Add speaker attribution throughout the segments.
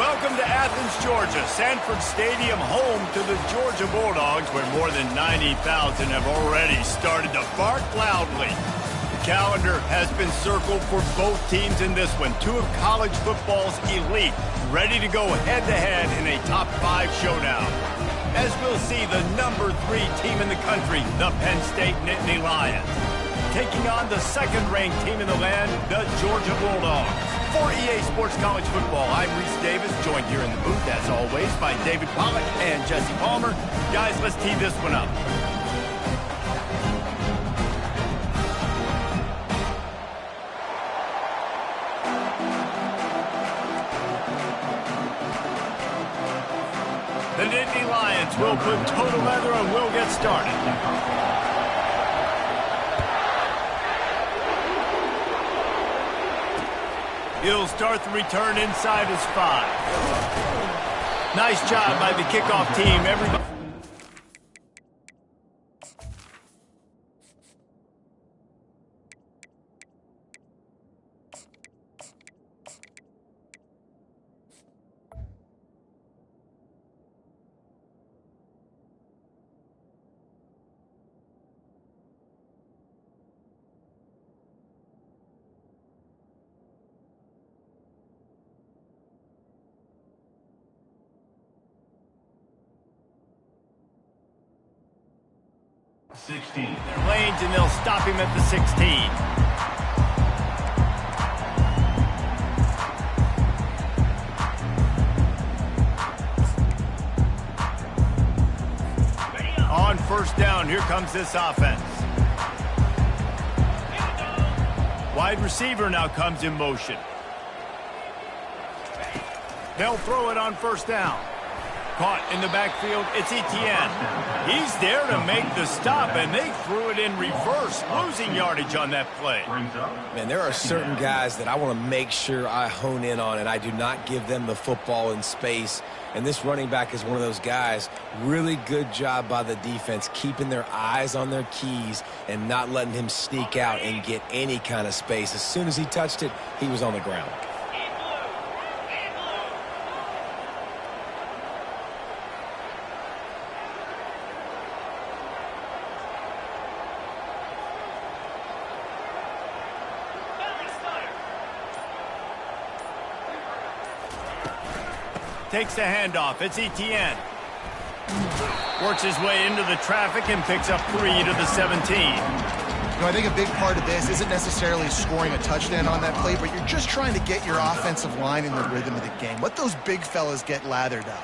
Speaker 1: Welcome to Athens, Georgia, Sanford Stadium, home to the Georgia Bulldogs, where more than 90,000 have already started to bark loudly. The calendar has been circled for both teams in this one. Two of college football's elite, ready to go head-to-head in a top-5 showdown. As we'll see, the number 3 team in the country, the Penn State Nittany Lions, taking on the second-ranked team in the land, the Georgia Bulldogs. For EA Sports College Football, I'm Reese Davis, joined here in the booth, as always, by David Pollack and Jesse Palmer. Guys, let's tee this one up. The Nittany Lions will put total leather and will get started. He'll start the return inside his 5. Nice job by the kickoff team. Everybody. Their lanes, and they'll stop him at the 16. On first down, here comes this offense. Wide receiver now comes in motion. They'll throw it on first down. Caught in the backfield, it's Etienne. He's there to make the stop, and they threw it in reverse, losing yardage on that play.
Speaker 2: Man, there are certain guys that I want to make sure I hone in on, and I do not give them the football in space. And this running back is one of those guys. Really good job by the defense, keeping their eyes on their keys and not letting him sneak out and get any kind of space. As soon as he touched it, he was on the ground.
Speaker 1: Takes the handoff. It's Etienne. Works his way into the traffic and picks up 3 to the 17.
Speaker 3: I think a big part of this isn't necessarily scoring a touchdown on that play, but you're just trying to get your offensive line in the rhythm of the game. Let those big fellas get lathered up.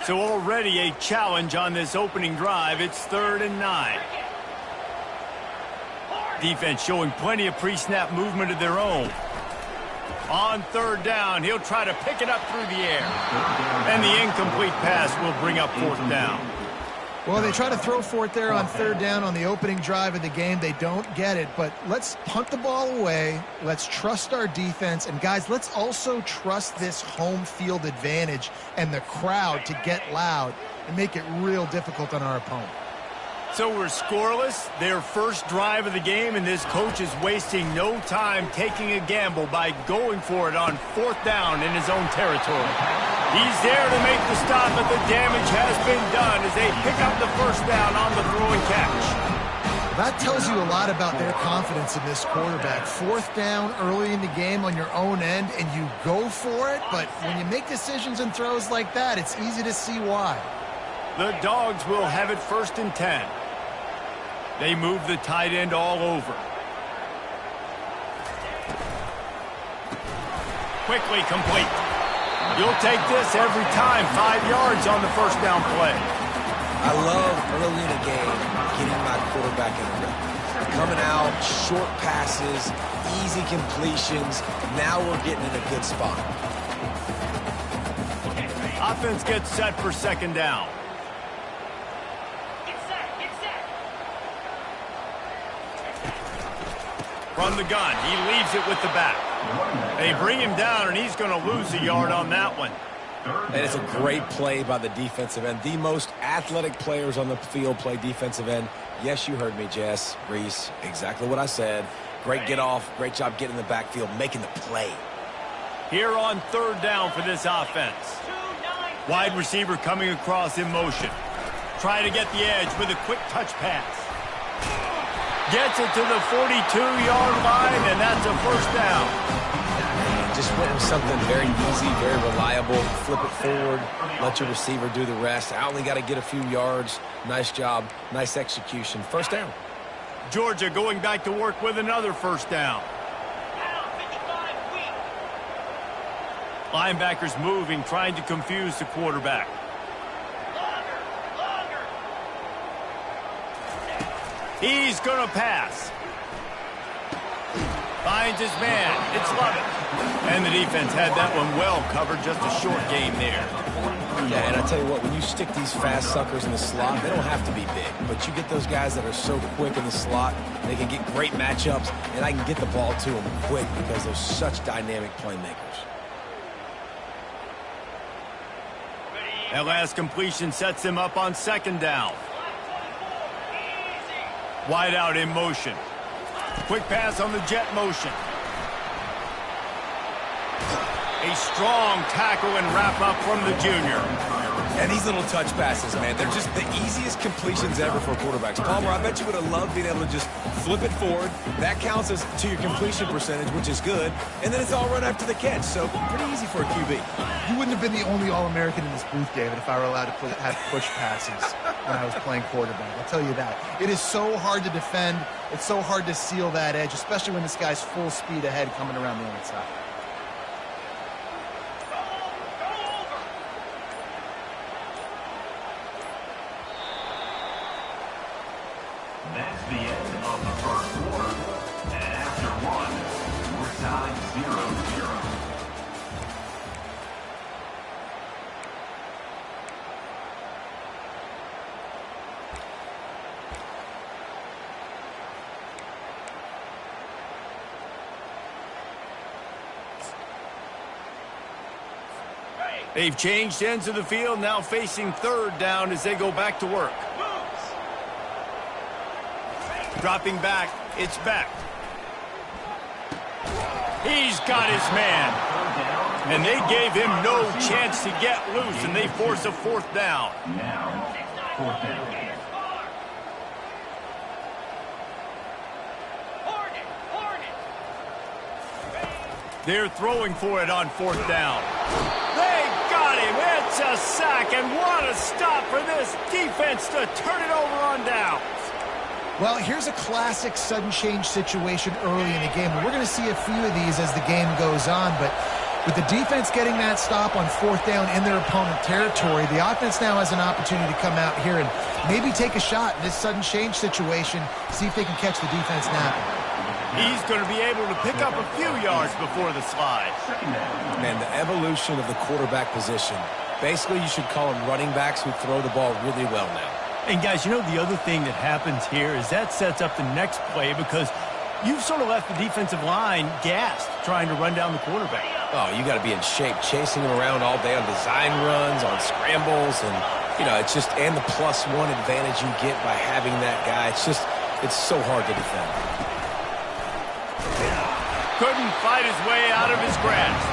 Speaker 1: So already a challenge on this opening drive. It's 3rd and 9. Defense showing plenty of pre-snap movement of their own. On 3rd down, he'll try to pick it up through the air. And the incomplete pass will bring up 4th down.
Speaker 3: Well, they try to throw for it there on 3rd down on the opening drive of the game. They don't get it, but let's punt the ball away. Let's trust our defense. And, guys, let's also trust this home field advantage and the crowd to get loud and make it real difficult on our opponent.
Speaker 1: So we're scoreless, their first drive of the game, and this coach is wasting no time taking a gamble by going for it on 4th down in his own territory. He's there to make the stop, but the damage has been done as they pick up the 1st down on the throw and catch.
Speaker 3: That tells you a lot about their confidence in this quarterback. 4th down early in the game on your own end, and you go for it, but when you make decisions and throws like that, it's easy to see why.
Speaker 1: The Dogs will have it 1st and 10. They move the tight end all over. Quickly complete. You'll take this every time. 5 yards on the 1st down play.
Speaker 2: I love early in the game getting my quarterback in rhythm. Coming out, short passes, easy completions. Now we're getting in a good spot.
Speaker 1: Offense gets set for 2nd down. From the gun, he leaves it with the back. They bring him down, and he's going to lose a yard on that one.
Speaker 2: And it's a great play by the defensive end. The most athletic players on the field play defensive end. Yes, you heard me, Jess, Reese, exactly what I said. Great get off, great job getting in the backfield, making the play.
Speaker 1: Here on third down for this offense. Wide receiver coming across in motion. Trying to get the edge with a quick touch pass. Gets it to the 42-yard line, and that's a first down.
Speaker 2: Just went with something very easy, very reliable. Flip it forward, let your receiver do the rest. I only got to get a few yards. Nice job, nice execution. First down.
Speaker 1: Georgia going back to work with another first down. Linebackers moving, trying to confuse the quarterback. He's going to pass. Finds his man. It's Lovett. And the defense had that one well covered. Just a short game there.
Speaker 2: Yeah, and I tell you what, when you stick these fast suckers in the slot, they don't have to be big. But you get those guys that are so quick in the slot, they can get great matchups, and I can get the ball to them quick because they're such dynamic playmakers.
Speaker 1: That last completion sets him up on second down. Wide out in motion. Quick pass on the jet motion. A strong tackle and wrap up from the junior.
Speaker 2: And these little touch passes, man, they're just the easiest completions ever for quarterbacks. Palmer, I bet you would have loved being able to just flip it forward. That counts as to your completion percentage, which is good. And then it's all run after the catch, so pretty easy for a QB.
Speaker 3: You wouldn't have been the only All-American in this booth, David, if I were allowed to have push passes when I was playing quarterback. I'll tell you that. It is so hard to defend. It's so hard to seal that edge, especially when this guy's full speed ahead coming around the outside.
Speaker 4: That's the end of the first quarter. And after one, we're tied 0-0.
Speaker 1: They've changed ends of the field, now facing third down as they go back to work. Dropping back, it's back. He's got his man. And they gave him no chance to get loose, and they force a fourth down.
Speaker 4: Now, fourth down.
Speaker 1: They're throwing for it on fourth down. They got him. It's a sack, and what a stop for this defense to turn it over on downs.
Speaker 3: Well, here's a classic sudden change situation early in the game. We're going to see a few of these as the game goes on, but with the defense getting that stop on fourth down in their opponent territory, the offense now has an opportunity to come out here and maybe take a shot in this sudden change situation, see if they can catch the defense napping.
Speaker 1: He's going to be able to pick up a few yards before the slide.
Speaker 2: Man, the evolution of the quarterback position. Basically, you should call them running backs who throw the ball really well now.
Speaker 1: And guys, you know the other thing that happens here is that sets up the next play because you've sort of left the defensive line gassed trying to run down the quarterback.
Speaker 2: Oh, you got to be in shape, chasing him around all day on design runs, on scrambles, and, you know, it's just, and the +1 advantage you get by having that guy. It's so hard to defend.
Speaker 1: Couldn't fight his way out of his grasp.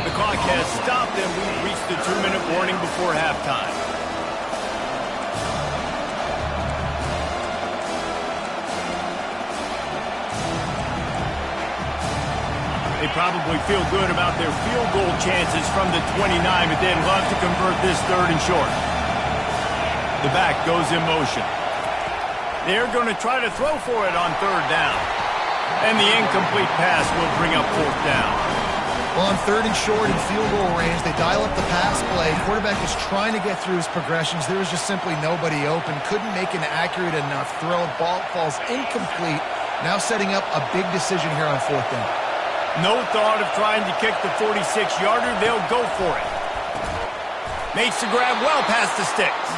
Speaker 1: The clock has stopped, and we've reached the 2-minute warning before halftime. They probably feel good about their field goal chances from the 29, but they'd love to convert this third and short. The back goes in motion. They're going to try to throw for it on third down. And the incomplete pass will bring up fourth down.
Speaker 3: Well, on third and short and field goal range, they dial up the pass play. Quarterback is trying to get through his progressions. There was just simply nobody open. Couldn't make an accurate enough throw. Ball falls incomplete. Now setting up a big decision here on fourth down.
Speaker 1: No thought of trying to kick the 46-yarder. They'll go for it. Makes the grab well past the sticks.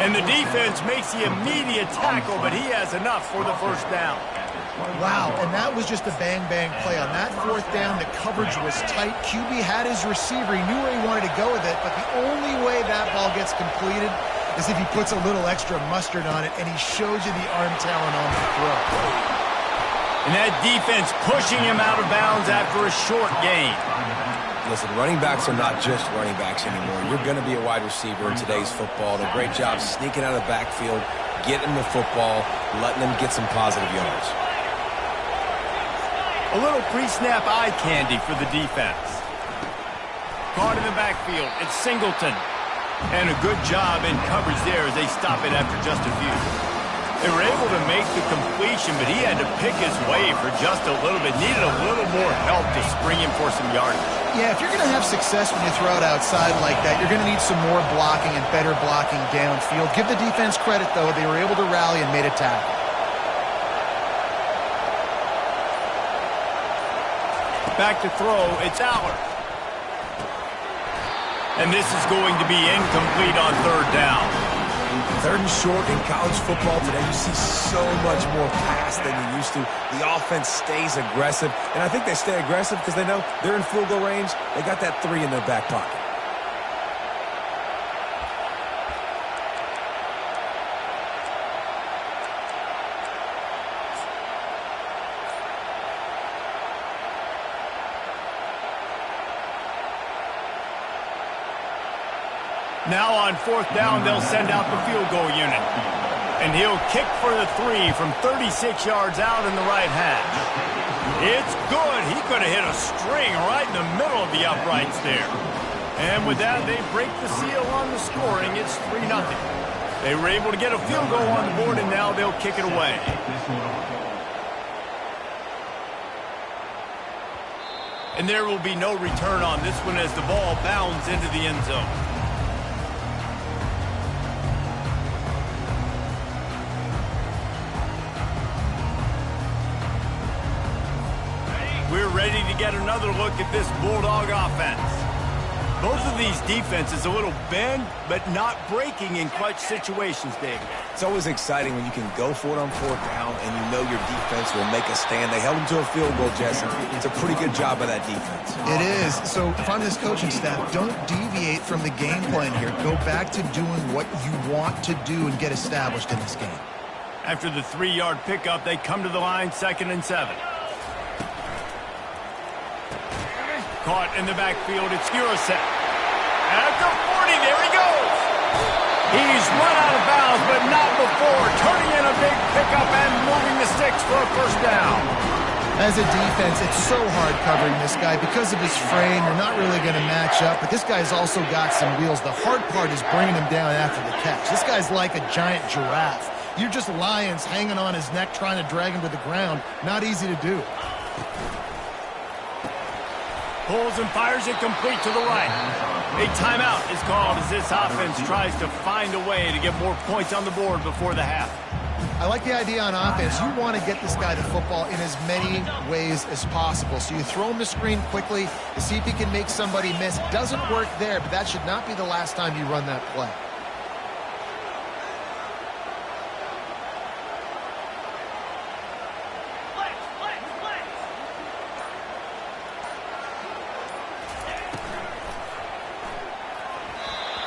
Speaker 1: And the defense makes the immediate tackle, but he has enough for the first down.
Speaker 3: Wow, and that was just a bang-bang play. On that fourth down, the coverage was tight. QB had his receiver. He knew where he wanted to go with it, but the only way that ball gets completed as if he puts a little extra mustard on it, and he shows you the arm talent on the throw.
Speaker 1: And that defense pushing him out of bounds after a short gain.
Speaker 2: Listen, running backs are not just running backs anymore. You're going to be a wide receiver in today's football. And a great job sneaking out of the backfield, getting the football, letting them get some positive yards.
Speaker 1: A little pre-snap eye candy for the defense. Caught in the backfield, it's Singleton. And a good job in coverage there as they stop it after just a few. They were able to make the completion, but he had to pick his way for just a little bit. Needed a little more help to spring him for some yardage.
Speaker 3: Yeah, if you're going to have success when you throw it outside like that, you're going to need some more blocking and better blocking downfield. Give the defense credit, though. They were able to rally and made a tackle.
Speaker 1: Back to throw, it's Aller. And this is going to be incomplete on third down.
Speaker 2: Third and short in college football today, you see so much more pass than you used to. The offense stays aggressive, and I think they stay aggressive because they know they're in field goal range. They got that 3 in their back pocket.
Speaker 1: Now on fourth down, they'll send out the field goal unit. And he'll kick for the 3 from 36 yards out in the right hash. It's good. He could have hit a string right in the middle of the uprights there. And with that, they break the seal on the scoring. It's 3-0. They were able to get a field goal on the board, and now they'll kick it away. And there will be no return on this one as the ball bounds into the end zone. We're ready to get another look at this Bulldog offense. Both of these defenses a little bend, but not breaking in clutch situations, Dave.
Speaker 2: It's always exciting when you can go for it on fourth down and you know your defense will make a stand. They held them to a field goal, Jesse. It's a pretty good job by that defense.
Speaker 3: It is. So if I'm this coaching staff, don't deviate from the game plan here. Go back to doing what you want to do and get established in this game.
Speaker 1: After the 3-yard pickup, they come to the line, 2nd and 7. Caught in the backfield, it's Urasek. At the 40, there he goes. He's run out of bounds, but not before turning in a big pickup and moving the sticks for a first down.
Speaker 3: As a defense, it's so hard covering this guy. Because of his frame, you're not really going to match up, but this guy's also got some wheels. The hard part is bringing him down after the catch. This guy's like a giant giraffe. You're just lions hanging on his neck trying to drag him to the ground. Not easy to do.
Speaker 1: Pulls and fires it complete to the right. A timeout is called as this offense tries to find a way to get more points on the board before the half.
Speaker 3: I like the idea on offense. You want to get this guy the football in as many ways as possible. So you throw him the screen quickly to see if he can make somebody miss. Doesn't work there, but that should not be the last time you run that play.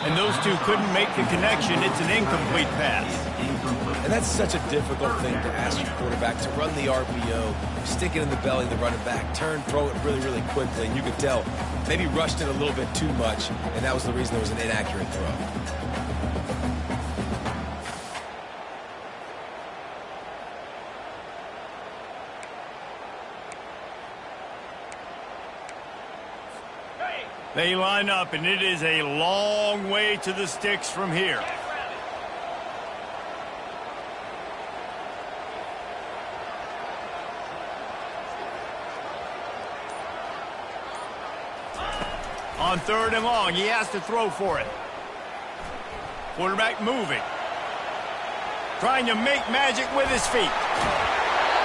Speaker 1: And those two couldn't make the connection. It's an incomplete pass.
Speaker 2: And that's such a difficult thing to ask your quarterback to run the RPO, stick it in the belly of the running back, turn, throw it really, really quickly. And you could tell maybe rushed it a little bit too much, and that was the reason there was an inaccurate throw.
Speaker 1: They line up, and it is a long way to the sticks from here. On 3rd and long, he has to throw for it. Quarterback moving. Trying to make magic with his feet.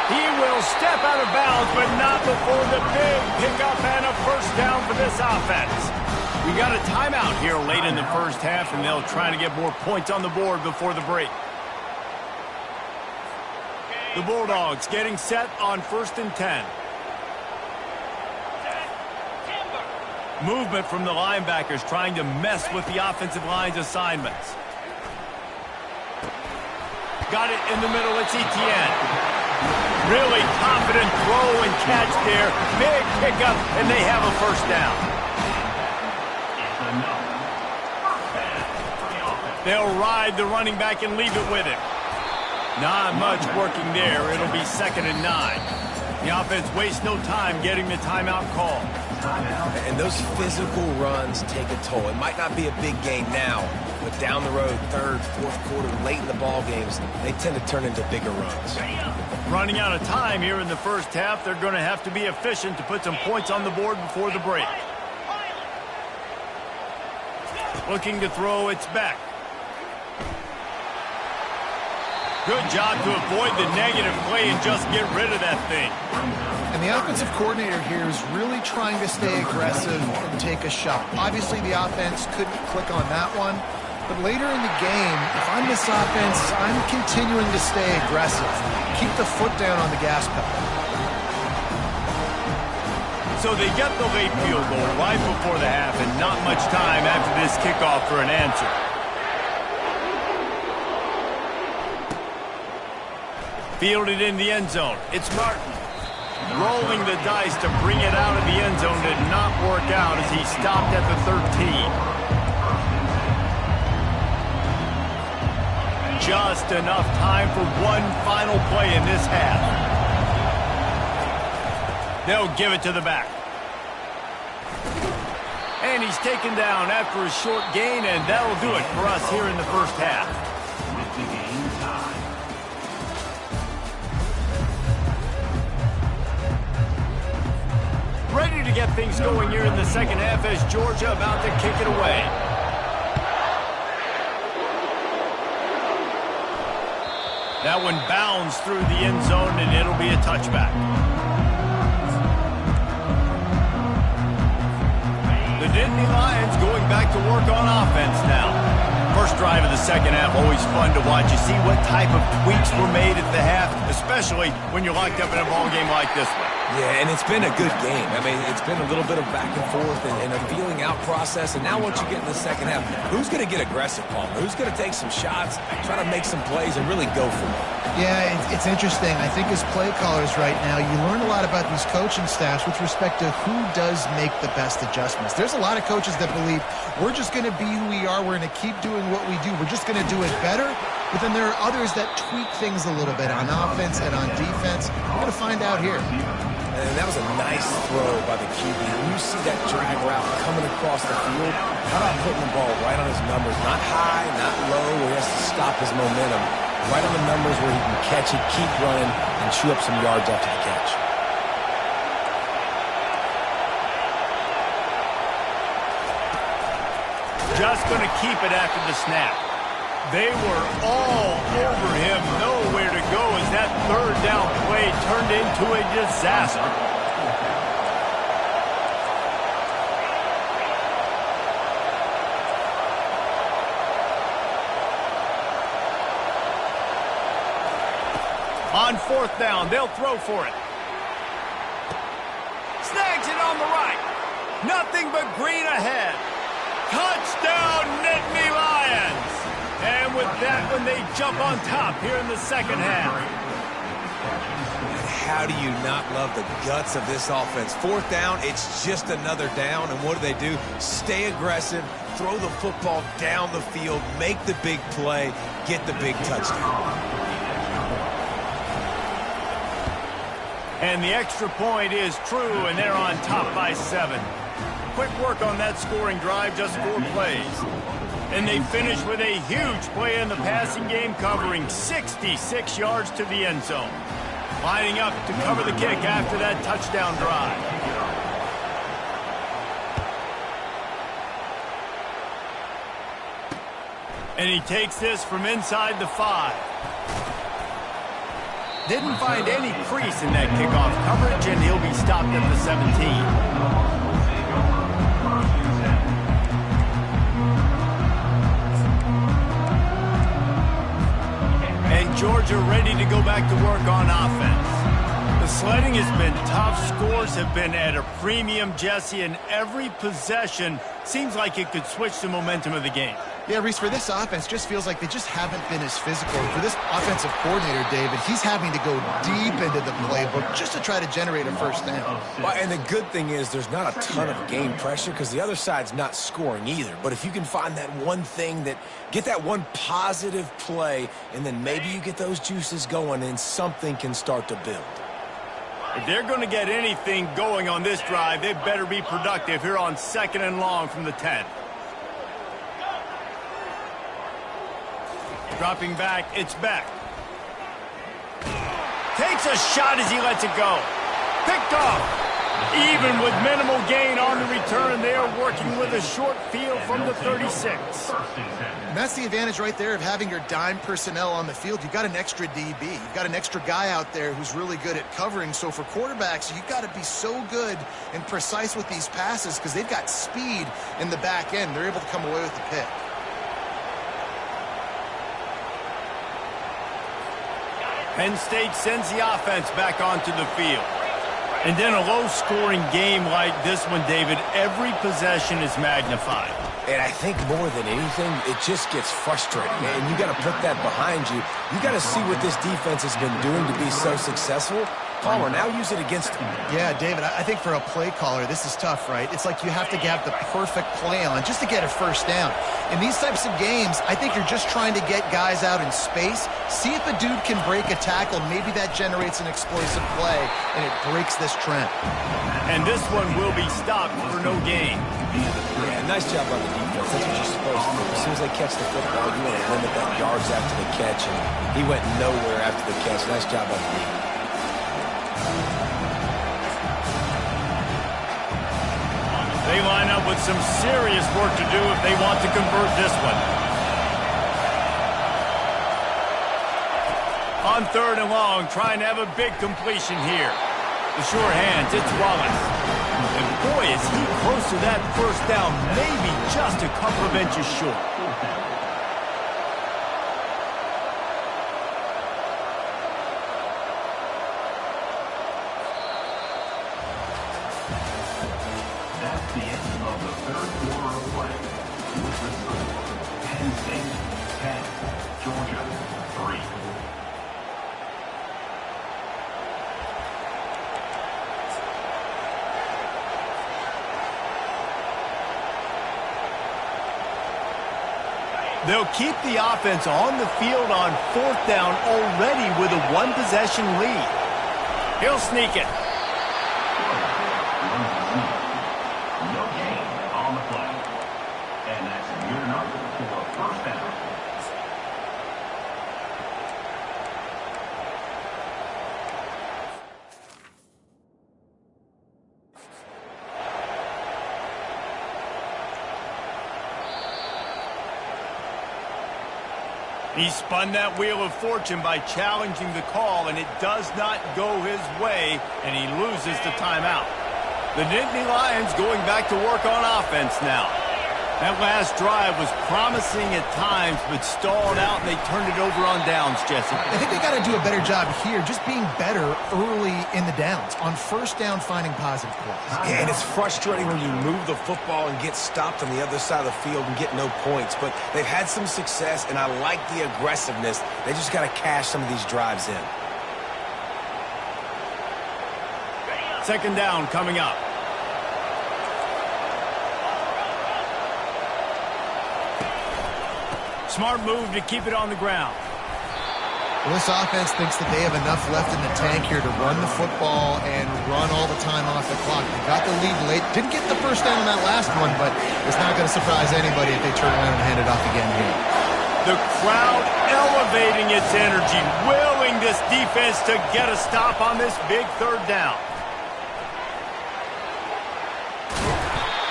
Speaker 1: He will step out of bounds, but not before the big pickup and a first down for this offense. We got a timeout here late in the first half, and they'll try to get more points on the board before the break. The Bulldogs getting set on 1st and 10. Movement from the linebackers trying to mess with the offensive line's assignments. got it in the middle. It's Etienne. Really confident throw and catch there. Big pickup, and they have a first down. They'll ride the running back and leave it with him. Not much working there. It'll be 2nd and 9. The offense wastes no time getting the timeout call.
Speaker 2: And those physical runs take a toll. It might not be a big gain now, but down the road, 3rd, 4th quarter, late in the ball games, they tend to turn into bigger runs.
Speaker 1: Running out of time here in the first half, they're going to have to be efficient to put some points on the board before the break. Looking to throw, it's back. Good job to avoid the negative play and just get rid of that thing.
Speaker 3: And the offensive coordinator here is really trying to stay aggressive and take a shot. Obviously, the offense couldn't click on that one. But later in the game, if I'm this offense, I'm continuing to stay aggressive. Keep the foot down on the gas pedal.
Speaker 1: So they get the late field goal right before the half and not much time after this kickoff for an answer. Fielded in the end zone. It's Martin. Rolling the dice to bring it out of the end zone did not work out as he stopped at the 13. Just enough time for one final play in this half. They'll give it to the back. And he's taken down after a short gain, and that'll do it for us here in the first half.
Speaker 4: With the game time.
Speaker 1: Ready to get things going here in the second half as Georgia about to kick it away. That one bounds through the end zone, and it'll be a touchback. The Nittany Lions going back to work on offense now. First drive of the second half, always fun to watch. You see what type of tweaks were made at the half, especially when you're locked up in a ball game like this one.
Speaker 2: Yeah, and it's been a good game. I mean, it's been a little bit of back and forth and a feeling out process. And now once you get in the second half, who's going to get aggressive, Paul? Who's going to take some shots, try to make some plays, and really go for it?
Speaker 3: Yeah, it's interesting. I think as play callers right now, you learn a lot about these coaching staffs with respect to who does make the best adjustments. There's a lot of coaches that believe we're just going to be who we are. We're going to keep doing what we do. We're just going to do it better. But then there are others that tweak things a little bit on offense and on defense. We're going to find out here.
Speaker 2: And that was a nice throw by the QB. When you see that drag route coming across the field, how about putting the ball right on his numbers? Not high, not low, where he has to stop his momentum. Right on the numbers where he can catch it, keep running, and chew up some yards after the catch.
Speaker 1: Just going to keep it after the snap. They were all over him, nowhere to go as that third down play turned into a disaster. On 4th down, they'll throw for it. Snags it on the right. Nothing but green ahead. Touchdown, Nittany Lions! And with that one, they jump on top here in the second half.
Speaker 2: How do you not love the guts of this offense? 4th down, it's just another down. And what do? Stay aggressive, throw the football down the field, make the big play, get the big touchdown.
Speaker 1: And the extra point is true, and they're on top by 7. Quick work on that scoring drive, just 4 plays. And they finish with a huge play in the passing game, covering 66 yards to the end zone. Lining up to cover the kick after that touchdown drive. And he takes this from inside the 5. Didn't find any crease in that kickoff coverage, and he'll be stopped at the 17. Georgia ready to go back to work on offense. The sledding has been tough. Scores have been at a premium, Jesse, and every possession seems like it could switch the momentum of the game.
Speaker 3: Yeah, Reese, for this offense, just feels like they just haven't been as physical. For this offensive coordinator, David, he's having to go deep into the playbook just to try to generate a first down.
Speaker 2: Well, and the good thing is there's not a ton of game pressure because the other side's not scoring either. But if you can find that one thing get that one positive play, and then maybe you get those juices going and something can start to build.
Speaker 1: If they're going to get anything going on this drive, they better be productive here on 2nd and long from the 10. Dropping back, it's Beck. Takes a shot as he lets it go. Picked off. Even with minimal gain on the return, they are working with a short field from the 36.
Speaker 3: And that's the advantage right there of having your dime personnel on the field. You've got an extra DB. You've got an extra guy out there who's really good at covering. So for quarterbacks, you've got to be so good and precise with these passes because they've got speed in the back end. They're able to come away with the pick.
Speaker 1: Penn State sends the offense back onto the field. And then a low-scoring game like this one, David, every possession is magnified.
Speaker 2: And I think more than anything, it just gets frustrating. And you got to put that behind you. You got to see what this defense has been doing to be so successful. Palmer, now use it against him.
Speaker 3: Yeah, David, I think for a play caller, this is tough, right? It's like you have to have the perfect play on just to get a first down. In these types of games, I think you're just trying to get guys out in space, see if a dude can break a tackle. Maybe that generates an explosive play, and it breaks this trend.
Speaker 1: And this one will be stopped for no gain.
Speaker 2: Yeah, nice job on the defense. That's what you're supposed to do. As soon as they catch the football, you want to limit that yards after the catch, and he went nowhere after the catch. Nice job on the defense.
Speaker 1: They line up with some serious work to do if they want to convert this one. On 3rd and long, trying to have a big completion here. The sure hands, it's Wallace. And boy, is he close to that first down, maybe just a couple of inches short.
Speaker 4: That's the end of the 3rd quarter of play. With the score, Penn State 10, Georgia 3.
Speaker 1: They'll keep the offense on the field on 4th down already with a one-possession lead. He'll sneak it.
Speaker 4: No gain on the play. And that's good enough for a first down.
Speaker 1: He spun that wheel of fortune by challenging the call, and it does not go his way, and he loses the timeout. The Nittany Lions going back to work on offense now. That last drive was promising at times, but stalled out, and they turned it over on downs, Jesse.
Speaker 3: I think they got to do a better job here, just being better early in the downs. On 1st down, finding positive plays.
Speaker 2: Yeah, and it's frustrating when you move the football and get stopped on the other side of the field and get no points. But they've had some success, and I like the aggressiveness. They just got to cash some of these drives in.
Speaker 1: 2nd down coming up. Smart move to keep it on the ground.
Speaker 3: Well, this offense thinks that they have enough left in the tank here to run the football and run all the time off the clock. They got the lead late. Didn't get the first down on that last one, but it's not going to surprise anybody if they turn around and hand it off again here.
Speaker 1: The crowd elevating its energy, willing this defense to get a stop on this big 3rd down.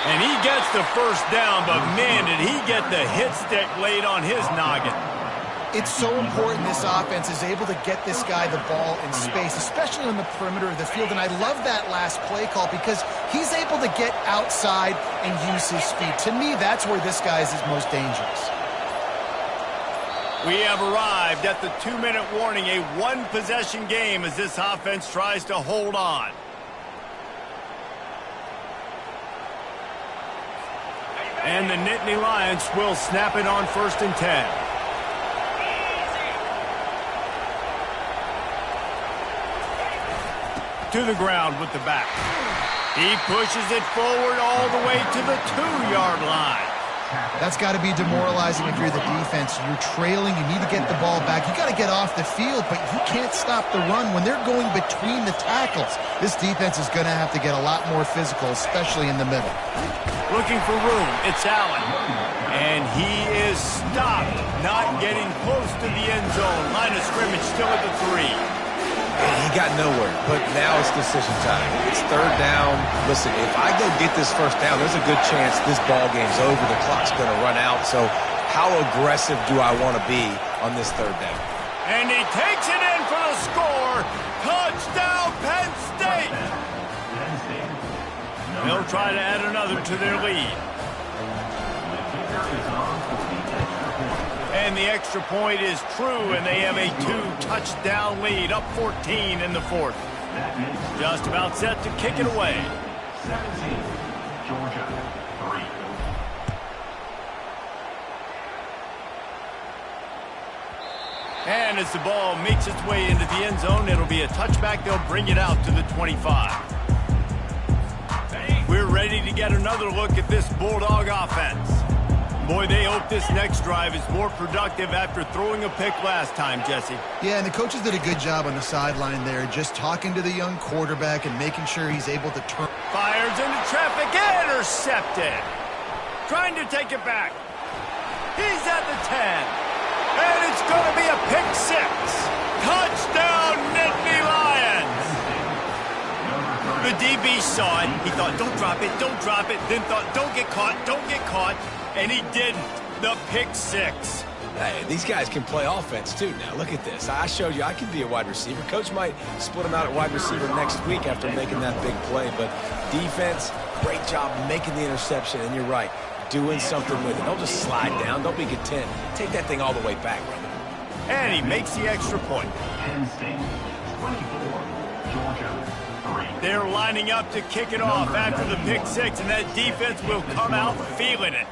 Speaker 1: And he gets the first down, but man, did he get the hit stick laid on his noggin.
Speaker 3: It's so important this offense is able to get this guy the ball in space, especially on the perimeter of the field. And I love that last play call because he's able to get outside and use his speed. To me, that's where this guy is his most dangerous.
Speaker 1: We have arrived at the 2-minute warning, a one-possession game as this offense tries to hold on. And the Nittany Lions will snap it on 1st and 10. To the ground with the back. He pushes it forward all the way to the 2-yard line.
Speaker 3: That's got to be demoralizing if you're the defense. You're trailing. You need to get the ball back. You got to get off the field, but you can't stop the run when they're going between the tackles. This defense is going to have to get a lot more physical, especially in the middle.
Speaker 1: Looking for room. It's Allen. And he is stopped, not getting close to the end zone. Line of scrimmage still at the 3.
Speaker 2: He got nowhere, but now it's decision time. It's 3rd down. Listen, if I go get this 1st down, there's a good chance this ball game's over. The clock's going to run out. So how aggressive do I want to be on this 3rd down?
Speaker 1: And he takes it in for the score. Touchdown, Penn State. They'll try to add another to their lead. And the extra point is true, and they have a 2-touchdown lead, up 14 in the 4th. Just about set to kick it away.
Speaker 4: 17, Georgia, 3.
Speaker 1: And as the ball makes its way into the end zone, it'll be a touchback. They'll bring it out to the 25. We're ready to get another look at this Bulldog offense. Boy, they hope this next drive is more productive after throwing a pick last time, Jesse.
Speaker 3: Yeah, and the coaches did a good job on the sideline there, just talking to the young quarterback and making sure he's able to turn.
Speaker 1: Fires into traffic, intercepted. Trying to take it back. He's at the 10. And it's going to be a pick 6. Touchdown, Nittany Lions. The DB saw it. He thought, don't drop it, don't drop it. Then thought, don't get caught, don't get caught. And he didn't. The pick 6.
Speaker 2: Hey, these guys can play offense, too. Now, look at this. I showed you I can be a wide receiver. Coach might split him out at wide receiver next week after making that big play. But defense, great job making the interception. And you're right, doing something with it. Don't just slide down. Don't be content. Take that thing all the way back, brother.
Speaker 1: And he makes the extra point.
Speaker 4: Penn State, 24, Georgia, 3.
Speaker 1: They're lining up to kick it off after the pick 6, and that defense will come out feeling it.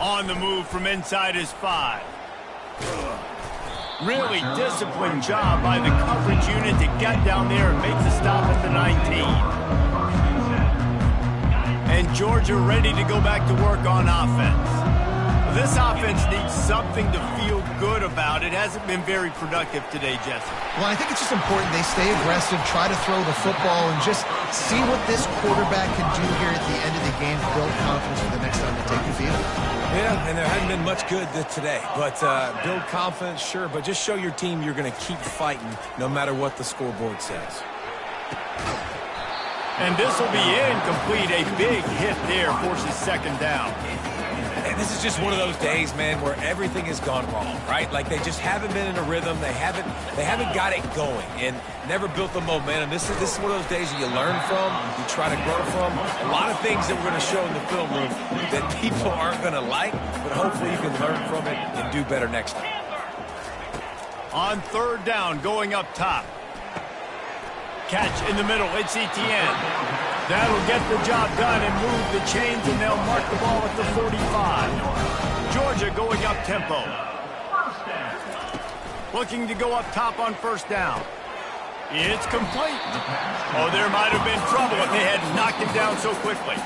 Speaker 1: On the move from inside his 5. Really disciplined job by the coverage unit to get down there and make the stop at the 19. And Georgia ready to go back to work on offense. This offense needs something to feel good about. It hasn't been very productive today, Jesse.
Speaker 3: Well, I think it's just important they stay aggressive, try to throw the football, and just see what this quarterback can do here at the end of the game to build confidence for the next time they take the field.
Speaker 2: Yeah, and there hadn't been much good today. But build confidence, sure, but just show your team you're going to keep fighting no matter what the scoreboard says.
Speaker 1: And this will be incomplete. A big hit there forces 2nd down.
Speaker 2: And this is just one of those days, man, where everything has gone wrong, right? Like they just haven't been in a rhythm. They haven't got it going and never built the momentum. This is one of those days that you learn from, you try to grow from. A lot of things that we're going to show in the film room that people aren't going to like, but hopefully you can learn from it and do better next time.
Speaker 1: On 3rd down, going up top. Catch in the middle. It's Etienne. That'll get the job done and move the chains, and they'll mark the ball at the 45. Georgia going up tempo. Looking to go up top on 1st down. It's complete. Oh, there might have been trouble if they had knocked him down so quickly.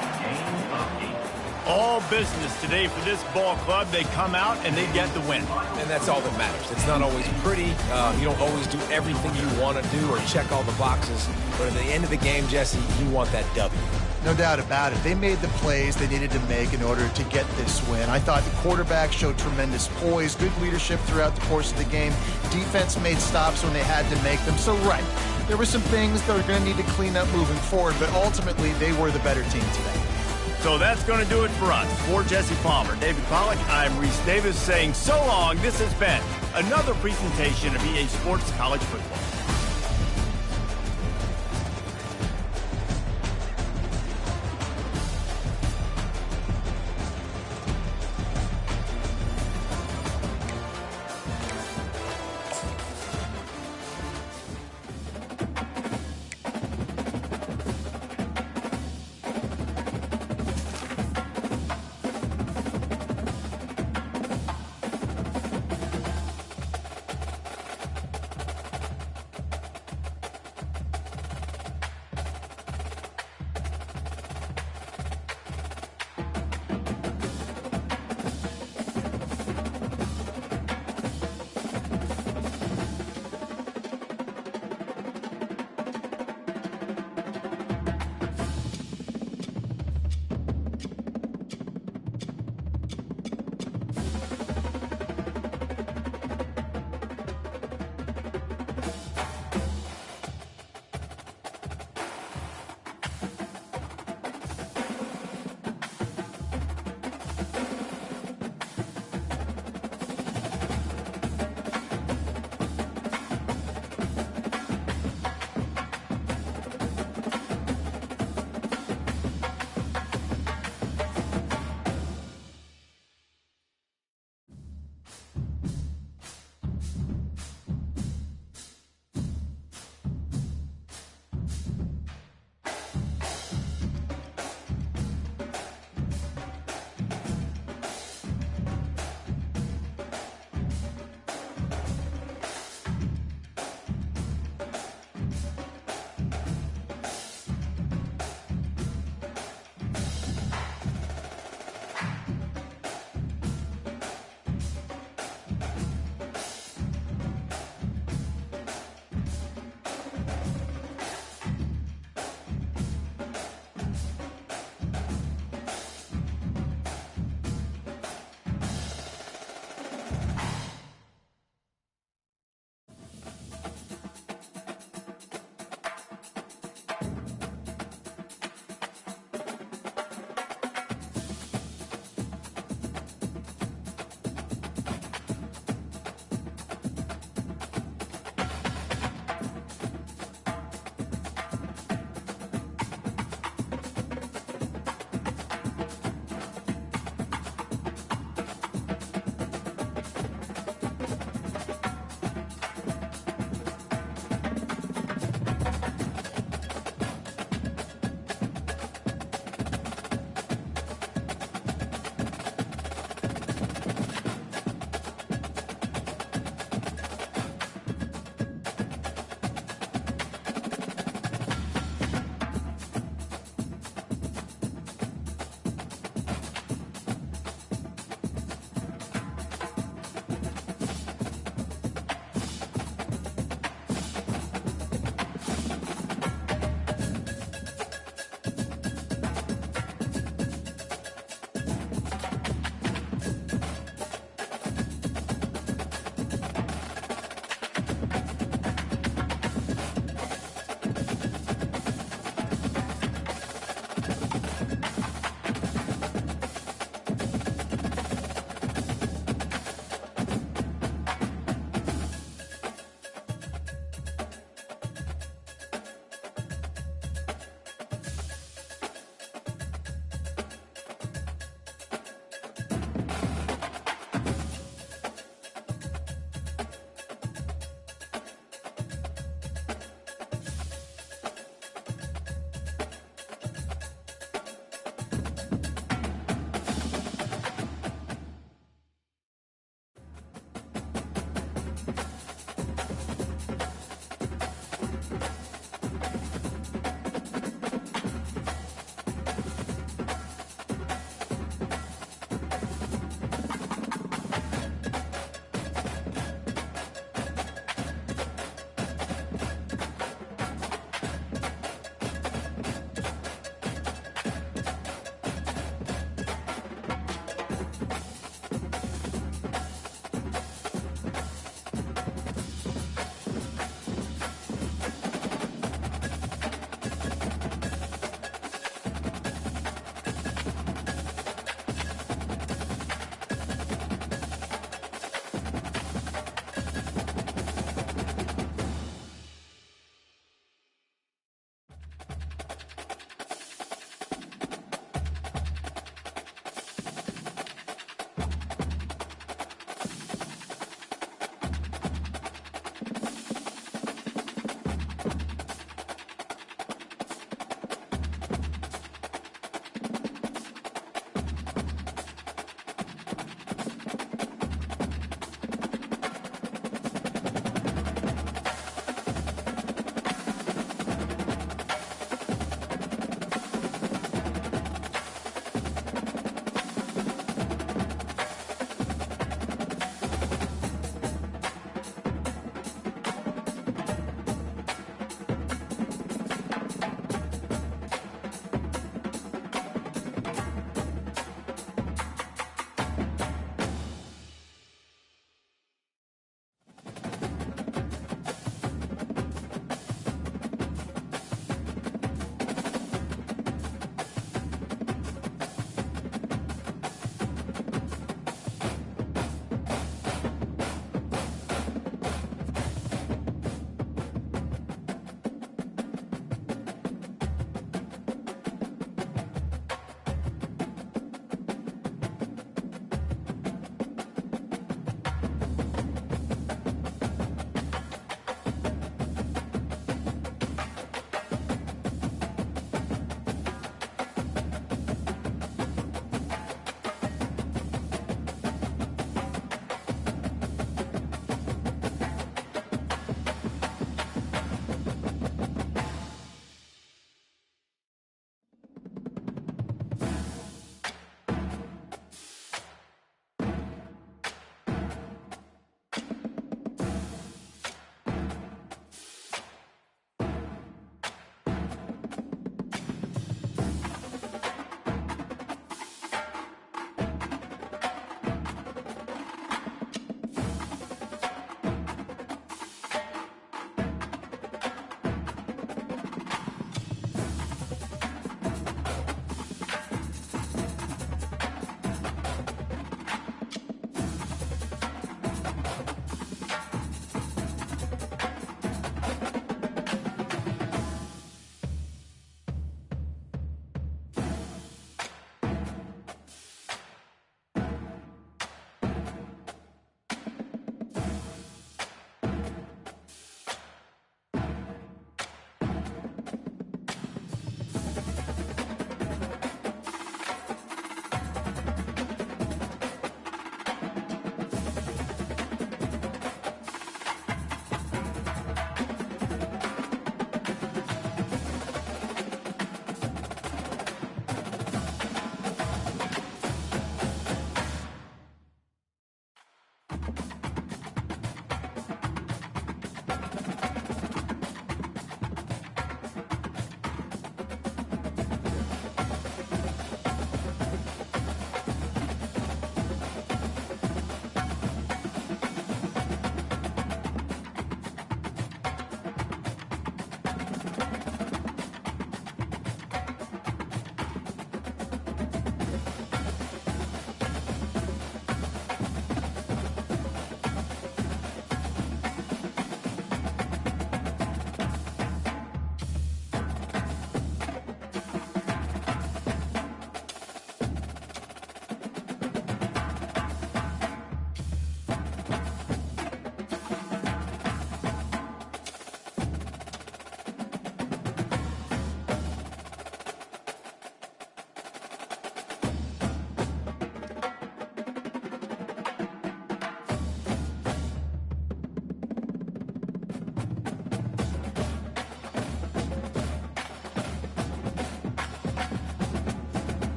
Speaker 1: All business today for this ball club. They come out and they get the win.
Speaker 2: And that's all that matters. It's not always pretty. You don't always do everything you want to do or check all the boxes. But at the end of the game, Jesse, you want that W.
Speaker 3: No doubt about it. They made the plays they needed to make in order to get this win. I thought the quarterback showed tremendous poise, good leadership throughout the course of the game. Defense made stops when they had to make them. So, right, there were some things that we're going to need to clean up moving forward, but ultimately they were the better team today.
Speaker 1: So that's going to do it for us. For Jesse Palmer, David Pollack, I'm Reese Davis saying so long. This has been another presentation of EA Sports College Football.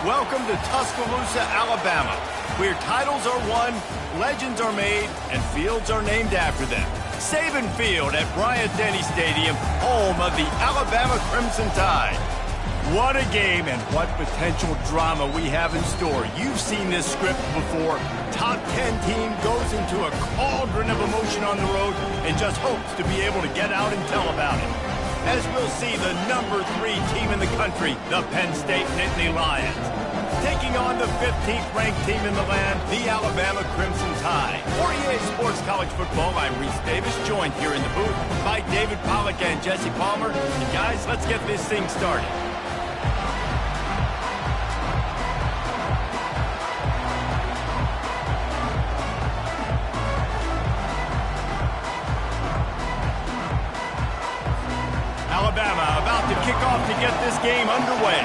Speaker 1: Welcome to Tuscaloosa, Alabama, where titles are won, legends are made, and fields are named after them. Saban Field at Bryant-Denny Stadium, home of the Alabama Crimson Tide. What a game and what potential drama we have in store. You've seen this script before. Top 10 team goes into a cauldron of emotion on the road and just hopes to be able to get out and tell about it. As we'll see the number 3 team in the country, the Penn State Nittany Lions, taking on the 15th ranked team in the land, the Alabama Crimson Tide. For EA Sports College Football, I'm Reese Davis, joined here in the booth by David Pollack and Jesse Palmer. And guys, let's get this thing started. Alabama about to kick off to get this game underway.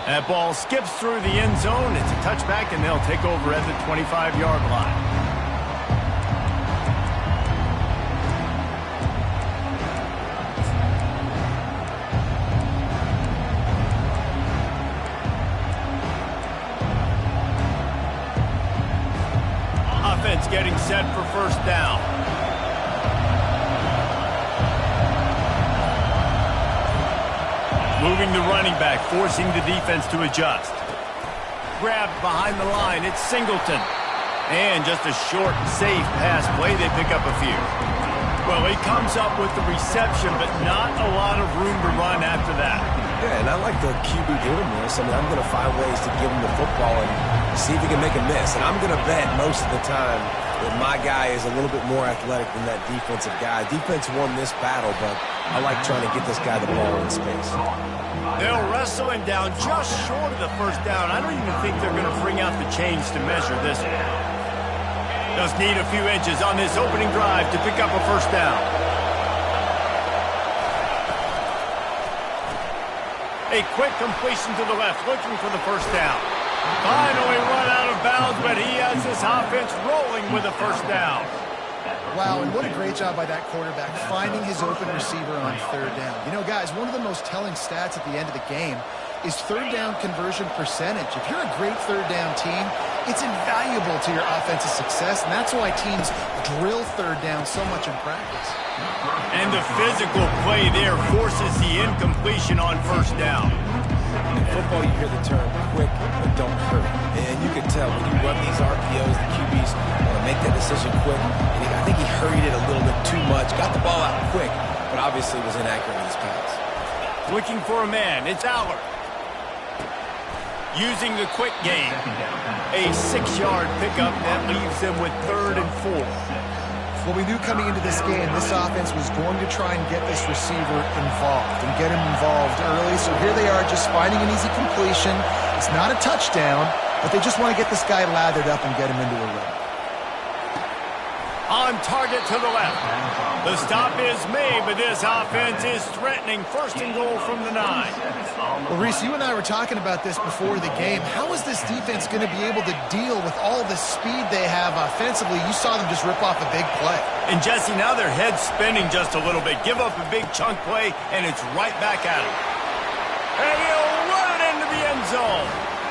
Speaker 1: That ball skips through the end zone. It's a touchback, and they'll take over at the 25-yard line. Offense getting set for first down. Moving the running back, forcing the defense to adjust. Grabbed behind the line, it's Singleton. And just a short, safe pass play, they pick up a few. Well, he comes up with the reception, but not a lot of room to run after that.
Speaker 2: Yeah, and I like the QB doing this. I mean, I'm going to find ways to give him the football and see if he can make a miss. And I'm going to bet most of the time that my guy is a little bit more athletic than that defensive guy. Defense won this battle, but I like trying to get this guy the ball in space.
Speaker 1: They'll wrestle him down just short of the first down. I don't even think they're going to bring out the chains to measure this one. Just need a few inches on this opening drive to pick up a first down. A quick completion to the left, looking for the first down. Finally run out of bounds, but he has this offense rolling with a first down.
Speaker 3: Wow, and what a great job by that quarterback, finding his open receiver on third down. You know, guys, one of the most telling stats at the end of the game is third down conversion percentage. If you're a great third down team, it's invaluable to your offensive success, and that's why teams drill third down so much in practice.
Speaker 1: And the physical play there forces the incompletion on first down.
Speaker 2: In football, you hear the term quick, but don't hurry. And you can tell when you run these RPOs, the QBs want to make that decision quick. And I think he hurried it a little bit too much, got the ball out quick, but obviously was inaccurate with his pass.
Speaker 1: Looking for a man, it's Allard. Using the quick game, a 6-yard pickup that leaves them with 3rd and 4.
Speaker 3: What we knew coming into this game, this offense was going to try and get this receiver involved and get him involved early. So here they are just finding an easy completion. It's not a touchdown, but they just want to get this guy lathered up and get him into a run.
Speaker 1: On target to the left. The stop is made, but this offense is threatening. 1st and goal from the 9.
Speaker 3: Well, Reese, you and I were talking about this before the game. How is this defense going to be able to deal with all the speed they have offensively? You saw them just rip off a big play.
Speaker 1: And Jesse, now their head's spinning just a little bit. Give up a big chunk play, and it's right back at him. And he'll run it into the end zone.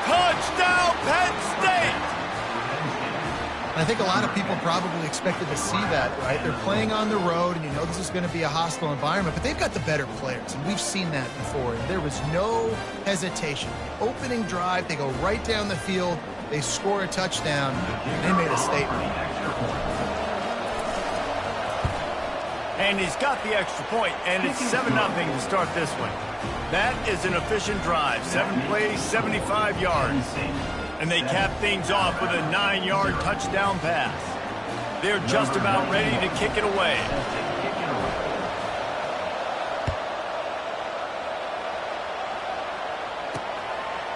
Speaker 1: Touchdown, Penn State!
Speaker 3: I think a lot of people probably expected to see that, right? They're playing on the road, and you know this is going to be a hostile environment, but they've got the better players, and we've seen that before. And there was no hesitation. Opening drive, they go right down the field, they score a touchdown, and they made a statement.
Speaker 1: And he's got the extra point, and it's 7-0 to start this one. That is an efficient drive. 7 plays, 75 yards. And they cap things off with a 9-yard touchdown pass. They're just about ready to kick it away.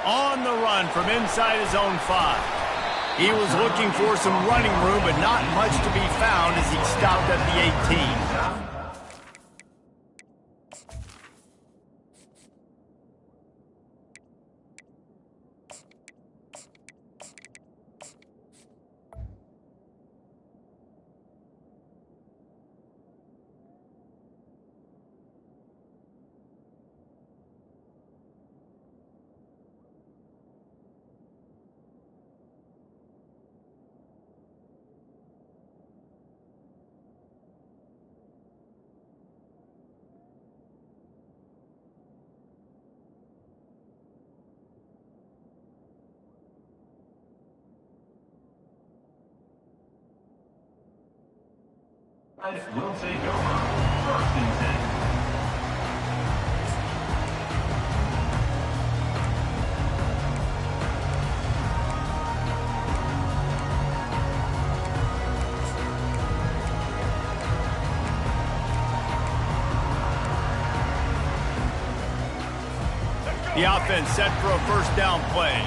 Speaker 1: On the run from inside his own 5. He was looking for some running room, but not much to be found as he stopped at the 18.
Speaker 4: Will take over. First and 10.
Speaker 1: The offense set for a first down play.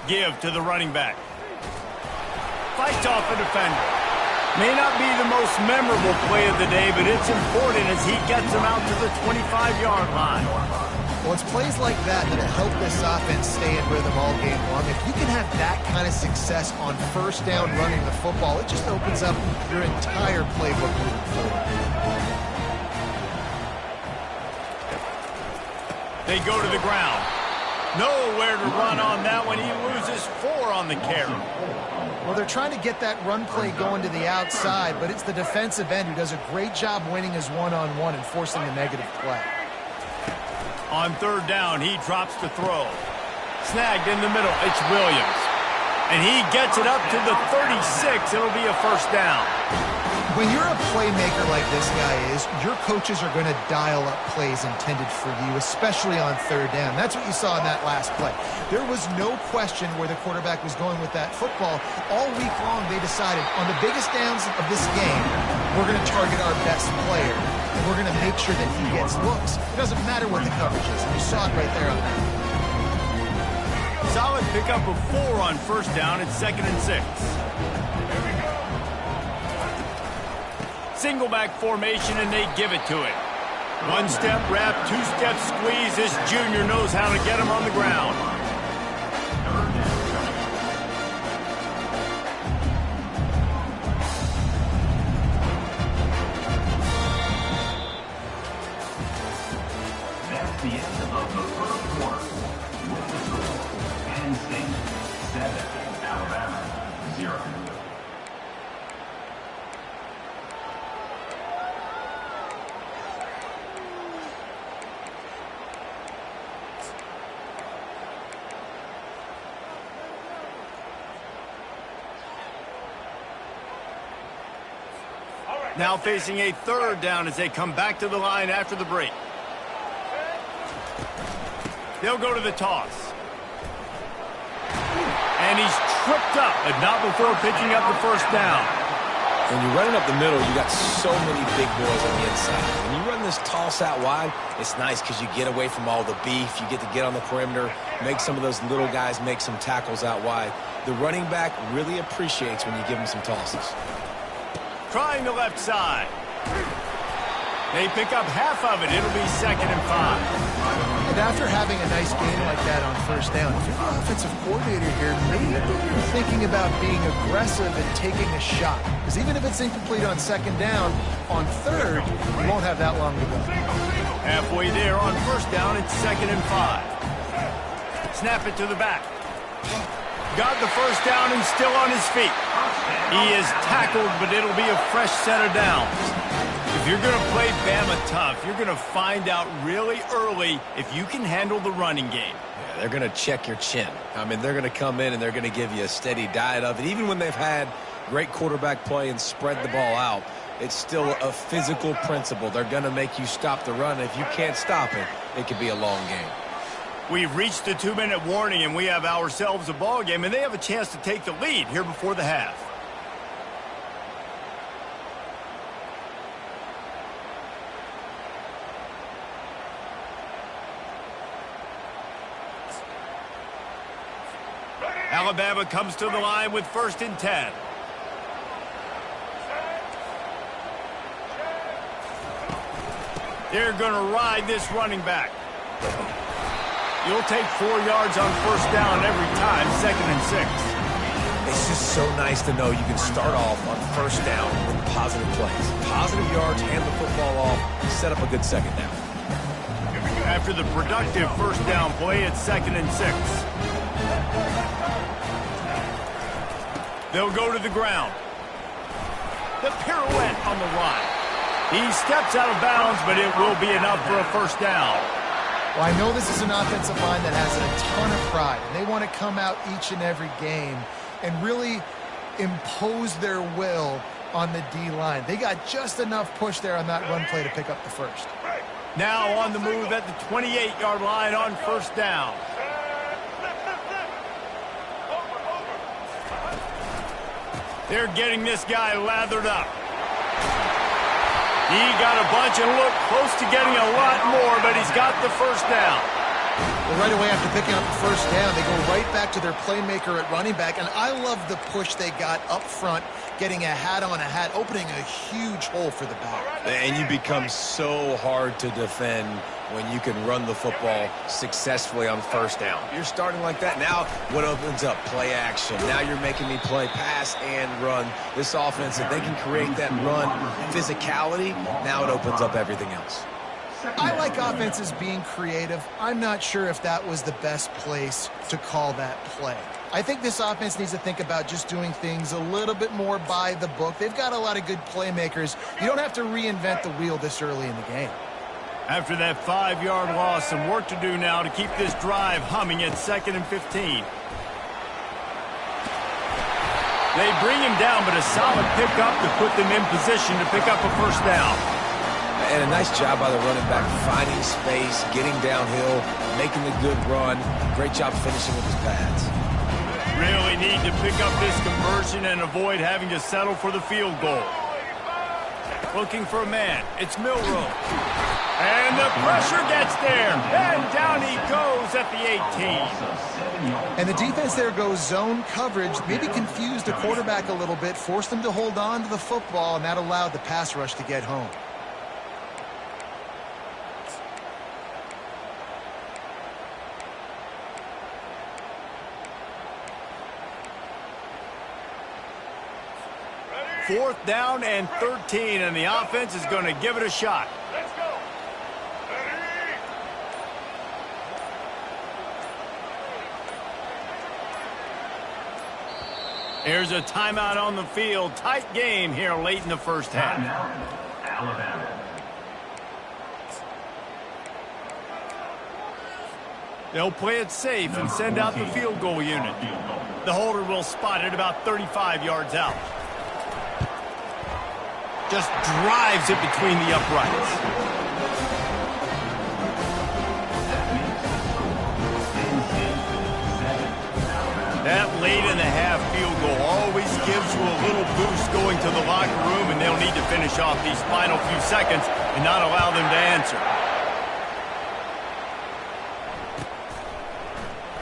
Speaker 1: Give to the running back. Fights off a defender. May not be the most memorable play of the day, but it's important as he gets him out to the 25-yard line.
Speaker 3: Well, it's plays like that that'll help this offense stay in rhythm all game long. If you can have that kind of success on first down running the football, it just opens up your entire playbook moving forward.
Speaker 1: They go to the ground. Nowhere to run on that one. He loses 4 on the carry.
Speaker 3: Well, they're trying to get that run play going to the outside, but it's the defensive end who does a great job winning his one-on-one and forcing the negative play.
Speaker 1: On third down, he drops to throw. Snagged in the middle, it's Williams. And he gets it up to the 36. It'll be a first down.
Speaker 3: When you're a playmaker like this guy is, your coaches are going to dial up plays intended for you, especially on third down. That's what you saw in that last play. There was no question where the quarterback was going with that football. All week long, they decided on the biggest downs of this game, we're going to target our best player. And we're going to make sure that he gets looks. It doesn't matter what the coverage is. And you saw it right there on that.
Speaker 1: Solid pickup of 4 on first down. It's 2nd and 6. Single back formation, and they give it to it. One-step wrap, two-step squeeze. This junior knows how to get him on the ground.
Speaker 4: That's the end of the first quarter. With the score, Penn State 7, Alabama 0.
Speaker 1: Now facing a third down as they come back to the line after the break. They'll go to the toss. And he's tripped up, but not before picking up the first down.
Speaker 2: When you're running up the middle, you got so many big boys on the inside. When you run this toss out wide, it's nice because you get away from all the beef. You get to get on the perimeter, make some of those little guys make some tackles out wide. The running back really appreciates when you give him some tosses.
Speaker 1: Trying the left side. They pick up half of it. It'll be 2nd and 5.
Speaker 3: And after having a nice game like that on first down, if you're the offensive coordinator here, maybe you're thinking about being aggressive and taking a shot. Because even if it's incomplete on 2nd down, on 3rd, you won't have that long to go.
Speaker 1: Halfway there on first down, it's 2nd and 5. Snap it to the back. Got the first down and still on his feet. He is tackled, but it'll be a fresh set of downs. If you're going to play Bama tough, you're going to find out really early if you can handle the running game.
Speaker 2: Yeah, they're going to check your chin. I mean, they're going to come in and they're going to give you a steady diet of it. Even when they've had great quarterback play and spread the ball out, it's still a physical principle. They're going to make you stop the run. If you can't stop it, it could be a long game.
Speaker 1: We've reached the 2-minute warning, and we have ourselves a ball game, and they have a chance to take the lead here before the half. Alabama comes to the line with 1st and 10. They're going to ride this running back. You'll take 4 yards on first down every time, 2nd and 6.
Speaker 2: It's just so nice to know you can start off on first down with positive plays. Positive yards, hand the football off, set up a good 2nd down.
Speaker 1: After the productive first down play, it's 2nd and 6. They'll go to the ground. The pirouette on the run. He steps out of bounds, but it will be enough for a first down.
Speaker 3: Well, I know this is an offensive line that has a ton of pride, and they want to come out each and every game and really impose their will on the D-line. They got just enough push there on that run play to pick up the first.
Speaker 1: Now on the move at the 28-yard line on first down. They're getting this guy lathered up. He got a bunch and looked close to getting a lot more, but he's got the first down.
Speaker 3: Well, right away after picking up the first down, they go right back to their playmaker at running back. And I love the push they got up front, getting a hat on a hat, opening a huge hole for the back.
Speaker 2: And you become so hard to defend when you can run the football successfully on first down. You're starting like that. Now what opens up? Play action. Now you're making me play pass and run. This offense, if they can create that run physicality, now it opens up everything else.
Speaker 3: I like offenses being creative. I'm not sure if that was the best place to call that play. I think this offense needs to think about just doing things a little bit more by the book. They've got a lot of good playmakers. You don't have to reinvent the wheel this early in the game.
Speaker 1: After that 5-yard loss, some work to do now to keep this drive humming at 2nd and 15. They bring him down, but a solid pickup to put them in position to pick up a first down.
Speaker 2: And a nice job by the running back, finding space, getting downhill, making the good run. Great job finishing with his pads.
Speaker 1: Really need to pick up this conversion and avoid having to settle for the field goal. Looking for a man. It's Milroe. And the pressure gets there. And down he goes at the 18.
Speaker 3: And the defense there goes zone coverage, maybe confused the quarterback a little bit, forced him to hold on to the football, and that allowed the pass rush to get home.
Speaker 1: Fourth down and 13, and the offense is going to give it a shot.
Speaker 4: Let's go.
Speaker 1: Here's a timeout on the field. Tight game here late in the first half.
Speaker 4: Alabama.
Speaker 1: They'll play it safe and send out the field goal unit. The holder will spot it about 35 yards out. Just drives it between the uprights. That late in the half field goal always gives you a little boost going to the locker room, and they'll need to finish off these final few seconds and not allow them to answer.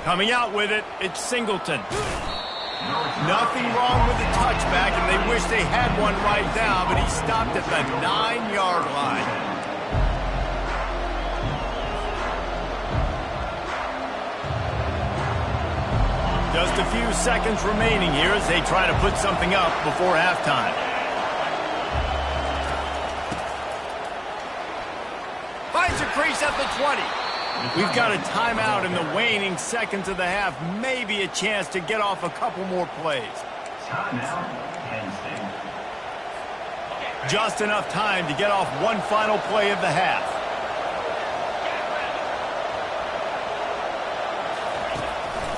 Speaker 1: Coming out with it, it's Singleton. Nothing wrong with the touchback, and they wish they had one right now, but he stopped at the 9-yard line. Just a few seconds remaining here as they try to put something up before halftime. Finds a crease at the 20. We've got a timeout in the waning seconds of the half. Maybe a chance to get off a couple more plays.
Speaker 4: Timeout, Penn State.
Speaker 1: Just enough time to get off one final play of the half.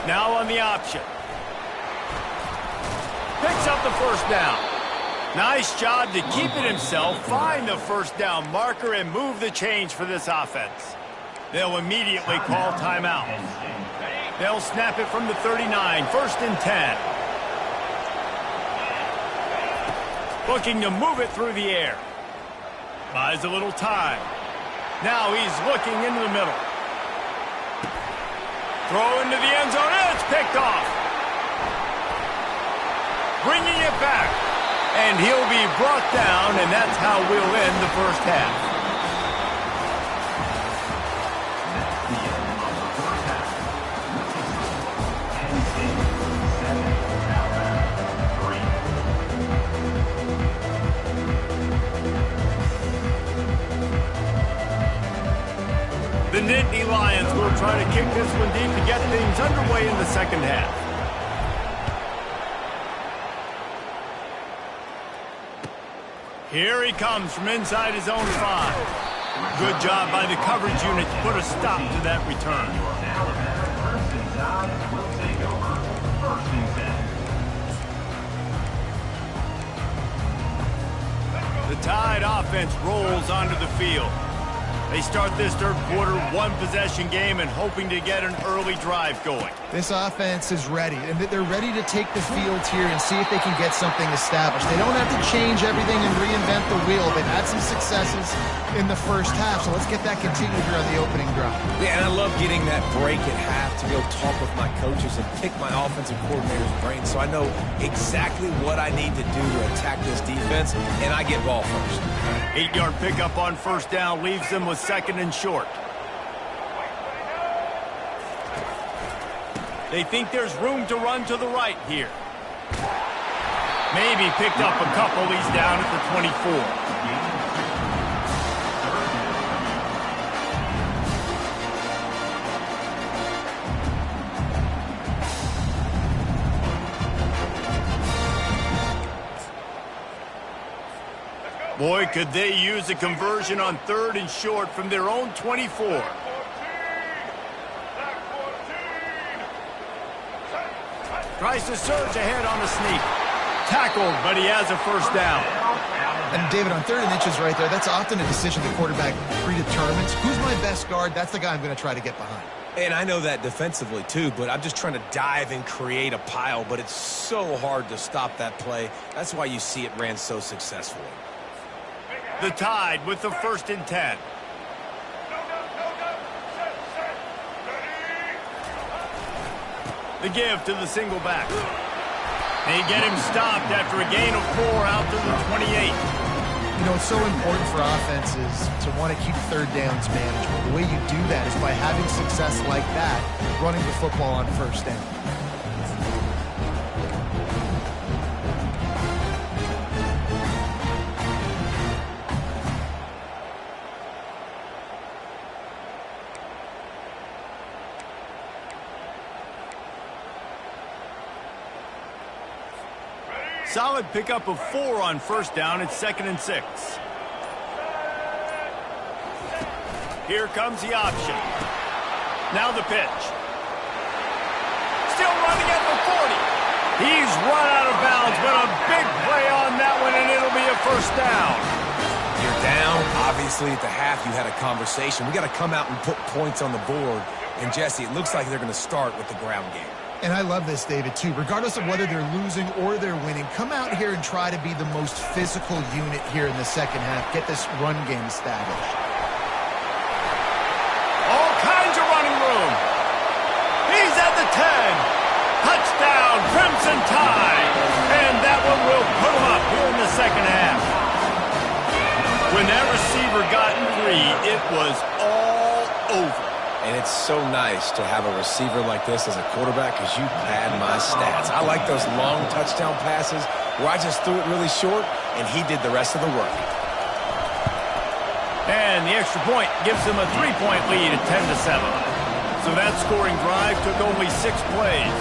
Speaker 1: Now on the option. Picks up the first down. Nice job to keep it himself, find the first down marker, and move the change for this offense. They'll immediately call timeout. They'll snap it from the 39, 1st and 10. Looking to move it through the air. Buys a little time. Now he's looking into the middle. Throw into the end zone, and it's picked off. Bringing it back. And he'll be brought down, and that's how we'll end the first half. The Nittany Lions will try to kick this one deep to get things underway in the second half. Here he comes from inside his own 5. Good job by the coverage unit to put a stop to that return.
Speaker 4: Now the batter, first and Dodds will take over. First and 10.
Speaker 1: The Tide offense rolls onto the field. They start this third quarter one-possession game and hoping to get an early drive going.
Speaker 3: This offense is ready, and they're ready to take the field here and see if they can get something established. They don't have to change everything and reinvent the wheel. They've had some successes in the first half, so let's get that continued here on the opening drive.
Speaker 2: Yeah, and I love getting that break at half to go talk with my coaches and pick my offensive coordinator's brain so I know exactly what I need to do to attack this defense, and I get ball first.
Speaker 1: 8-yard pickup on first down leaves them with second and short. They think there's room to run to the right here. Maybe picked up a couple. He's down at the 24. Boy, could they use a conversion on third and short from their own 24. Tries to surge ahead on a sneak. Tackled, but he has a first down.
Speaker 3: And David, on third and inches right there, that's often a decision the quarterback predetermines. Who's my best guard? That's the guy I'm going to try to get behind.
Speaker 2: And I know that defensively too, but I'm just trying to dive and create a pile, but it's so hard to stop that play. That's why you see it ran so successfully.
Speaker 1: The Tide with the first and 10. The give to the single back. They get him stopped after a gain of 4 out to the 28.
Speaker 3: You know, it's so important for offenses to want to keep third downs manageable. The way you do that is by having success like that, running the football on first down.
Speaker 1: Solid pickup of 4 on first down. It's second and 6. Here comes the option. Now the pitch. Still running at the 40. He's run out of bounds, but a big play on that one, and it'll be a first down.
Speaker 2: You're down. Obviously, at the half, you had a conversation. We got to come out and put points on the board. And, Jesse, it looks like they're going to start with the ground game.
Speaker 3: And I love this, David, too. Regardless of whether they're losing or they're winning, come out here and try to be the most physical unit here in the second half. Get this run game established.
Speaker 1: All kinds of running room. He's at the 10. Touchdown, Crimson Tide. And that one will put him up here in the second half. When that receiver got 3, it was all over.
Speaker 2: And it's so nice to have a receiver like this as a quarterback because you pad my stats. I like those long touchdown passes where I just threw it really short and he did the rest of the work.
Speaker 1: And the extra point gives them a 3-point lead at 10-7. So that scoring drive took only 6 plays.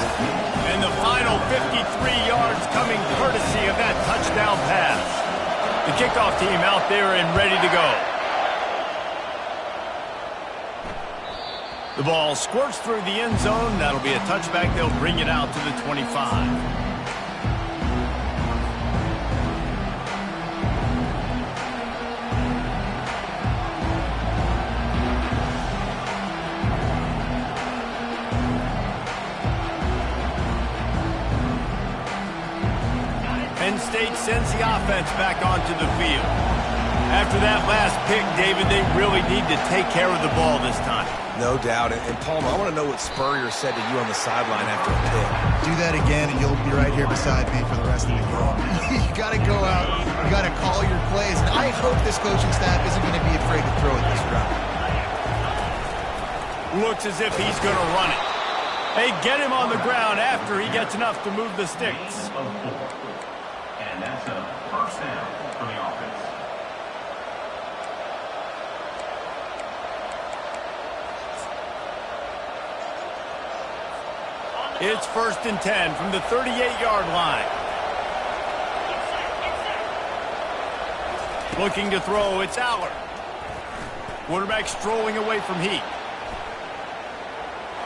Speaker 1: And the final 53 yards coming courtesy of that touchdown pass. The kickoff team out there and ready to go. The ball squirts through the end zone. That'll be a touchback. They'll bring it out to the 25. Penn State sends the offense back onto the field. After that last pick, David, they really need to take care of the ball this time.
Speaker 2: No doubt. And Palmer, I want to know what Spurrier said to you on the sideline after a pick.
Speaker 3: Do that again, and you'll be right here beside me for the rest of the game. You got to go out. You got to call your plays. And I hope this coaching staff isn't going to be afraid to throw it this route.
Speaker 1: Looks as if he's going to run it. They get him on the ground after he gets enough to move the sticks.
Speaker 4: And that's a first down for the offense.
Speaker 1: It's first and 10 from the 38-yard line. Looking to throw, it's Aller. Quarterback strolling away from heat.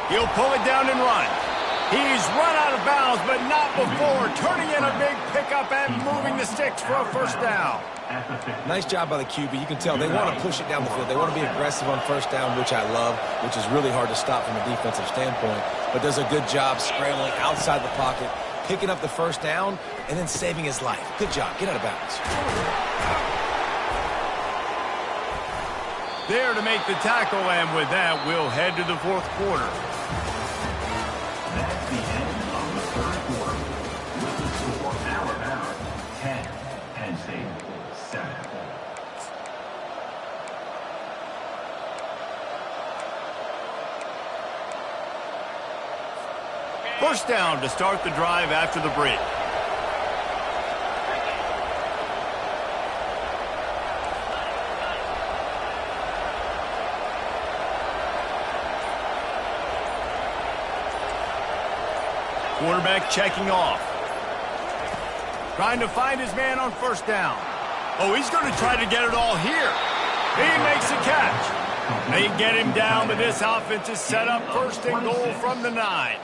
Speaker 1: He'll pull it down and run. He's run out of bounds, but not before turning in a big pickup and moving the sticks for a first down.
Speaker 2: Nice job by the QB. You can tell they want to push it down the field. They want to be aggressive on first down, which I love, which is really hard to stop from a defensive standpoint, but does a good job scrambling outside the pocket, picking up the first down, and then saving his life. Good job. Get out of bounds.
Speaker 1: There to make the tackle, and with that, we'll head to the fourth quarter.
Speaker 4: That's the end of the third quarter. With the score, Alabama 10, Penn State 7.
Speaker 1: First down to start the drive after the break. Quarterback checking off. Trying to find his man on first down. Oh, he's going to try to get it all here. He makes a catch. They get him down, but this offense is set up first and goal from the 9.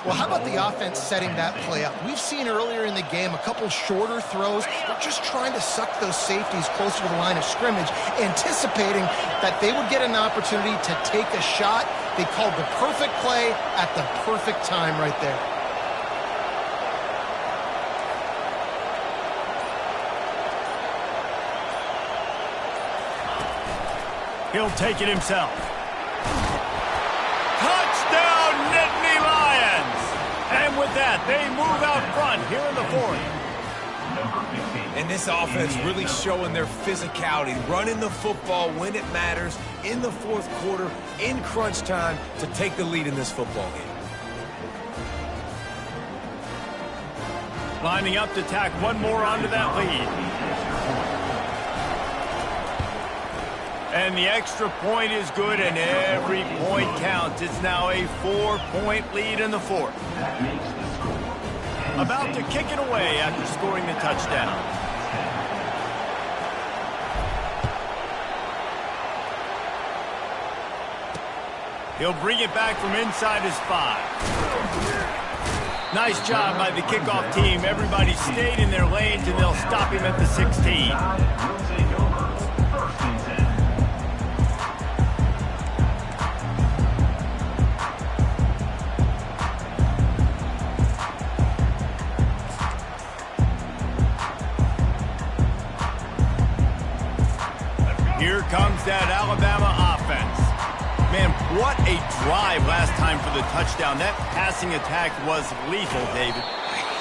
Speaker 3: Well, how about the offense setting that play up? We've seen earlier in the game a couple shorter throws. They're just trying to suck those safeties closer to the line of scrimmage, anticipating that they would get an opportunity to take a shot. They called the perfect play at the perfect time right there.
Speaker 1: He'll take it himself. Touchdown, Nittany Lions! And with that, they move out front here in the fourth.
Speaker 2: And this offense really showing their physicality, running the football when it matters, in the fourth quarter, in crunch time, to take the lead in this football game.
Speaker 1: Lining up to tack one more onto that lead. And the extra point is good, and every point counts. It's now a 4-point lead in the fourth. About to kick it away after scoring the touchdown. He'll bring it back from inside his 5. Nice job by the kickoff team. Everybody stayed in their lanes, and they'll stop him at the 16. Here comes that Alabama offense. Man, what a drive last time for the touchdown. That passing attack was lethal, David.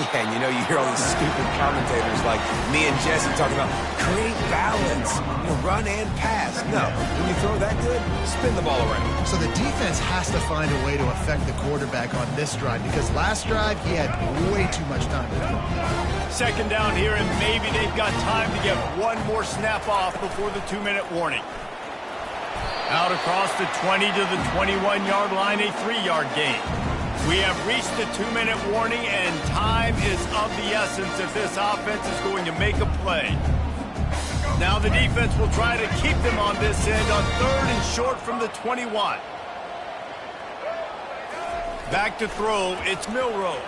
Speaker 2: Yeah, and you know, you hear all these stupid commentators like me and Jesse talking about create balance, run and pass. No, when you throw that good, spin the ball around.
Speaker 3: So the defense has to find a way to affect the quarterback on this drive, because last drive he had way too much time to throw.
Speaker 1: Second down here, and maybe they've got time to get one more snap off before the 2-minute warning. Out across the 20 to the 21-yard line, a 3-yard gain. We have reached the 2-minute warning, and time is of the essence if this offense is going to make a play. Now the defense will try to keep them on this end on 3rd and short from the 21. Back to throw, it's Milroe.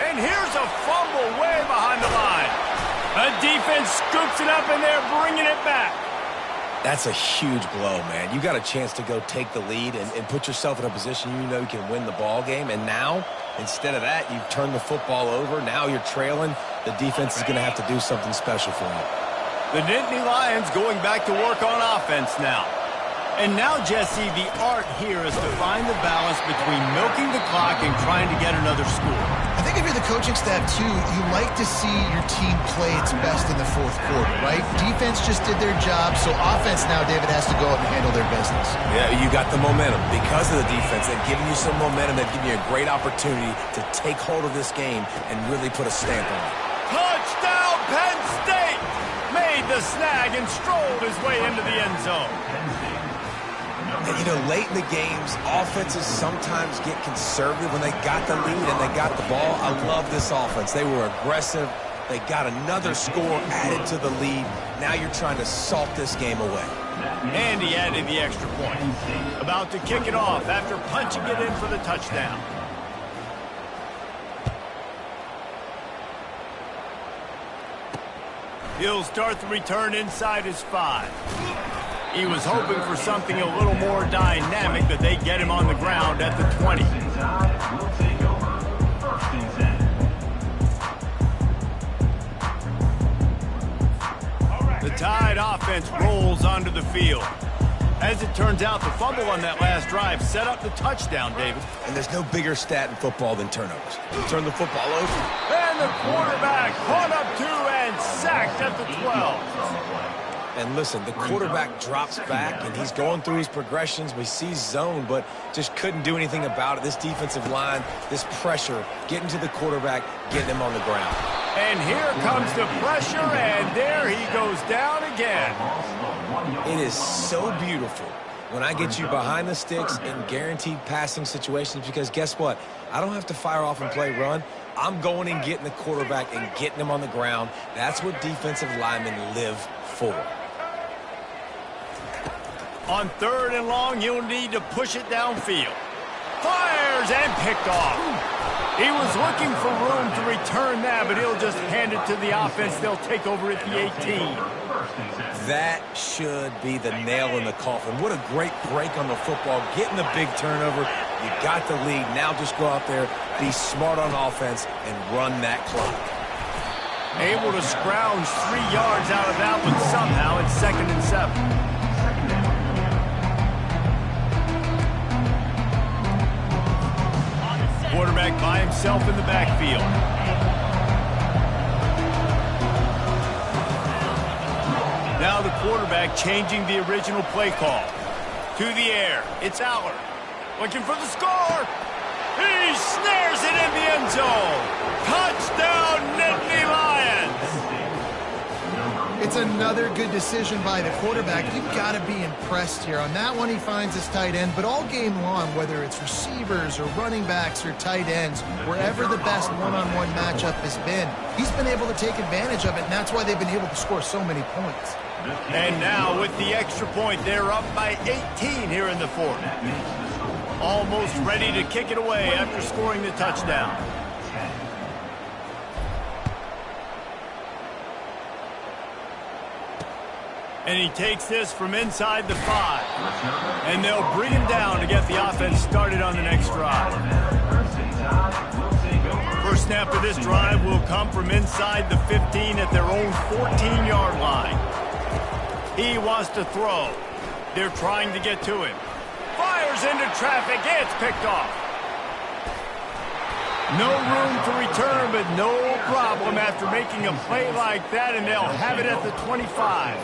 Speaker 1: And here's a fumble way behind the line. The defense scoops it up, and they're bringing it back.
Speaker 2: That's a huge blow, man. You got a chance to go take the lead and put yourself in a position you know you can win the ball game. And now, instead of that, you've turned the football over. Now you're trailing. The defense is going to have to do something special for you.
Speaker 1: The Nittany Lions going back to work on offense now. And now, Jesse, the art here is to find the balance between milking the clock and trying to get another score.
Speaker 3: I think if you're the coaching staff, too, you like to see your team play its best in the fourth quarter, right? Defense just did their job, so offense now, David, has to go out and handle their business.
Speaker 2: Yeah, you got the momentum. Because of the defense, they've given you some momentum. They've given you a great opportunity to take hold of this game and really put a stamp on it.
Speaker 1: Touchdown, Penn State! Made the snag and strolled his way into the end zone.
Speaker 2: And, you know, late in the games, offenses sometimes get conservative when they got the lead and they got the ball. I love this offense. They were aggressive. They got another score added to the lead. Now you're trying to salt this game away.
Speaker 1: And he added the extra point. About to kick it off after punching it in for the touchdown. He'll start the return inside his 5. He was hoping for something a little more dynamic, but they get him on the ground at the 20. The Tide offense rolls onto the field. As it turns out, the fumble on that last drive set up the touchdown, David.
Speaker 2: And there's no bigger stat in football than turnovers. You turn the football over.
Speaker 1: And the quarterback caught up 2 and sacked at the 12.
Speaker 2: And listen, the quarterback drops back, and he's going through his progressions. We see zone, but just couldn't do anything about it. This defensive line, this pressure, getting to the quarterback, getting him on the ground.
Speaker 1: And here comes the pressure, and there he goes down again.
Speaker 2: It is so beautiful when I get you behind the sticks in guaranteed passing situations, because guess what? I don't have to fire off and play run. I'm going and getting the quarterback and getting him on the ground. That's what defensive linemen live for.
Speaker 1: On 3rd and long, he'll need to push it downfield. Fires and picked off. He was looking for room to return that, but he'll just hand it to the offense. They'll take over at the 18.
Speaker 2: That should be the nail in the coffin. What a great break on the football. Getting the big turnover. You got the lead. Now just go out there, be smart on offense, and run that clock.
Speaker 1: Able to scrounge 3 yards out of that one somehow at 2nd and 7. Quarterback by himself in the backfield. Now the quarterback changing the original play call. To the air. It's Aller. Looking for the score. He snares it in the end zone. Touchdown, Nittany Lions.
Speaker 3: It's another good decision by the quarterback. You've got to be impressed here. On that one, he finds his tight end, but all game long, whether it's receivers or running backs or tight ends, wherever the best one-on-one matchup has been, he's been able to take advantage of it, and that's why they've been able to score so many points.
Speaker 1: And now with the extra point, they're up by 18 here in the 4th. Almost ready to kick it away after scoring the touchdown. And he takes this from inside the 5. And they'll bring him down to get the offense started on the next drive. First snap of this drive will come from inside the 15 at their own 14-yard line. He wants to throw. They're trying to get to him. Fires into traffic. It's picked off. No room to return, but no problem after making a play like that, and they'll have it at the 25.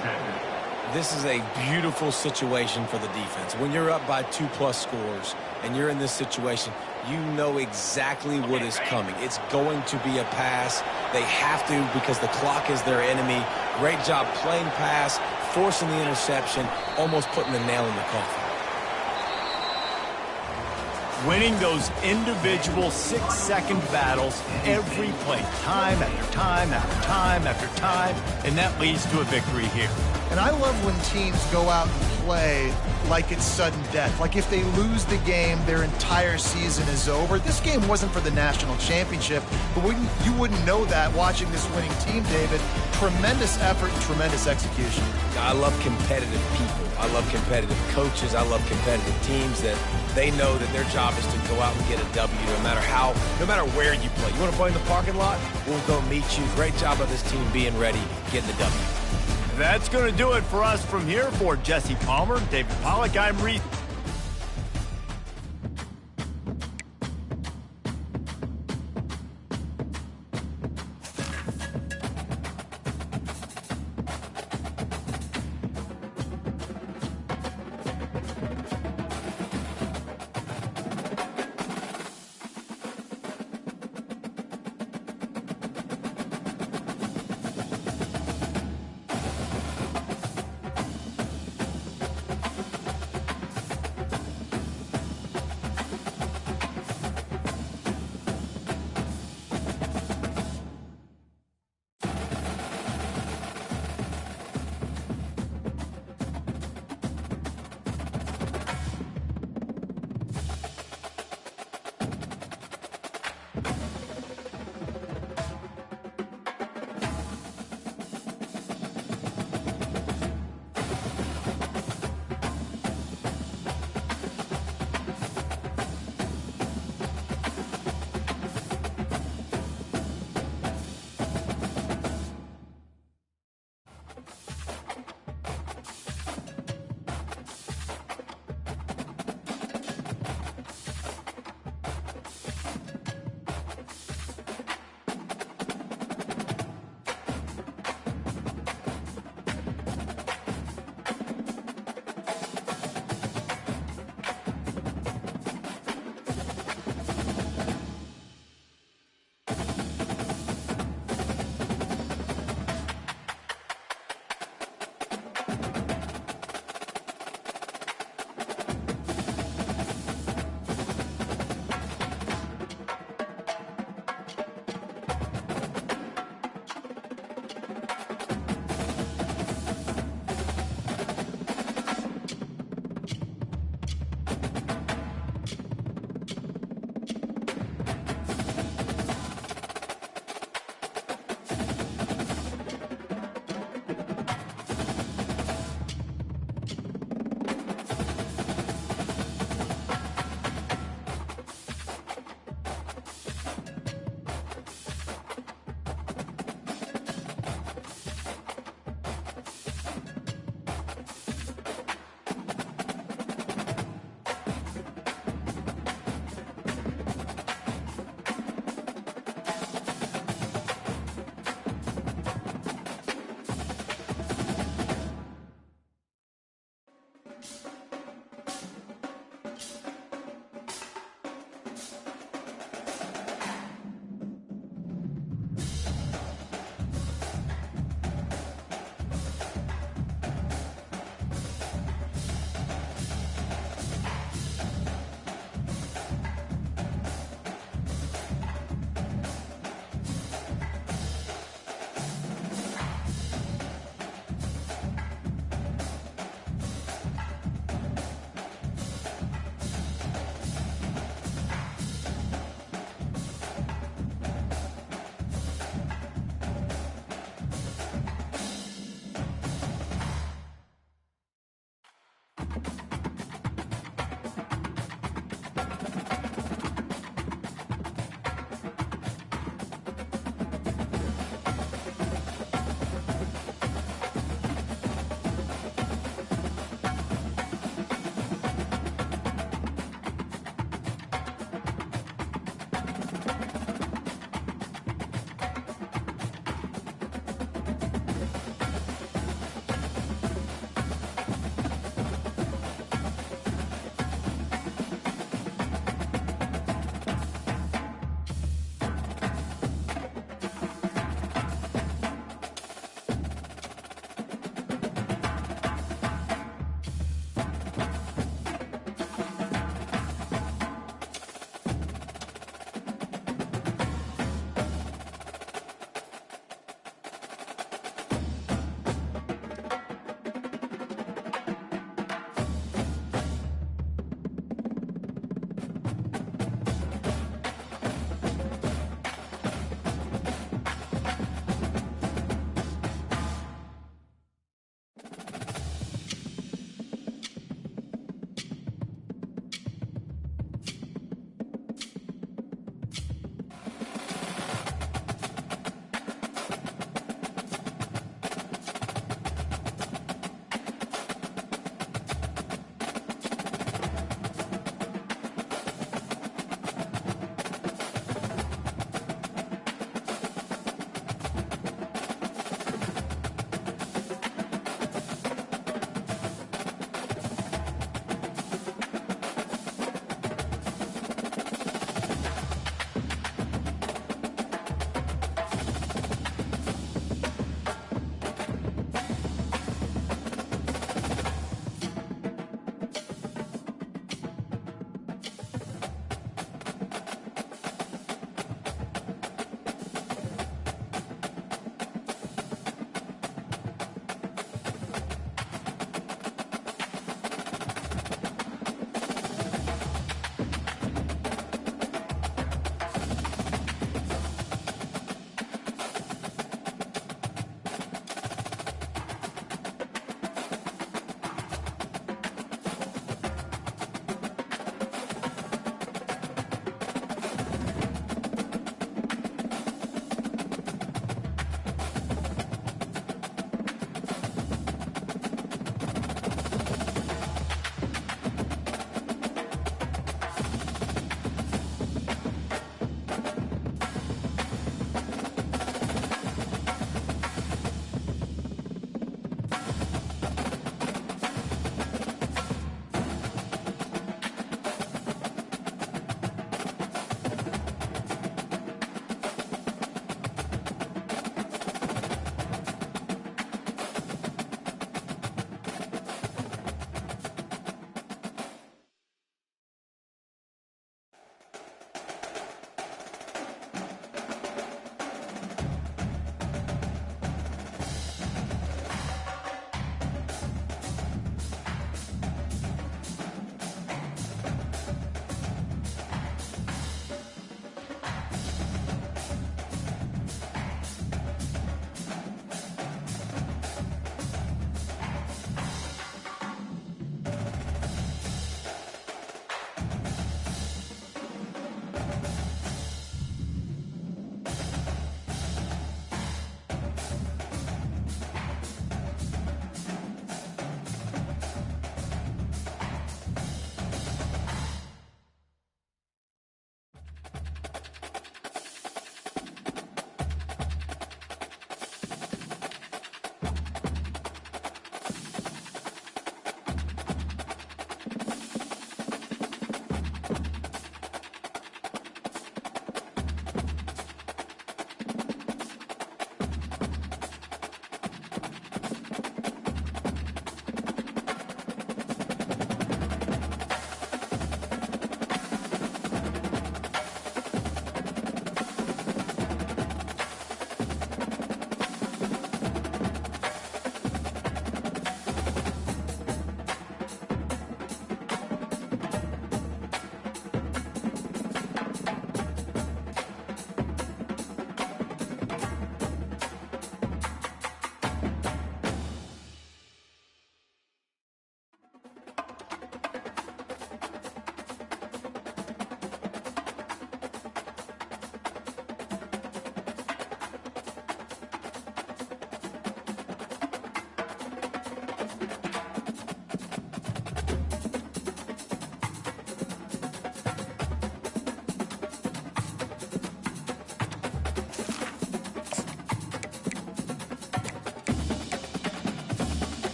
Speaker 2: This is a beautiful situation for the defense. When you're up by 2+ scores and you're in this situation, you know exactly what is coming. It's going to be a pass. They have to because the clock is their enemy. Great job playing pass, forcing the interception, almost putting the nail in the coffin.
Speaker 1: Winning those individual 6-second battles every play, time after time after time after time, and that leads to a victory here.
Speaker 3: And I love when teams go out and play like it's sudden death. Like if they lose the game, their entire season is over. This game wasn't for the national championship, but you wouldn't know that watching this winning team, David. Tremendous effort and tremendous execution.
Speaker 2: I love competitive people. I love competitive coaches. I love competitive teams that they know that their job is to go out and get a W no matter where you play. You want to play in the parking lot? We'll go meet you. Great job by this team being ready, getting the W.
Speaker 1: That's going to do it for us from here. For Jesse Palmer, David Pollack, I'm Reese.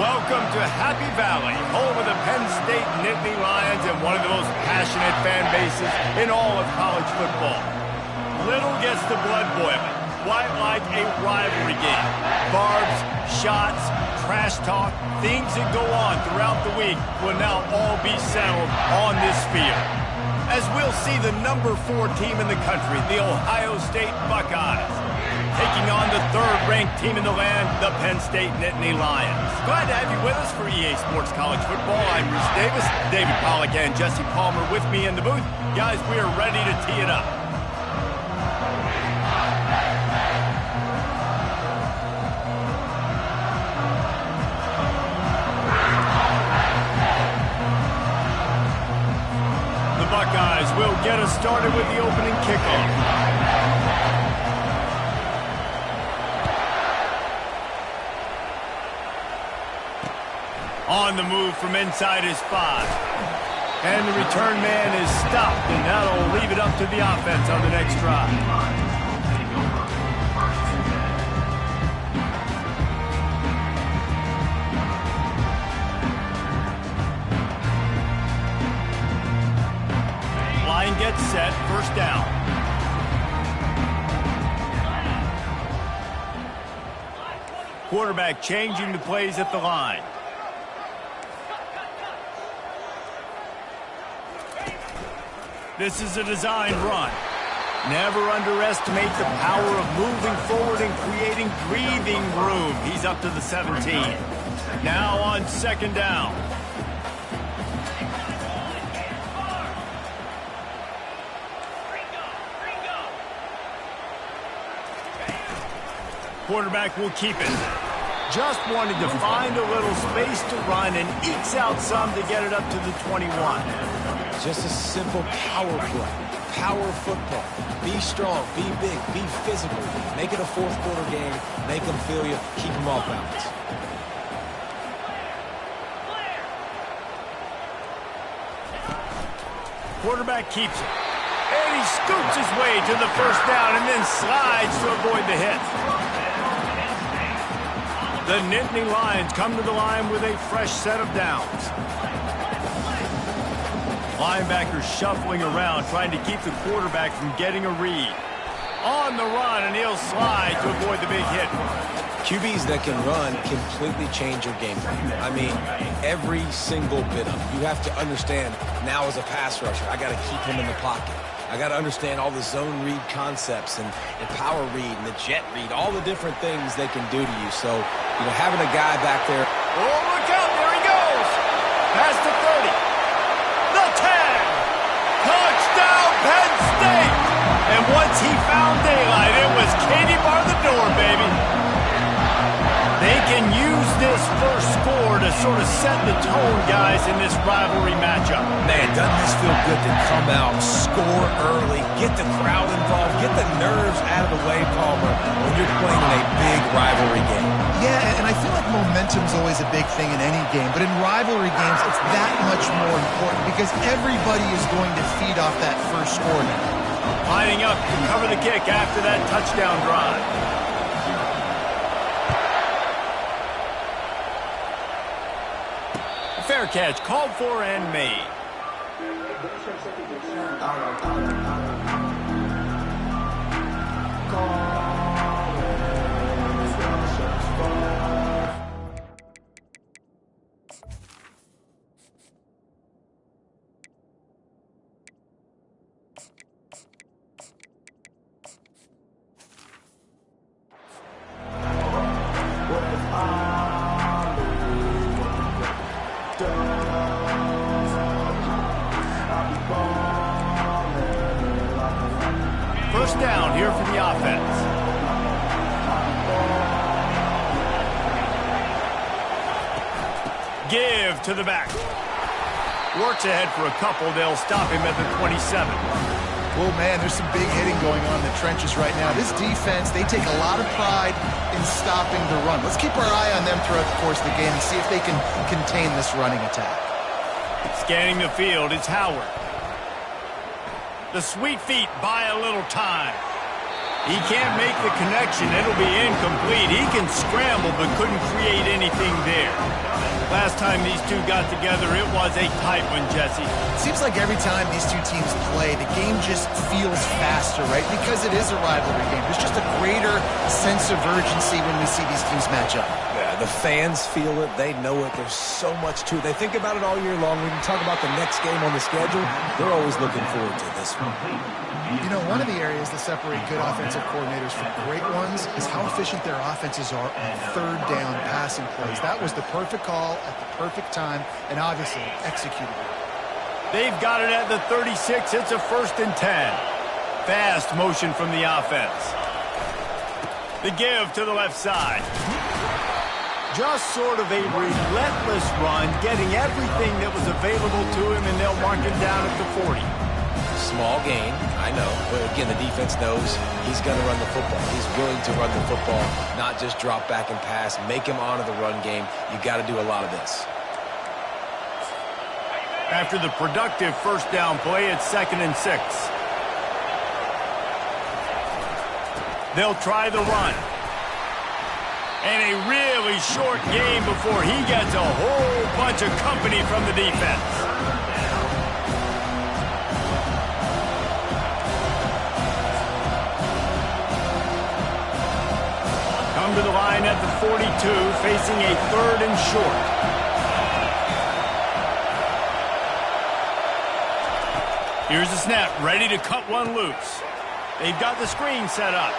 Speaker 1: Welcome to Happy Valley, home of the Penn State Nittany Lions and one of the most passionate fan bases in all of college football. Little gets the blood boiling, quite like a rivalry game. Barbs, shots, trash talk, things that go on throughout the week will now all be settled on this field. As we'll see the number 4 team in the country, the Ohio State Buckeyes, taking on the 3rd-ranked team in the land, the Penn State Nittany Lions. Glad to have you with us for EA Sports College Football. I'm Bruce Davis, David Pollack and Jesse Palmer with me in the booth. Guys, we are ready to tee it up. The Buckeyes will get us started with the opening kickoff. On the move from inside his 5. And the return man is stopped, and that'll leave it up to the offense on the next drive. Line gets set, first down. Quarterback changing the plays at the line. This is a designed run. Never underestimate the power of moving forward and creating breathing room. He's up to the 17. Now on 2nd down. Quarterback will keep it. Just wanted to find a little space to run and ekes out some to get it up to the 21.
Speaker 2: Just a simple power play. Power football. Be strong, be big, be physical. Make it a 4th quarter game. Make them feel you. Keep them off balance.
Speaker 1: Quarterback keeps it. And he scoots his way to the 1st down and then slides to avoid the hit. The Nittany Lions come to the line with a fresh set of downs. Linebacker shuffling around, trying to keep the quarterback from getting a read. On the run, and he'll slide to avoid the big hit.
Speaker 2: QBs that can run completely change your game plan. I mean, every single bit of it. You have to understand, now as a pass rusher, I got to keep him in the pocket. I got to understand all the zone read concepts and power read and the jet read, all the different things they can do to you. So, having a guy back there.
Speaker 1: Oh, look out, there he goes. Past the 30. The 10. Touchdown, Penn State. And once he found daylight, it was Katie bar the door, baby. They can use this first score to sort of set the tone, guys, in this rivalry matchup.
Speaker 2: Man, doesn't this feel good to come out, score early, get the crowd involved, get the nerves out of the way, Palmer, when you're playing in a big rivalry game.
Speaker 3: Yeah, and I feel like momentum's always a big thing in any game, but in rivalry games, it's that much more important because everybody is going to feed off that first score now.
Speaker 1: Lining up to cover the kick after that touchdown drive. Fair catch, called for and made. First down here for the offense. Give to the back. Works ahead for a couple. They'll stop him at the 27.
Speaker 3: Well, man, there's some big hitting going on in the trenches right now. This defense, they take a lot of pride in stopping the run. Let's keep our eye on them throughout the course of the game and see if they can contain this running attack.
Speaker 1: Scanning the field, it's Howard. The sweet feet buy a little time. He can't make the connection. It'll be incomplete. He can scramble but couldn't create anything there. Last time these two got together, it was a tight one, Jesse.
Speaker 3: It seems like every time these two teams play, the game just feels faster, right? Because it is a rivalry game. There's just a greater sense of urgency when we see these teams match up.
Speaker 2: Yeah, the fans feel it. They know it. There's so much to it. They think about it all year long. When you talk about the next game on the schedule, they're always looking forward to this one.
Speaker 3: You know, one of the areas that separate good offensive coordinators from great ones is how efficient their offenses are on third down passing plays. That was the perfect call at the perfect time, and obviously executed it.
Speaker 1: They've got it at the 36. It's a 1st and 10. Fast motion from the offense. The give to the left side. Just sort of a relentless run, getting everything that was available to him, and they'll mark him down at the 40.
Speaker 2: Small gain, I know. But again, the defense knows he's going to run the football. He's willing to run the football, not just drop back and pass. Make him honor the run game. You got to do a lot of this.
Speaker 1: After the productive 1st down play, it's 2nd and 6. They'll try the run. And a really short game before he gets a whole bunch of company from the defense. Come to the line at the 42, facing a 3rd and short. Here's the snap, ready to cut one loose. They've got the screen set up.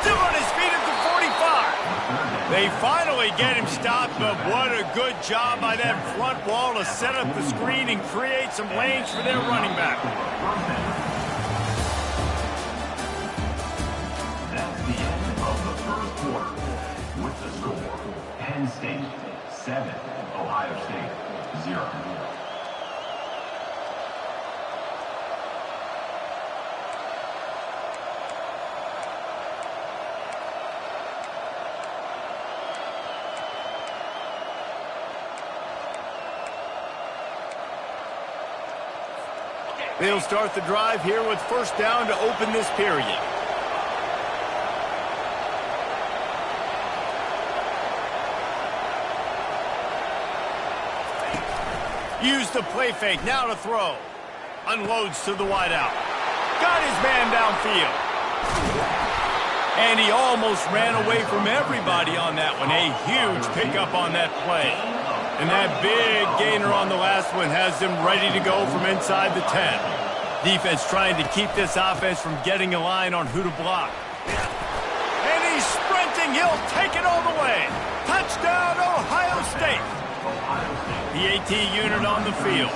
Speaker 1: Still on his feet at the 45. They finally get him stopped, but what a good job by that front wall to set up the screen and create some lanes for their running back.
Speaker 4: That's the end of the 1st quarter. With the score, Penn State 7, Ohio State 0.
Speaker 1: They'll start the drive here with 1st down to open this period. Use the play fake, now to throw. Unloads to the wideout. Got his man downfield. And he almost ran away from everybody on that one. A huge pickup on that play. And that big gainer on the last one has them ready to go from inside the 10. Defense trying to keep this offense from getting a line on who to block. And he's sprinting. He'll take it all the way. Touchdown, Ohio State. The AT unit on the field.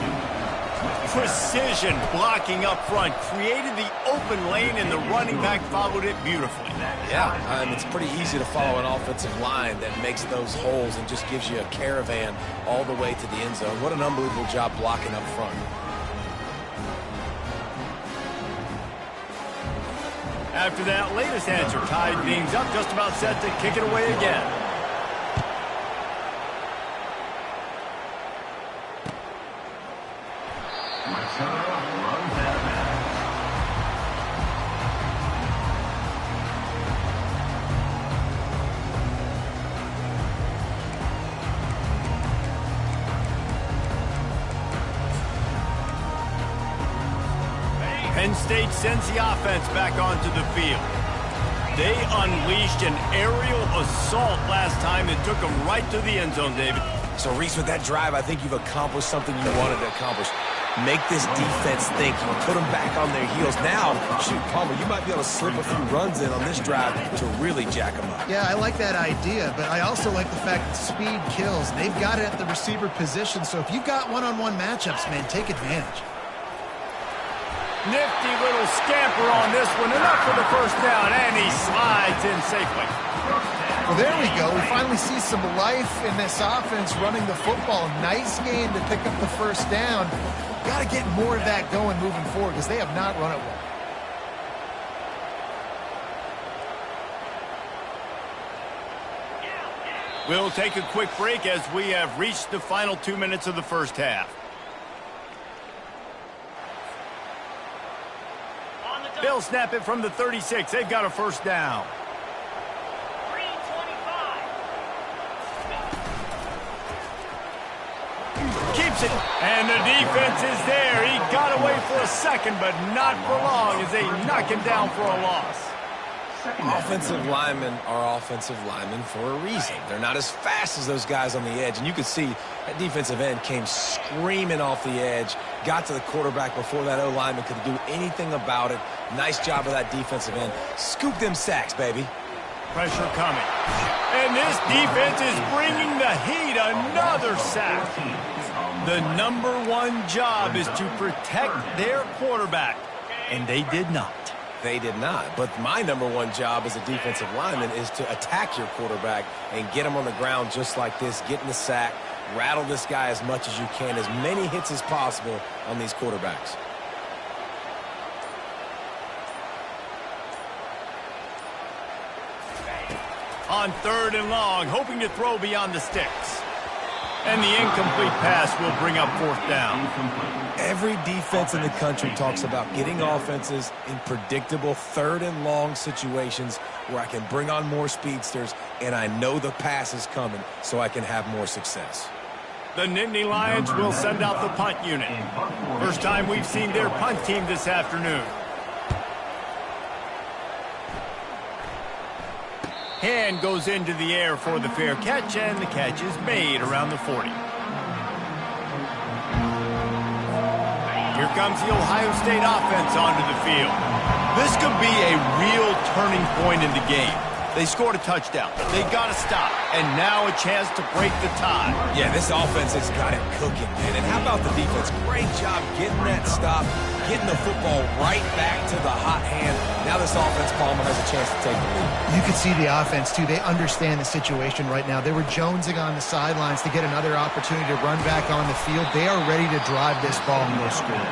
Speaker 1: Precision blocking up front. Created the open lane, and the running back followed it beautifully.
Speaker 2: Yeah, it's pretty easy to follow an offensive line that makes those holes and just gives you a caravan all the way to the end zone. What an unbelievable job blocking up front.
Speaker 1: After that latest answer, tied things up, just about set to kick it away again. Penn State sends the offense back onto the field. They unleashed an aerial assault last time that took them right to the end zone, David.
Speaker 2: So, Reese, with that drive, I think you've accomplished something you wanted to accomplish. Make this defense think. You put them back on their heels. Now, shoot, Palmer, you might be able to slip a few runs in on this drive to really jack them up.
Speaker 3: Yeah, I like that idea, but I also like the fact that speed kills. They've got it at the receiver position, so if you've got one-on-one matchups, man, take advantage.
Speaker 1: Nifty little scamper on this one, enough for the 1st down, and he slides in safely.
Speaker 3: Well, there we go. We finally see some life in this offense running the football. Nice game to pick up the 1st down. Got to get more of that going moving forward because they have not run it well.
Speaker 1: We'll take a quick break as we have reached the final 2 minutes of the 1st half. They'll They'll snap it from the 36. They've got a first down. Keeps it, and the defense is there. He got away for a second, but not for long as they knock him down for a loss.
Speaker 2: Offensive linemen are offensive linemen for a reason. They're not as fast as those guys on the edge, and you could see that defensive end came screaming off the edge, got to the quarterback before that O-lineman could do anything about it. Nice job of that defensive end. Scoop them sacks, baby.
Speaker 1: Pressure coming. And this defense is bringing the heat. Another sack. The #1 job is to protect their quarterback, and they did not.
Speaker 2: They did not. But my #1 job as a defensive lineman is to attack your quarterback and get him on the ground just like this, get in the sack, rattle this guy as much as you can, as many hits as possible on these quarterbacks.
Speaker 1: On 3rd and long, hoping to throw beyond the sticks. And the incomplete pass will bring up 4th down.
Speaker 2: Every defense in the country talks about getting offenses in predictable 3rd and long situations where I can bring on more speedsters and I know the pass is coming so I can have more success.
Speaker 1: The Nittany Lions will send out the punt unit. First time we've seen their punt team this afternoon. Hand goes into the air for the fair catch, and the catch is made around the 40. Here comes the Ohio State offense onto the field. This could be a real turning point in the game. They scored a touchdown. They got to stop, and now a chance to break the tie.
Speaker 2: Yeah, this offense has got it cooking, man. And how about the defense? Great job getting that stop, getting the football right back to the hot hand. Now this offense, Palmer, has a chance to take the lead.
Speaker 3: You could see the offense, too. They understand the situation right now. They were jonesing on the sidelines to get another opportunity to run back on the field. They are ready to drive this ball and go score.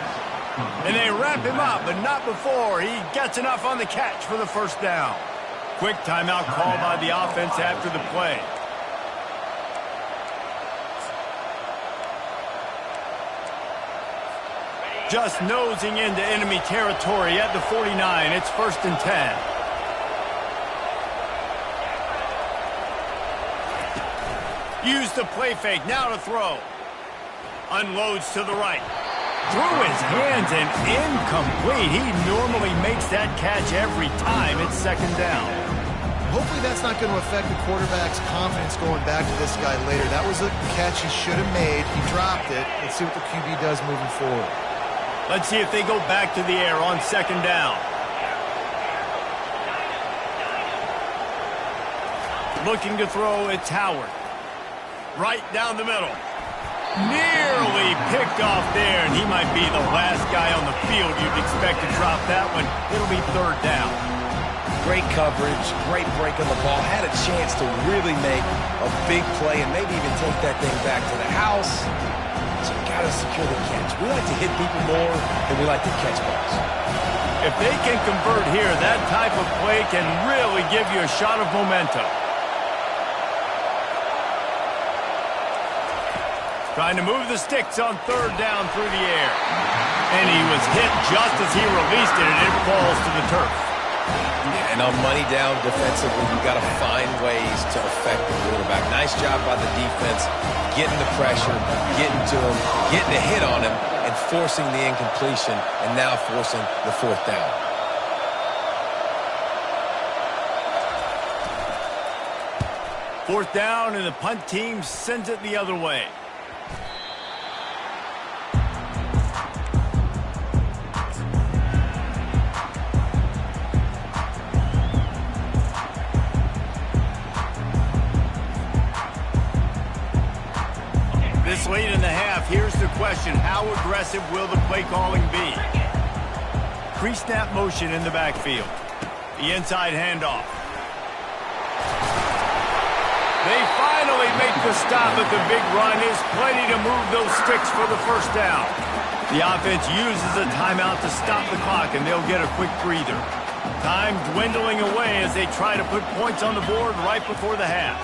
Speaker 1: And they wrap him up, but not before he gets enough on the catch for the first down. Quick timeout called by the offense after the play. Just nosing into enemy territory at the 49. It's 1st and 10. Use the play fake. Now to throw. Unloads to the right. Through his hands and incomplete. He normally makes that catch every time. It's 2nd down.
Speaker 3: Hopefully that's not going to affect the quarterback's confidence going back to this guy later. That was a catch he should have made. He dropped it. Let's see what the QB does moving forward.
Speaker 1: Let's see if they go back to the air on 2nd down. Looking to throw, it's Howard. Right down the middle. Nearly picked off there, and he might be the last guy on the field you'd expect to drop that one. It'll be 3rd down.
Speaker 2: Great coverage, great break on the ball. Had a chance to really make a big play and maybe even take that thing back to the house. So you got to secure the catch. We like to hit people more than we like to catch balls.
Speaker 1: If they can convert here, that type of play can really give you a shot of momentum. Trying to move the sticks on 3rd down through the air. And he was hit just as he released it, and it falls to the turf.
Speaker 2: Yeah, and on money down defensively, you've got to find ways to affect the quarterback. Nice job by the defense, getting the pressure, getting to him, getting a hit on him, and forcing the incompletion, and now forcing the 4th down.
Speaker 1: Fourth down, and the punt team sends it the other way. This late in the half, here's the question. How aggressive will the play calling be? Pre-snap motion in the backfield. The inside handoff. They finally make the stop at the big run. Is plenty to move those sticks for the first down. The offense uses a timeout to stop the clock, and they'll get a quick breather. Time dwindling away as they try to put points on the board right before the half.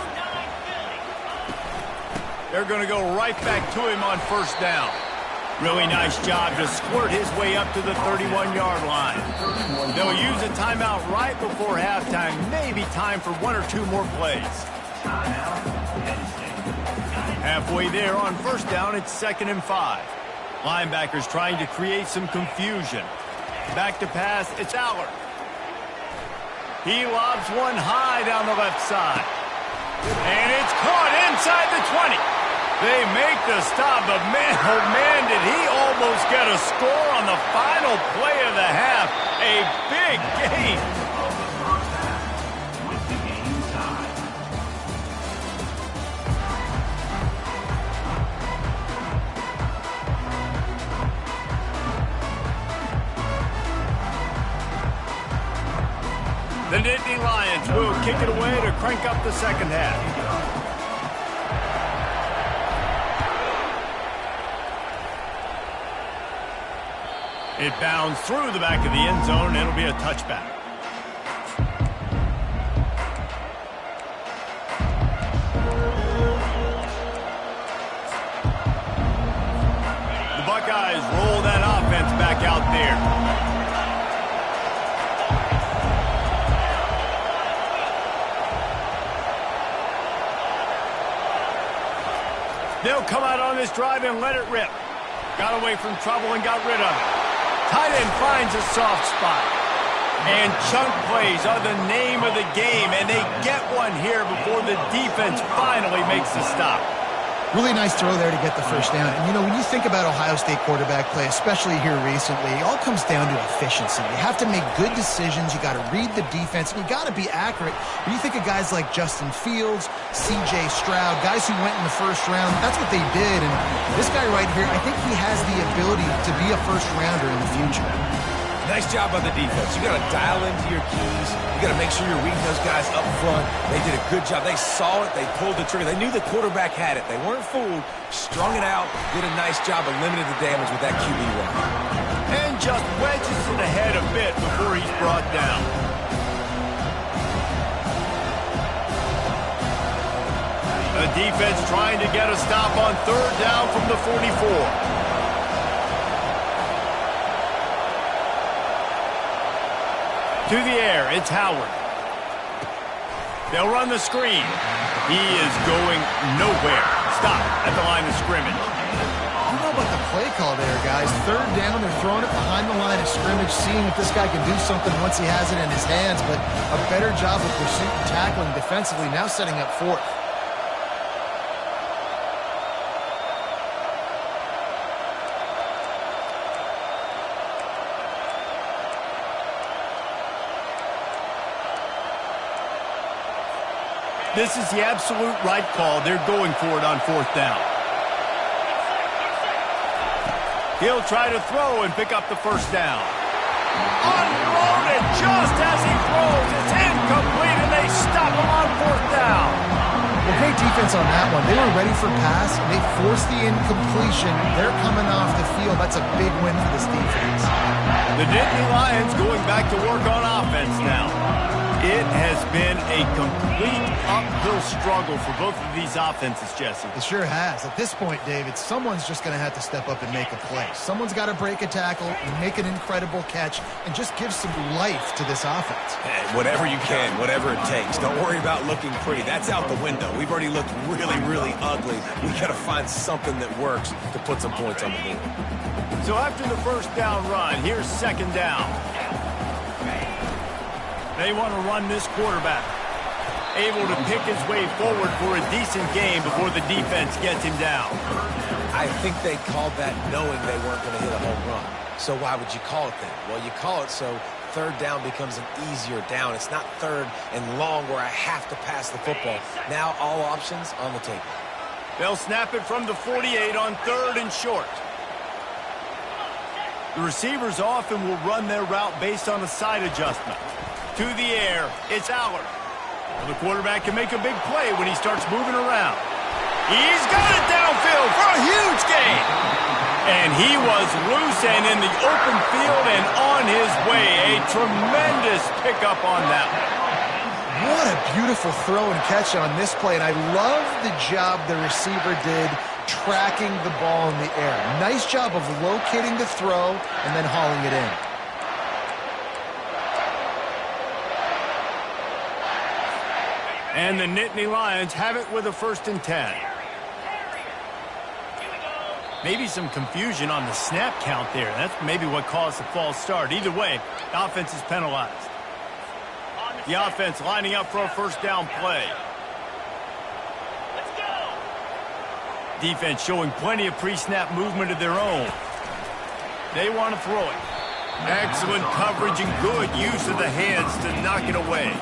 Speaker 1: They're going to go right back to him on 1st down. Really nice job to squirt his way up to the 31-yard line. They'll use a timeout right before halftime. Maybe time for 1 or 2 more plays. Halfway there on first down, it's 2nd and 5. Linebackers trying to create some confusion. Back to pass, it's Allard. He lobs one high down the left side. And it's caught inside the 20. They make the stop, but man, oh man, did he almost get a score on the final play of the half. A big game. The Nittany Lions will kick it away to crank up the second half. It bounds through the back of the end zone, and it'll be a touchback. The Buckeyes roll that offense back out there. They'll come out on this drive and let it rip. Got away from trouble and got rid of it. Tight end finds a soft spot. And chunk plays are the name of the game, and they get one here before the defense finally makes the stop.
Speaker 3: Really nice throw there to get the first down. And, you know, when you think about Ohio State quarterback play, especially here recently, it all comes down to efficiency. You have to make good decisions. You got to read the defense, and you got to be accurate. When you think of guys like Justin Fields, C.J. Stroud, guys who went in the first round, that's what they did. And this guy right here, I think he has the ability to be a first-rounder in the future.
Speaker 2: Nice job by the defense. You got to dial into your keys. You got to make sure you're reading those guys up front. They did a good job. They saw it. They pulled the trigger. They knew the quarterback had it. They weren't fooled. Strung it out. Did a nice job of limiting the damage with that QB run.
Speaker 1: And just wedges it ahead a bit before he's brought down. The defense trying to get a stop on third down from the 44. To the air, it's Howard. They'll run the screen. He is going nowhere. Stop at the line of scrimmage.
Speaker 3: I don't know about the play call there, guys. Third down, they're throwing it behind the line of scrimmage, seeing if this guy can do something once he has it in his hands, but a better job of pursuit and tackling defensively, now setting up fourth.
Speaker 1: This is the absolute right call. They're going for it on fourth down. He'll try to throw and pick up the first down. Unloaded just as he throws. It's incomplete, and they stop him on fourth down.
Speaker 3: Well, great defense on that one. They were ready for pass. They forced the incompletion. They're coming off the field. That's a big win for this defense.
Speaker 1: The Nittany Lions going back to work on offense now. It has been a complete uphill struggle for both of these offenses, Jesse.
Speaker 3: It sure has. At this point, David, someone's just going to have to step up and make a play. Someone's got to break a tackle, make an incredible catch, and just give some life to this offense.
Speaker 2: Hey, whatever you can, whatever it takes. Don't worry about looking pretty. That's out the window. We've already looked really, really ugly. We got to find something that works to put some points on the board.
Speaker 1: So after the first down run, here's second down. They want to run this quarterback. Able to pick his way forward for a decent game before the defense gets him down.
Speaker 2: I think they called that knowing they weren't going to hit a home run. So why would you call it that? Well, you call it so third down becomes an easier down. It's not third and long where I have to pass the football. Now all options on the table.
Speaker 1: They'll snap it from the 48 on third and short. The receivers often will run their route based on a side adjustment. To the air, it's Allard. Well, the quarterback can make a big play when he starts moving around. He's got it downfield for a huge gain. And he was loose and in the open field and on his way. A tremendous pickup on that one.
Speaker 3: What a beautiful throw and catch on this play. And I love the job the receiver did tracking the ball in the air. Nice job of locating the throw and then hauling it in.
Speaker 1: And the Nittany Lions have it with a 1st and 10. Maybe some confusion on the snap count there. That's maybe what caused the false start. Either way, the offense is penalized. The offense lining up for a 1st down play. Defense showing plenty of pre-snap movement of their own. They want to throw it. Excellent coverage and good use of the hands to knock it away.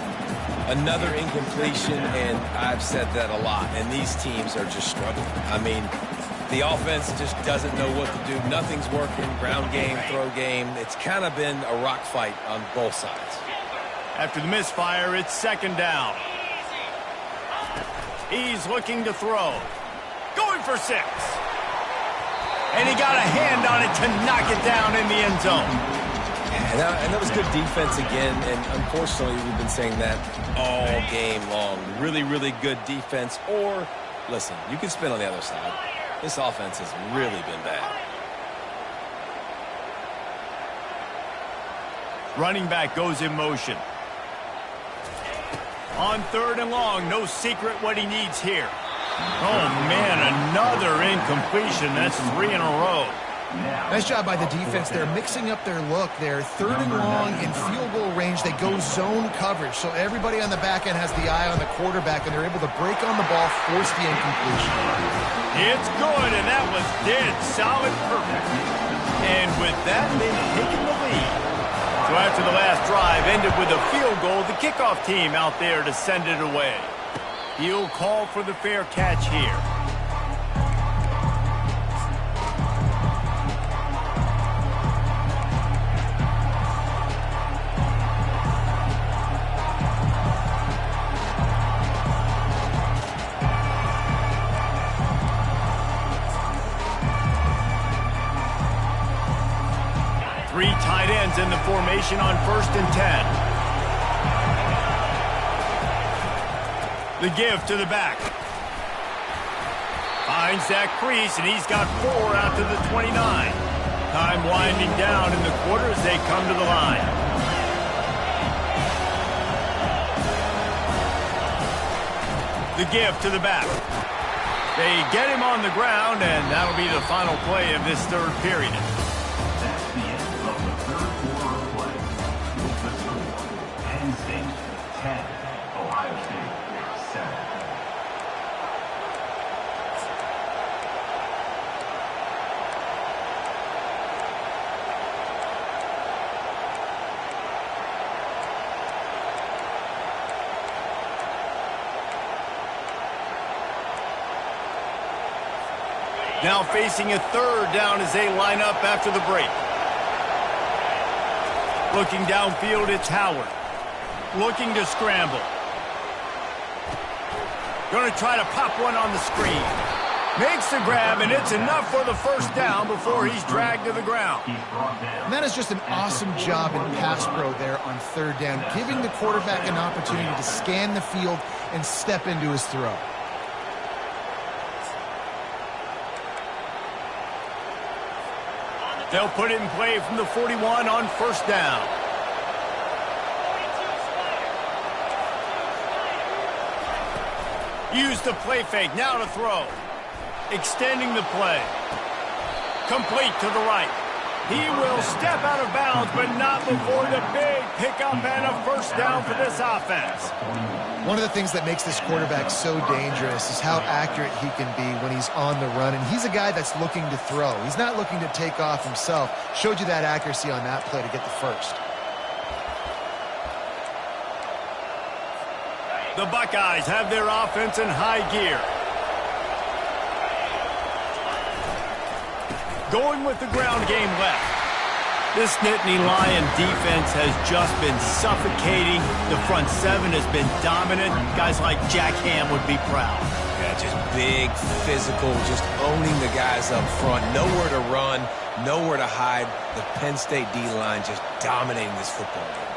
Speaker 2: Another incompletion, and I've said that a lot, and these teams are just struggling. I mean, the offense just doesn't know what to do. Nothing's working. Ground game, throw game. It's kind of been a rock fight on both sides.
Speaker 1: After the misfire, it's 2nd down. He's looking to throw. Going for 6. And he got a hand on it to knock it down in the end zone.
Speaker 2: And that was good defense again, and unfortunately we've been saying that all game long. Really, really good defense, or, listen, you can spin on the other side. This offense has really been bad.
Speaker 1: Running back goes in motion. On 3rd and long, no secret what he needs here. Oh, man, another incompletion. That's 3 in a row.
Speaker 3: Nice job by the defense. They're mixing up their look there. 3rd and long in field goal range. They go zone coverage. So everybody on the back end has the eye on the quarterback, and they're able to break on the ball, force the incompletion.
Speaker 1: It's good, and that was dead solid perfect. And with that, they've taken the lead. So after the last drive ended with a field goal, the kickoff team out there to send it away. He'll call for the fair catch here. Three tight ends in the formation on 1st and 10. The give to the back. Finds that crease, and he's got 4 out to the 29. Time winding down in the quarter as they come to the line. The give to the back. They get him on the ground, and that'll be the final play of this 3rd period.
Speaker 4: That's the end of the 3rd quarter of play. With the score, Penn State 10, Ohio State 7.
Speaker 1: Now facing a 3rd down as they line up after the break. Looking downfield, it's Howard. Looking to scramble. Going to try to pop one on the screen. Makes the grab, and it's enough for the 1st down before he's dragged to the ground.
Speaker 3: And that is just an awesome job in pass pro there on 3rd down, giving the quarterback an opportunity to scan the field and step into his throw.
Speaker 1: They'll put it in play from the 41 on 1st down. Use the play fake, now to throw. Extending the play. Complete to the right. He will step out of bounds, but not before the big pickup and a 1st down for this offense.
Speaker 3: One of the things that makes this quarterback so dangerous is how accurate he can be when he's on the run. And he's a guy that's looking to throw. He's not looking to take off himself. Showed you that accuracy on that play to get the 1st.
Speaker 1: The Buckeyes have their offense in high gear. Going with the ground game left. This Nittany Lion defense has just been suffocating. The front 7 has been dominant. Guys like Jack Ham would be proud.
Speaker 2: Yeah, just big, physical, just owning the guys up front. Nowhere to run, nowhere to hide. The Penn State D-line just dominating this football game.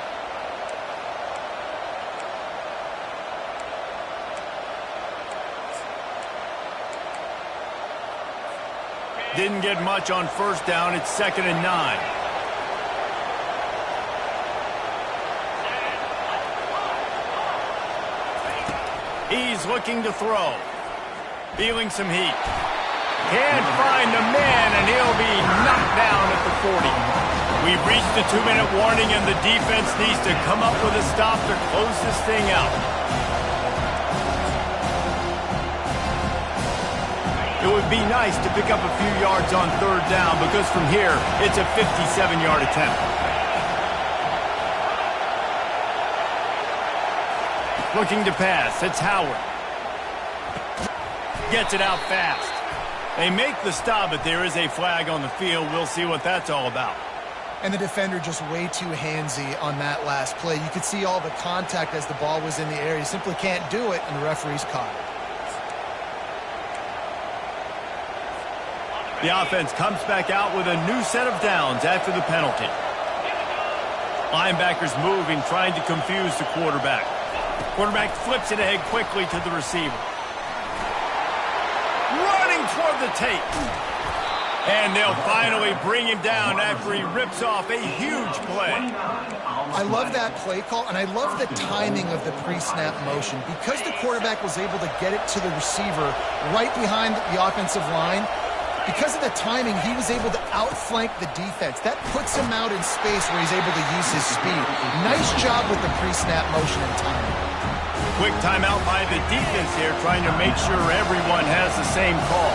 Speaker 1: Didn't get much on first down. It's 2nd and 9. He's looking to throw. Feeling some heat. Can't find the man, and he'll be knocked down at the 40. We've reached the 2-minute warning, and the defense needs to come up with a stop to close this thing out. It would be nice to pick up a few yards on 3rd down, because from here, it's a 57-yard attempt. Looking to pass. It's Howard. Gets it out fast. They make the stop, but there is a flag on the field. We'll see what that's all about.
Speaker 3: And the defender just way too handsy on that last play. You could see all the contact as the ball was in the air. He simply can't do it, and the referee's caught it.
Speaker 1: The offense comes back out with a new set of downs after the penalty. Linebackers moving, trying to confuse the quarterback. Quarterback flips it ahead quickly to the receiver. Running toward the tape. And they'll finally bring him down after he rips off a huge play.
Speaker 3: I love that play call, and I love the timing of the pre-snap motion. Because the quarterback was able to get it to the receiver right behind the offensive line, because of the timing, he was able to outflank the defense. That puts him out in space where he's able to use his speed. Nice job with the pre-snap motion and timing.
Speaker 1: Quick timeout by the defense here, trying to make sure everyone has the same call.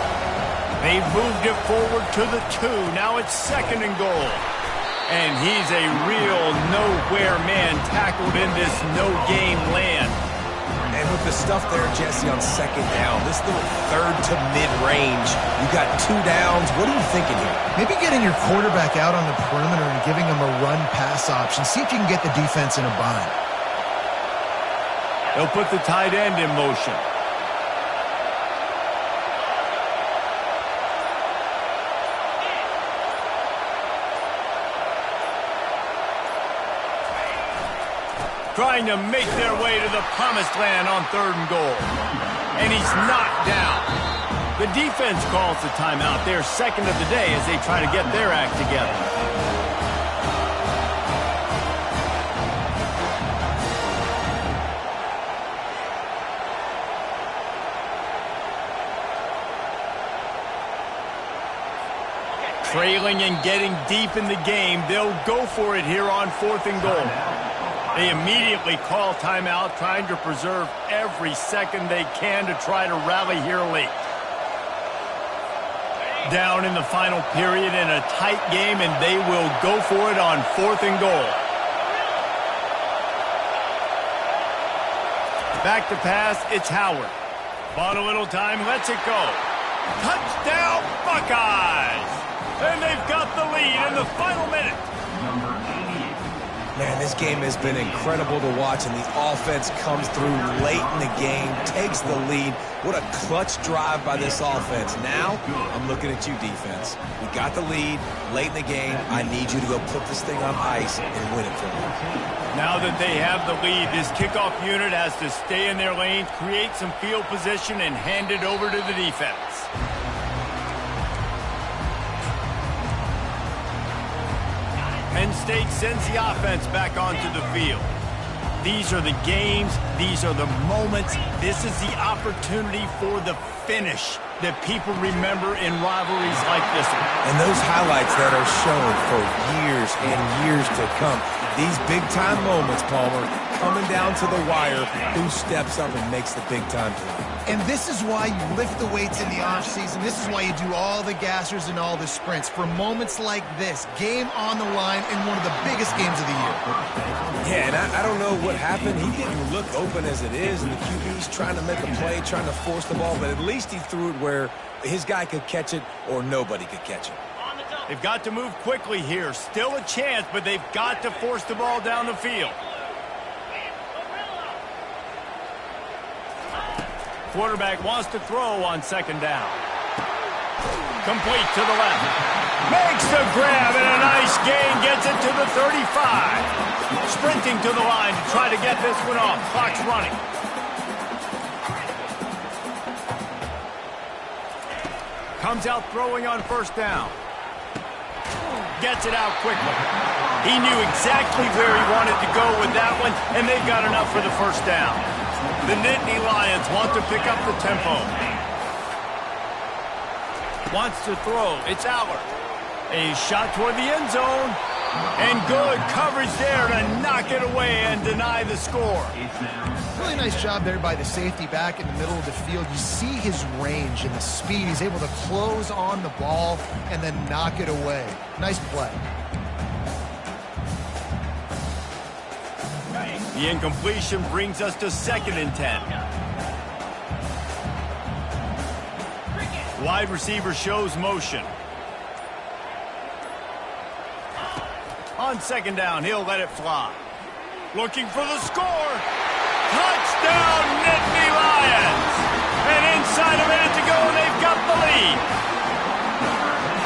Speaker 1: They've moved it forward to the 2. Now it's 2nd and goal. And he's a real nowhere man tackled in this no-game land.
Speaker 2: And with the stuff there, Jesse, on 2nd down, this little 3rd to mid-range, you got 2 downs. What are you thinking here?
Speaker 3: Maybe getting your quarterback out on the perimeter and giving him a run-pass option. See if you can get the defense in a bind.
Speaker 1: They'll put the tight end in motion. Trying to make their way to the promised land on 3rd and goal. And he's knocked down. The defense calls the timeout. They're 2nd of the day as they try to get their act together. Trailing and getting deep in the game, they'll go for it here on 4th and goal. They immediately call timeout, trying to preserve every second they can to try to rally here late. Down in the final period in a tight game, and they will go for it on 4th and goal. Back to pass, it's Howard. Bought a little time, lets it go. Touchdown, Buckeyes! And they've got the lead in the final minute.
Speaker 2: Man, this game has been incredible to watch, and the offense comes through late in the game, takes the lead. What a clutch drive by this offense. Now, I'm looking at you, defense. We got the lead late in the game. I need you to go put this thing on ice and win it for me.
Speaker 1: Now that they have the lead, this kickoff unit has to stay in their lane, create some field position, and hand it over to the defense. Penn State sends the offense back onto the field. These are the games. These are the moments. This is the opportunity for the finish that people remember in rivalries like this one.
Speaker 2: And those highlights that are shown for years and years to come. These big-time moments, Palmer, coming down to the wire, who steps up and makes the big-time play.
Speaker 3: And this is why you lift the weights in the offseason. This is why you do all the gassers and all the sprints. For moments like this, game on the line in one of the biggest games of the year.
Speaker 2: Yeah, and I don't know what happened. He didn't look open as it is, and the QB's trying to make a play, trying to force the ball, but at least he threw it where his guy could catch it or nobody could catch it.
Speaker 1: They've got to move quickly here. Still a chance, but they've got to force the ball down the field. Quarterback wants to throw on 2nd down. Complete to the left. Makes the grab and a nice gain. Gets it to the 35. Sprinting to the line to try to get this one off. Clock's running. Comes out throwing on first down. Gets it out quickly. He knew exactly where he wanted to go with that one, and they've got enough for the first down. The Nittany Lions want to pick up the tempo. Wants to throw. It's Aller. A shot toward the end zone. And good coverage there to knock it away and deny the score.
Speaker 3: Really nice job there by the safety back in the middle of the field. You see his range and the speed. He's able to close on the ball and then knock it away. Nice play.
Speaker 1: The incompletion brings us to 2nd and 10. Wide receiver shows motion. On 2nd down, he'll let it fly. Looking for the score. Touchdown, Nittany Lions! And inside a minute to go, they've got the lead.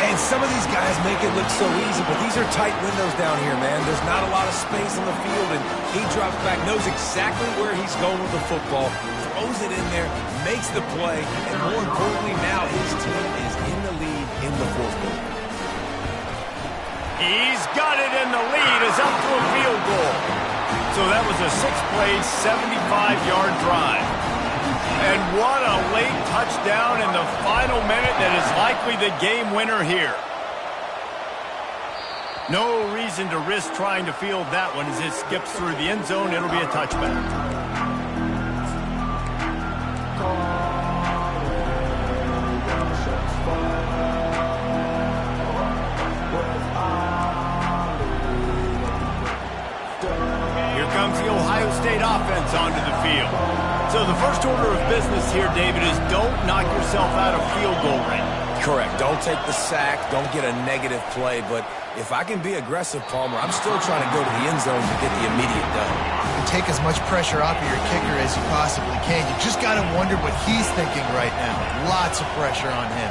Speaker 2: And some of these guys make it look so easy, but these are tight windows down here, man. There's not a lot of space on the field, and he drops back, knows exactly where he's going with the football, throws it in there, makes the play, and more importantly now, his team is in the lead in the 4th quarter.
Speaker 1: He's got it, and the lead is up to a field goal. So that was a 6-play, 75-yard drive. And what a late touchdown in the final minute that is likely the game winner here. No reason to risk trying to field that one as it skips through the end zone. It'll be a touchback. Comes the Ohio State offense onto the field. So the first order of business here, David, is don't knock yourself out of field goal range.
Speaker 2: Correct. Don't take the sack. Don't get a negative play. But if I can be aggressive, Palmer, I'm still trying to go to the end zone to get the immediate done.
Speaker 3: And take as much pressure off of your kicker as you possibly can. You just got to wonder what he's thinking right now. Lots of pressure on him.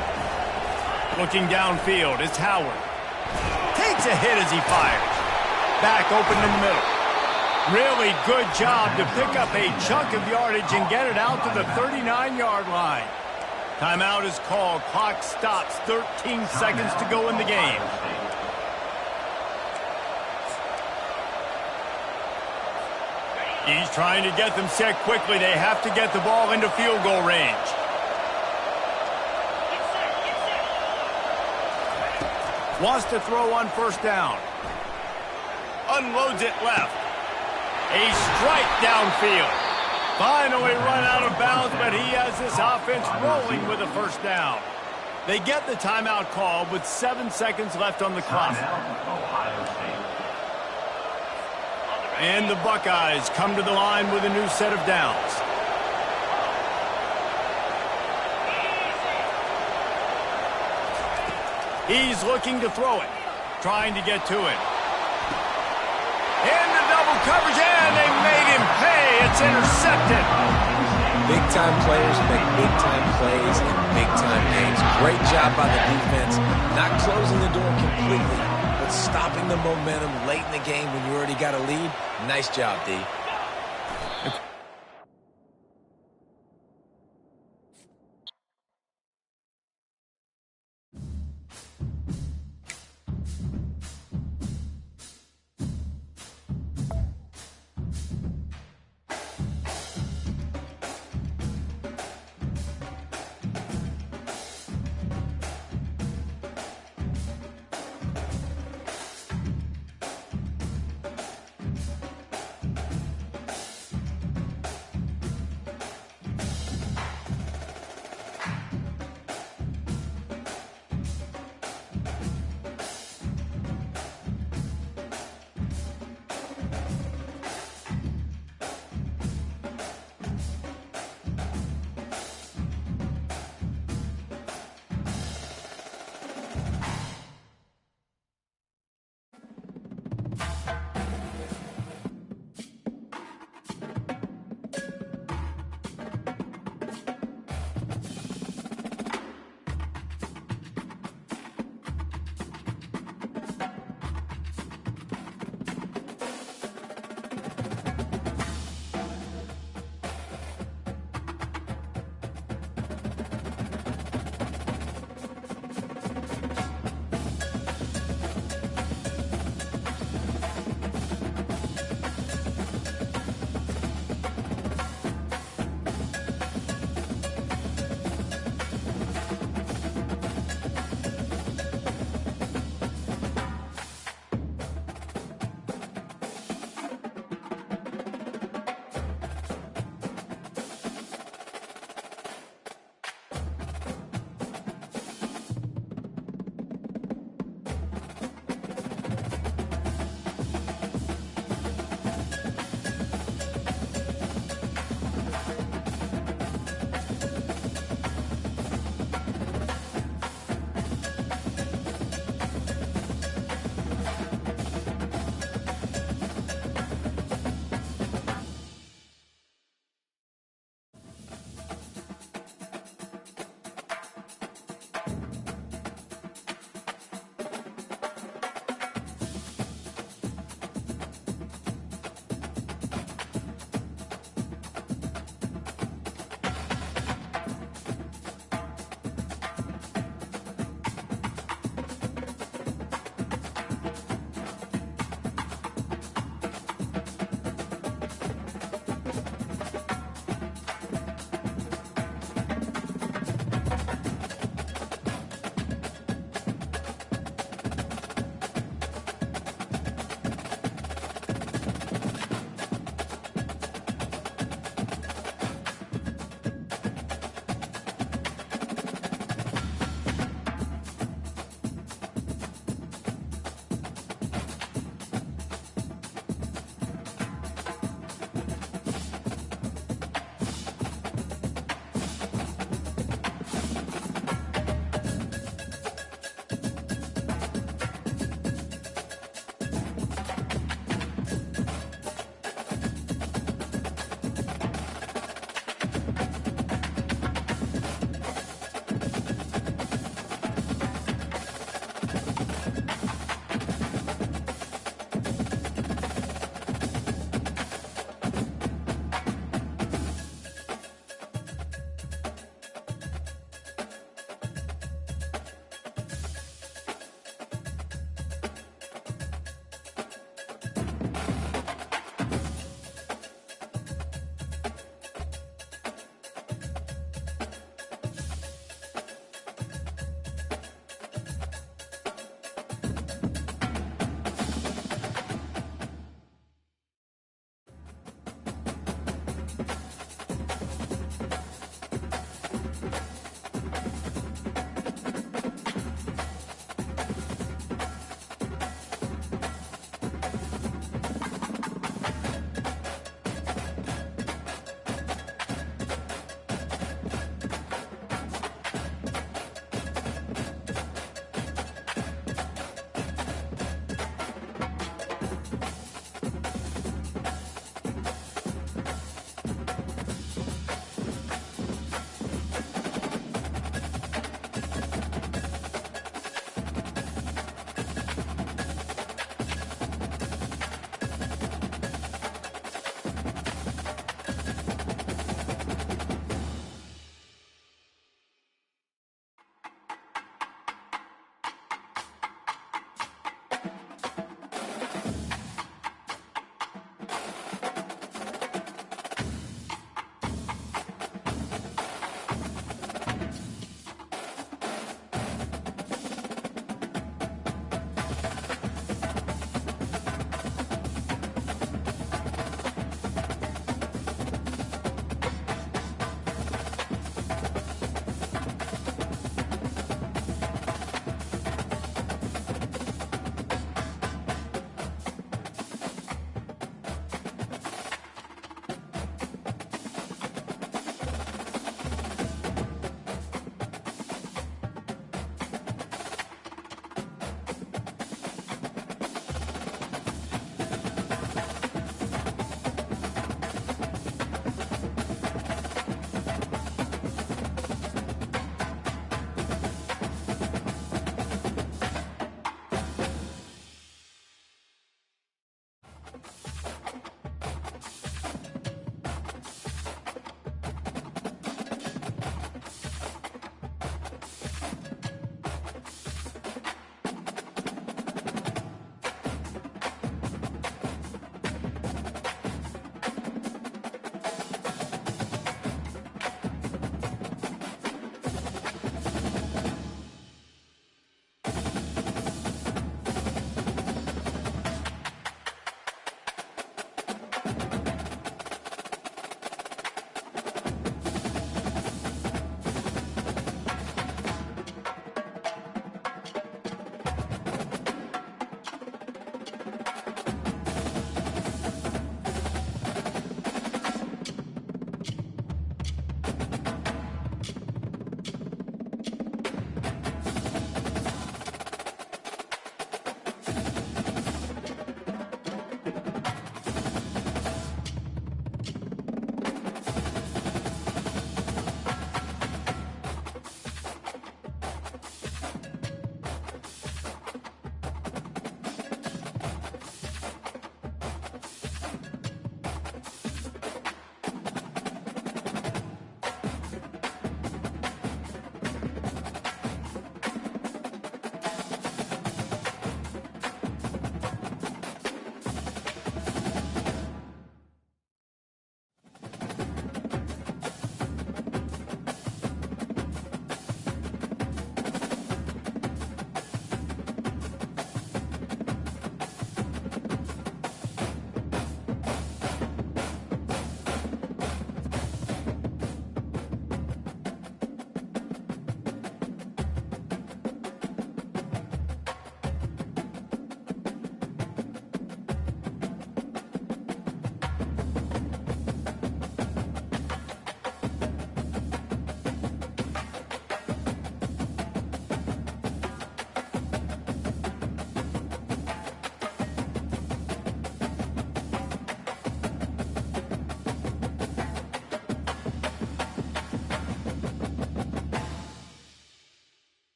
Speaker 1: Looking downfield, it's Howard. Takes a hit as he fires. Back open in the middle. Really good job to pick up a chunk of yardage and get it out to the 39-yard line. Timeout is called. Clock stops. 13 seconds to go in the game. He's trying to get them set quickly. They have to get the ball into field goal range. Wants to throw on first down. Unloads it left. A strike downfield. Finally run out of bounds, but he has this offense rolling with a first down. They get the timeout call with 7 seconds left on the clock. And the Buckeyes come to the line with a new set of downs. He's looking to throw it, trying to get to it. In the double coverage, and they made him pay. It's intercepted.
Speaker 2: Big-time players make big-time plays in big-time games. Great job by the defense, not closing the door completely, but stopping the momentum late in the game when you already got a lead. Nice job, D.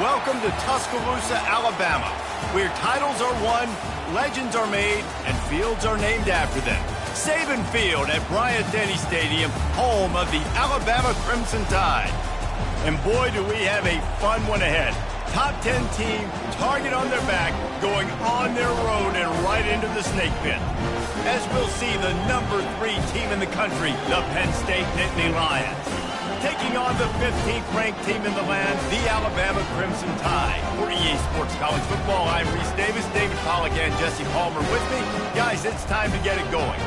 Speaker 1: Welcome to Tuscaloosa, Alabama, where titles are won, legends are made, and fields are named after them. Saban Field at Bryant-Denny Stadium, home of the Alabama Crimson Tide. And boy, do we have a fun one ahead. Top 10 team, target on their back, going on their road and right into the snake pit. As we'll see the number 3 team in the country, the Penn State Nittany Lions, taking on the 15th ranked team in the land, the Alabama Crimson Tide. For EA Sports College Football, I'm Reese Davis, David Pollack, and Jesse Palmer with me. Guys, it's time to get it going.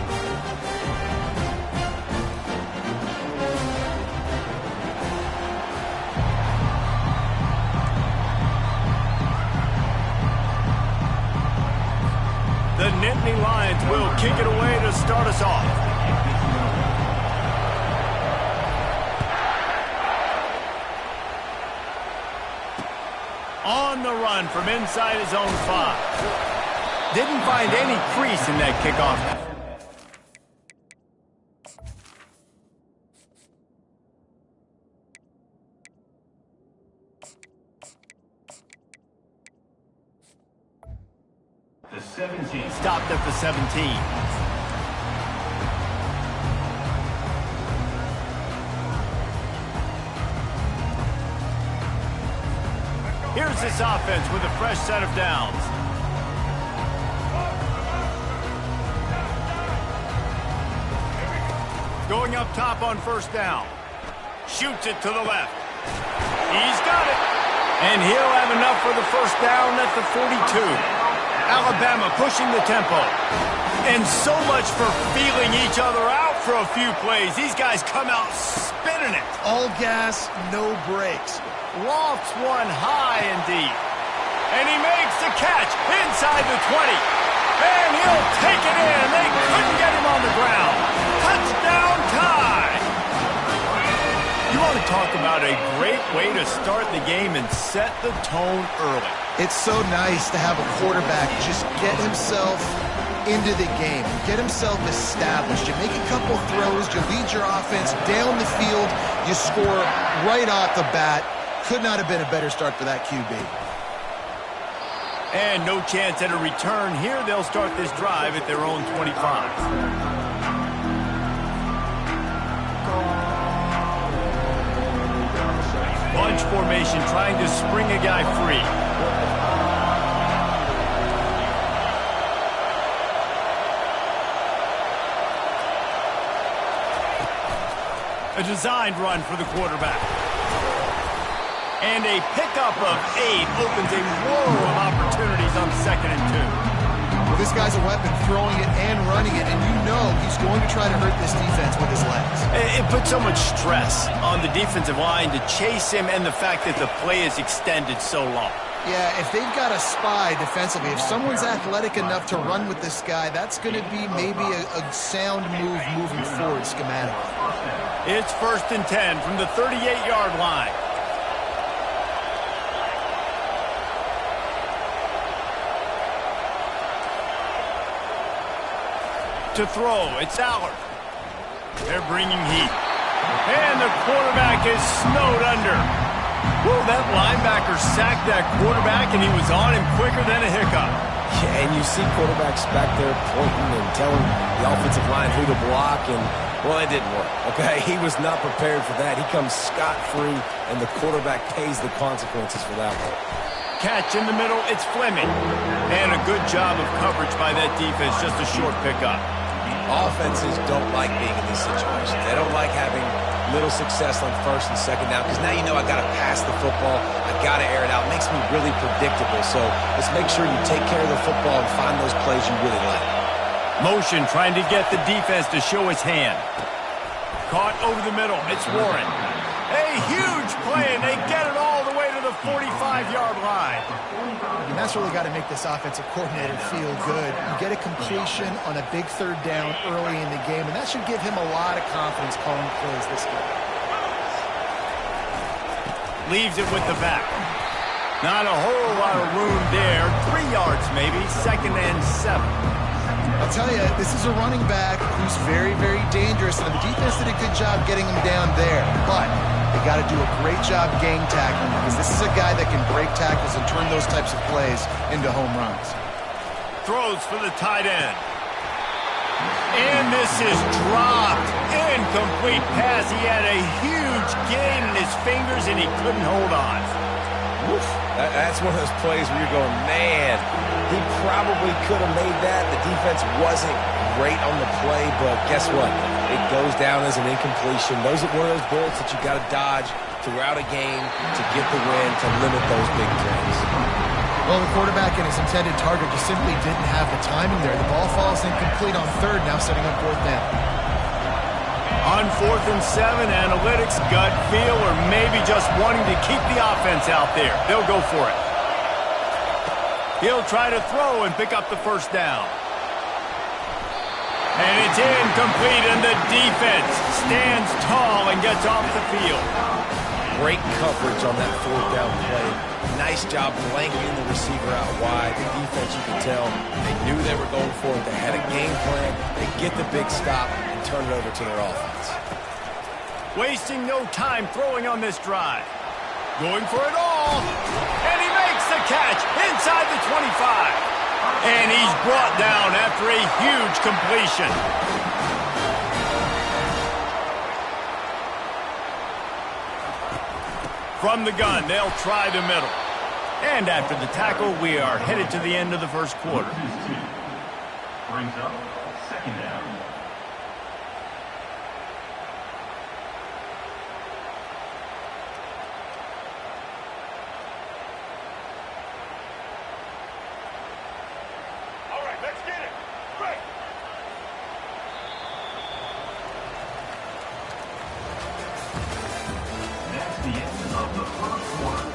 Speaker 1: The Nittany Lions will kick it away to start us off. On the run from inside his own 5. Didn't find any crease in that kickoff.
Speaker 4: The 17.
Speaker 1: Stopped at the 17. Here's this offense with a fresh set of downs. Going up top on first down. Shoots it to the left. He's got it. And he'll have enough for the first down at the 42. Alabama pushing the tempo. And so much for feeling each other out for a few plays. These guys come out spinning it.
Speaker 3: All gas, no brakes.
Speaker 1: Lofts one high and deep. And he makes the catch inside the 20. And he'll take it in. They couldn't get him on the ground. Touchdown Tide. You want to talk about a great way to start the game and set the tone early.
Speaker 3: It's so nice to have a quarterback just get himself into the game, get himself established. You make a couple throws, you lead your offense down the field, you score right off the bat. Could not have been a better start for that QB.
Speaker 1: And no chance at a return here. They'll start this drive at their own 25. Bunch formation trying to spring a guy free. A designed run for the quarterback. And a pickup of 8 opens a world of opportunities on 2nd and 2.
Speaker 3: Well, this guy's a weapon, throwing it and running it, and you know he's going to try to hurt this defense with his legs.
Speaker 1: It puts so much stress on the defensive line to chase him and the fact that the play is extended so long.
Speaker 3: Yeah, if they've got a spy defensively, if someone's athletic enough to run with this guy, that's going to be maybe a sound move moving forward schematically.
Speaker 1: It's 1st and 10 from the 38-yard line. To throw, it's Allard. They're bringing heat. And the quarterback is snowed under. Woo, that linebacker sacked that quarterback, and he was on him quicker than a hiccup.
Speaker 2: Yeah, and you see quarterbacks back there pointing and telling the offensive line who to block, and, well, it didn't work, okay? He was not prepared for that. He comes scot-free, and the quarterback pays the consequences for that one.
Speaker 1: Catch in the middle, it's Fleming. And a good job of coverage by that defense, just a short pickup.
Speaker 2: Offenses don't like being in these situations. They don't like having little success on 1st and 2nd down because now you know I got to pass the football. I got to air it out. It makes me really predictable. So let's make sure you take care of the football and find those plays you really like.
Speaker 1: Motion trying to get the defense to show his hand. Caught over the middle. It's Warren. A huge play, and they get it all the way to the 45-yard line.
Speaker 3: And that's really got to make this offensive coordinator feel good. You get a completion on a big 3rd down early in the game, and that should give him a lot of confidence calling plays this game.
Speaker 1: Leaves it with the back. Not a whole lot of room there. 3 yards maybe, 2nd and 7.
Speaker 3: I'll tell you, This is a running back who's very, very dangerous, and the defense did a good job getting him down there. But they got to do a great job gang tackling, because this is a guy that can break tackles and turn those types of plays into home runs.
Speaker 1: Throws for the tight end. And this is dropped. Incomplete pass. He had a huge gain in his fingers, and he couldn't hold on.
Speaker 2: Oof. That's one of those plays where you're going, man, he probably could have made that. The defense wasn't great on the play, but guess what? It goes down as an incompletion. Those are one of those bullets that you got to dodge throughout a game to get the win, to limit those big plays.
Speaker 3: Well, the quarterback and his intended target just simply didn't have the timing there. The ball falls incomplete on third, now setting up fourth down.
Speaker 1: On 4th and 7, analytics, gut feel, or maybe just wanting to keep the offense out there. They'll go for it. He'll try to throw and pick up the first down. And it's incomplete, and the defense stands tall and gets off the field.
Speaker 2: Great coverage on that fourth down play. Nice job blanketing the receiver out wide. The defense, you can tell, they knew they were going for it. They had a game plan. They get the big stop and turn it over to their offense.
Speaker 1: Wasting no time throwing on this drive. Going for it all. And he makes the catch inside the 25. And he's brought down after a huge completion. From the gun, they'll try the middle. And after the tackle, we are headed to the end of the first quarter.
Speaker 4: Brings up second down.
Speaker 1: All right, let's get it. Right.
Speaker 4: That's the end of the first quarter.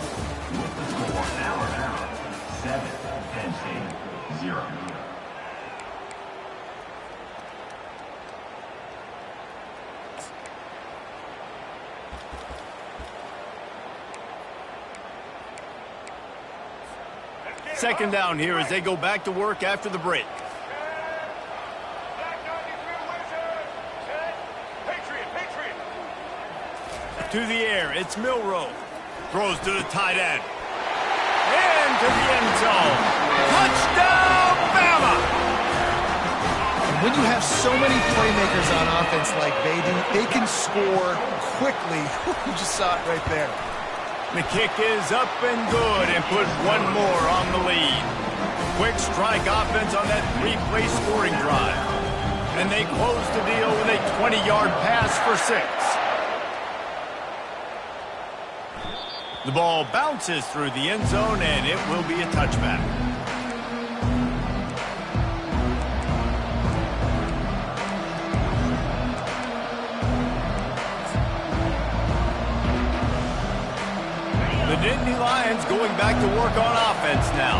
Speaker 4: With the score now 7, Penn State 0.
Speaker 1: Second down here as they go back to work after the break. To the air, it's Milroe. Throws to the tight end. And to the end zone. Touchdown, Bama!
Speaker 3: And when you have so many playmakers on offense like they do, they can score quickly. You just saw it right there.
Speaker 1: The kick is up and good, and put one more on the lead. Quick strike offense on that 3-play scoring drive. And they close the deal with a 20-yard pass for 6. The ball bounces through the end zone, and it will be a touchback. The Nittany Lions going back to work on offense now.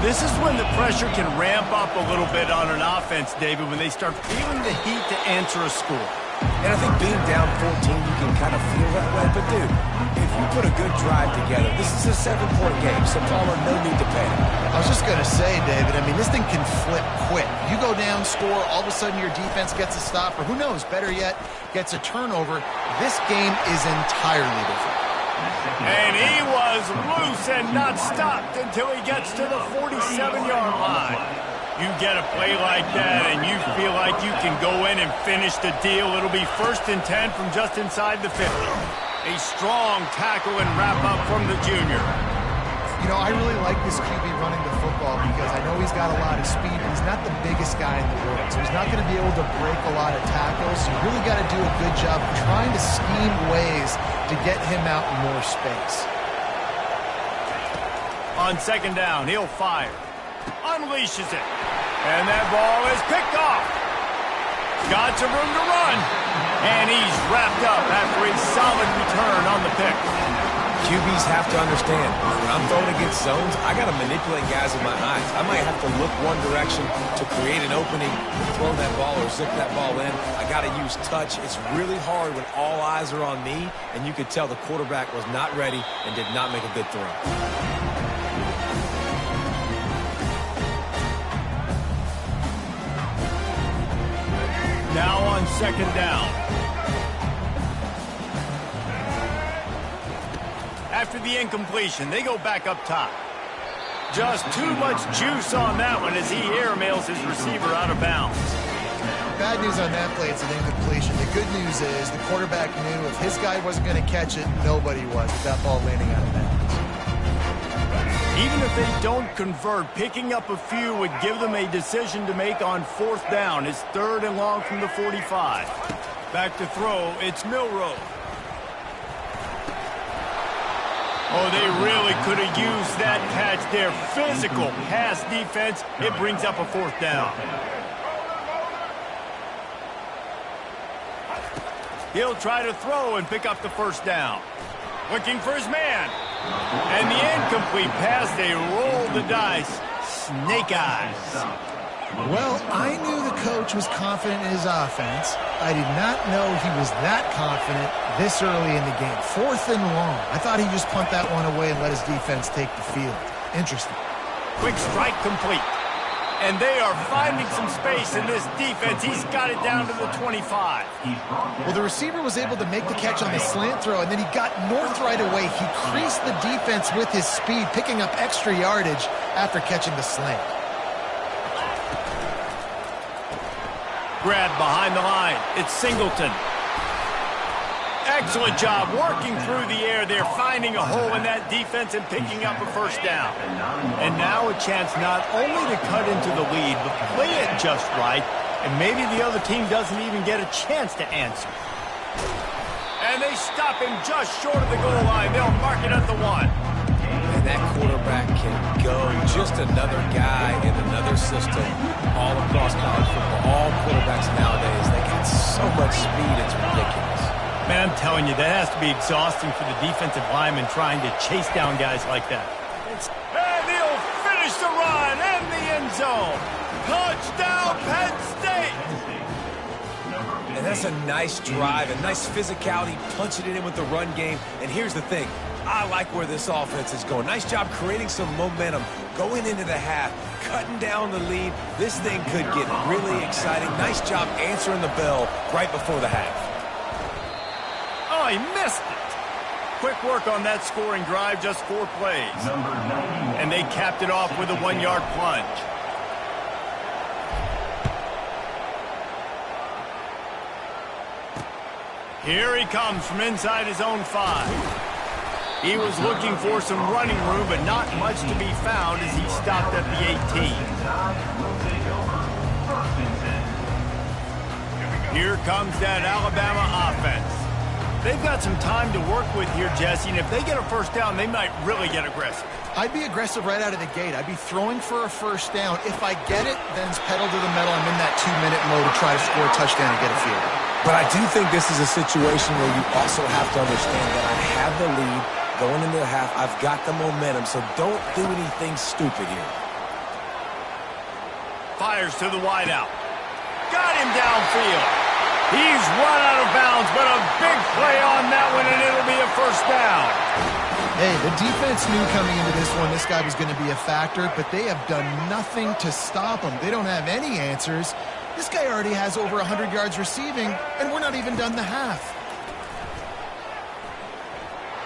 Speaker 1: This is when the pressure can ramp up a little bit on an offense, David, when they start feeling the heat to answer a score.
Speaker 2: And I think being down 14, you can kind of feel that way. But, dude, if you put a good drive together, this is a 7-point game, so Palmer, no need to panic.
Speaker 3: I was just going to say, David, I mean, this thing can flip quick. You go down, score, all of a sudden your defense gets a stop, or who knows, better yet, gets a turnover. This game is entirely different.
Speaker 1: And he was loose and not stopped until he gets to the 47-yard line. You get a play like that and you feel like you can go in and finish the deal. It'll be 1st and 10 from just inside the 50. A strong tackle and wrap up from the junior.
Speaker 3: You know, I really like this QB running the football because I know he's got a lot of speed, but he's not the biggest guy in the world. So he's not going to be able to break a lot of tackles. So you really got to do a good job trying to scheme ways to get him out in more space.
Speaker 1: On second down, he'll fire. Unleashes it. And that ball is picked off. Got some room to run. And he's wrapped up after a solid return on the pick.
Speaker 2: QBs have to understand, when I'm throwing against zones, I got to manipulate guys with my eyes. I might have to look one direction to create an opening, throw that ball or zip that ball in. I got to use touch. It's really hard when all eyes are on me, and you could tell the quarterback was not ready and did not make a good throw.
Speaker 1: on second down. After the incompletion, they go back up top. Just too much juice on that one as he airmails his receiver out of bounds.
Speaker 3: Bad news on that play, it's an incompletion. The good news is the quarterback knew if his guy wasn't going to catch it, nobody was with that ball landing out of bounds.
Speaker 1: Even if they don't convert, picking up a few would give them a decision to make on fourth down. It's 3rd and long from the 45. Back to throw, it's Milroe. Oh, they really could have used that catch there. Physical pass defense. It brings up a 4th down. He'll try to throw and pick up the 1st down. Looking for his man. And the incomplete pass, they roll the dice. Snake eyes.
Speaker 3: Well, I knew the coach was confident in his offense. I did not know he was that confident this early in the game. 4th and long. I thought he'd just punt that one away and let his defense take the field. Interesting.
Speaker 1: Quick strike complete. And they are finding some space in this defense. He's got it down to the 25.
Speaker 3: Well, the receiver was able to make the catch on the slant throw, and then he got north right away. He creased the defense with his speed, picking up extra yardage after catching the slant.
Speaker 1: Grab behind the line. It's Singleton. Excellent job working through the air. They're finding a hole in that defense and picking up a 1st down. And now a chance not only to cut into the lead, but play it just right. And maybe the other team doesn't even get a chance to answer. And they stop him just short of the goal line. They'll mark it at the 1.
Speaker 2: And that quarterback can go. Just another guy in another system all across college football. All quarterbacks nowadays, they got so much speed, it's ridiculous.
Speaker 1: Man, I'm telling you, that has to be exhausting for the defensive lineman trying to chase down guys like that. And he'll finish the run and the end zone. Touchdown, Penn State!
Speaker 2: And that's a nice drive, a nice physicality, punching it in with the run game. And here's the thing. I like where this offense is going. Nice job creating some momentum, going into the half, cutting down the lead. This thing could get really exciting. Nice job answering the bell right before the half.
Speaker 1: Oh, he missed it. Quick work on that scoring drive, just 4 plays. And they capped it off with a 1-yard plunge. Here he comes from inside his own 5. He was looking for some running room, but not much to be found as he stopped at the 18. Here comes that Alabama offense. They've got some time to work with here, Jesse, and if they get a 1st down, they might really get aggressive.
Speaker 3: I'd be aggressive right out of the gate. I'd be throwing for a 1st down. If I get it, then it's pedal to the metal. I'm in that 2-minute mode to try to score a touchdown and get a field goal.
Speaker 2: But I do think this is a situation where you also have to understand that I have the lead going into the half. I've got the momentum, so don't do anything stupid here.
Speaker 1: Fires to the wideout. Got him downfield. He's run out of bounds, but a big play on that one, and it'll be a 1st down.
Speaker 3: Hey, the defense knew coming into this one this guy was going to be a factor, but they have done nothing to stop him. They don't have any answers. This guy already has over 100 yards receiving, and we're not even done the half.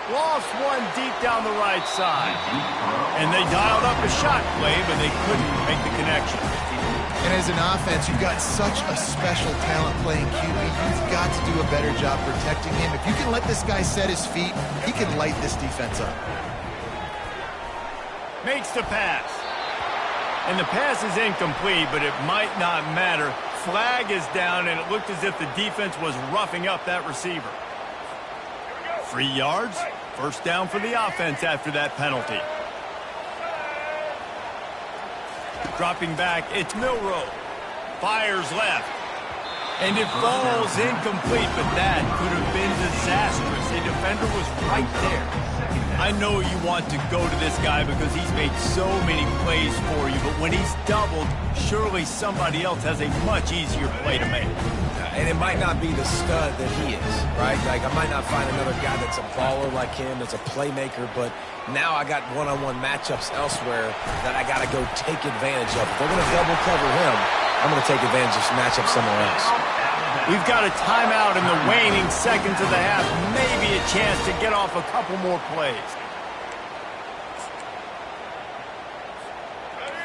Speaker 1: Lost one deep down the right side. And they dialed up a shot play, but they couldn't make the connection.
Speaker 3: And as an offense, you've got such a special talent playing QB. You've got to do a better job protecting him. If you can let this guy set his feet, he can light this defense up.
Speaker 1: Makes the pass. And the pass is incomplete, but it might not matter. Flag is down, and it looked as if the defense was roughing up that receiver. 3 yards, 1st down for the offense after that penalty. Dropping back, it's Milroe. Fires left. And it falls incomplete, but that could have been disastrous. A defender was right there. I know you want to go to this guy because he's made so many plays for you, but when he's doubled, surely somebody else has a much easier play to make.
Speaker 2: And it might not be the stud that he is, right? Like, I might not find another guy that's a baller like him, that's a playmaker, but now I got one-on-one matchups elsewhere that I got to go take advantage of. If they're going to double cover him, I'm going to take advantage of matchups somewhere else.
Speaker 1: We've got a timeout in the waning seconds of the half. Maybe a chance to get off a couple more plays.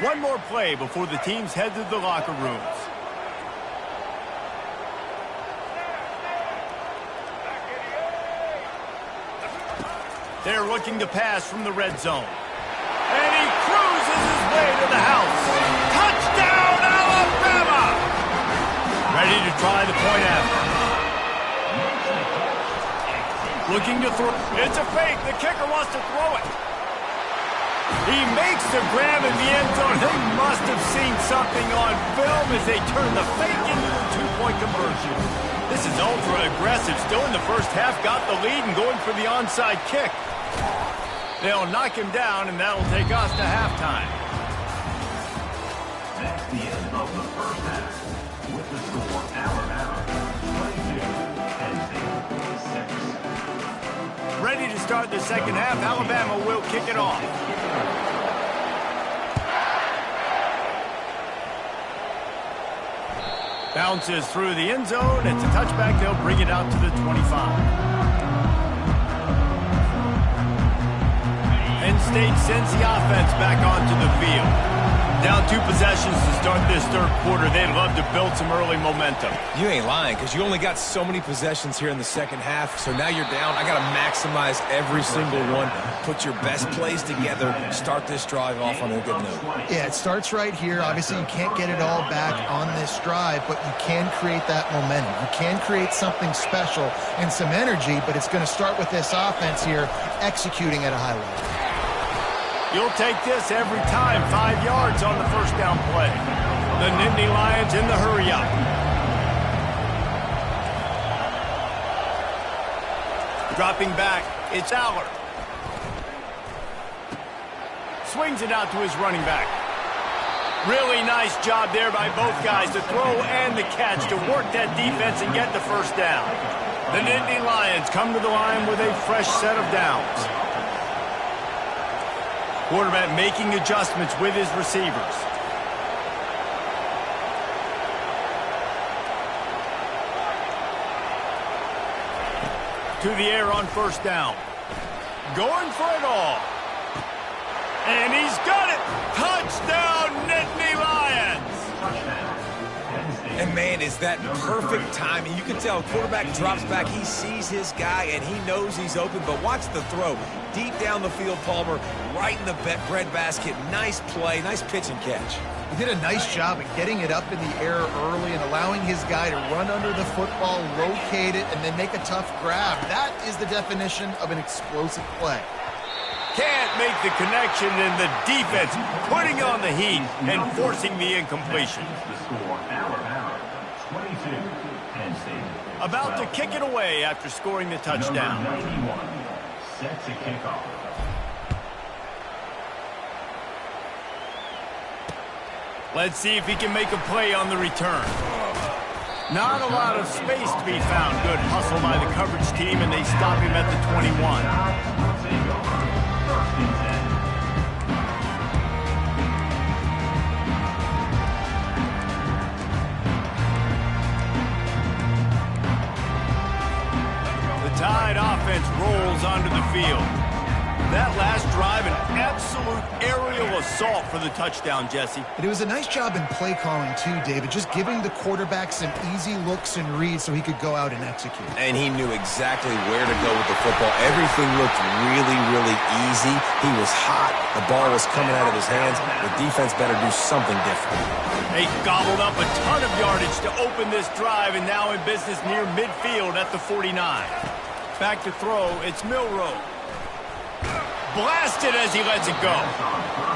Speaker 1: One more play before the teams head to the locker rooms. They're looking to pass from the red zone. And he cruises his way to the house. Touchdown, Alabama! Ready to try the point after. Looking to throw. It's a fake. The kicker wants to throw it. He makes the grab in the end zone. They must have seen something on film as they turn the fake into a two-point conversion. This is ultra-aggressive. Still in the first half, got the lead and going for the onside kick. They'll knock him down, and that'll take us to halftime.
Speaker 4: That's the end of the first half. With the score, Alabama 22, Penn State 6.
Speaker 1: Ready to start the second half. Alabama will kick it off. Bounces through the end zone. It's a touchback. They'll bring it out to the 25. Penn State sends the offense back onto the field. Down 2 possessions to start this third quarter. They'd love to build some early momentum.
Speaker 2: You ain't lying, because you only got so many possessions here in the second half, so now you're down. I got to maximize every single one. Put your best plays together. Start this drive off on a good note.
Speaker 3: Yeah, it starts right here. Obviously, you can't get it all back on this drive, but you can create that momentum. You can create something special and some energy, but it's going to start with this offense here executing at a high level.
Speaker 1: You'll take this every time. 5 yards on the first down play. The Nittany Lions in the hurry-up. Dropping back, it's Allard. Swings it out to his running back. Really nice job there by both guys to throw and the catch to work that defense and get the first down. The Nittany Lions come to the line with a fresh set of downs. Quarterback making adjustments with his receivers. To the air on first down. Going for it all. And he's got it. Touchdown, Nittany Lions.
Speaker 2: And, man, is that perfect timing. You can tell quarterback drops back. He sees his guy, and he knows he's open. But watch the throw. Deep down the field, Palmer, right in the bread basket. Nice play, nice pitch and catch.
Speaker 3: He did a nice job of getting it up in the air early and allowing his guy to run under the football, locate it, and then make a tough grab. That is the definition of an explosive play.
Speaker 1: Can't make the connection, and the defense putting on the heat and forcing the incompletion. About to kick it away after scoring the touchdown.
Speaker 4: Number 91 sets a kickoff.
Speaker 1: Let's see if he can make a play on the return. Not a lot of space to be found. Good hustle by the coverage team, and they stop him at the 21. Tide offense rolls onto the field. That last drive, an absolute aerial assault for the touchdown, Jesse.
Speaker 3: But it was a nice job in play calling too, David, just giving the quarterback some easy looks and reads so he could go out and execute.
Speaker 2: And he knew exactly where to go with the football. Everything looked really, really easy. He was hot. The ball was coming out of his hands. The defense better do something different.
Speaker 1: They gobbled up a ton of yardage to open this drive, and now in business near midfield at the 49. Back to throw, it's Milroe. Blasted as he lets it go.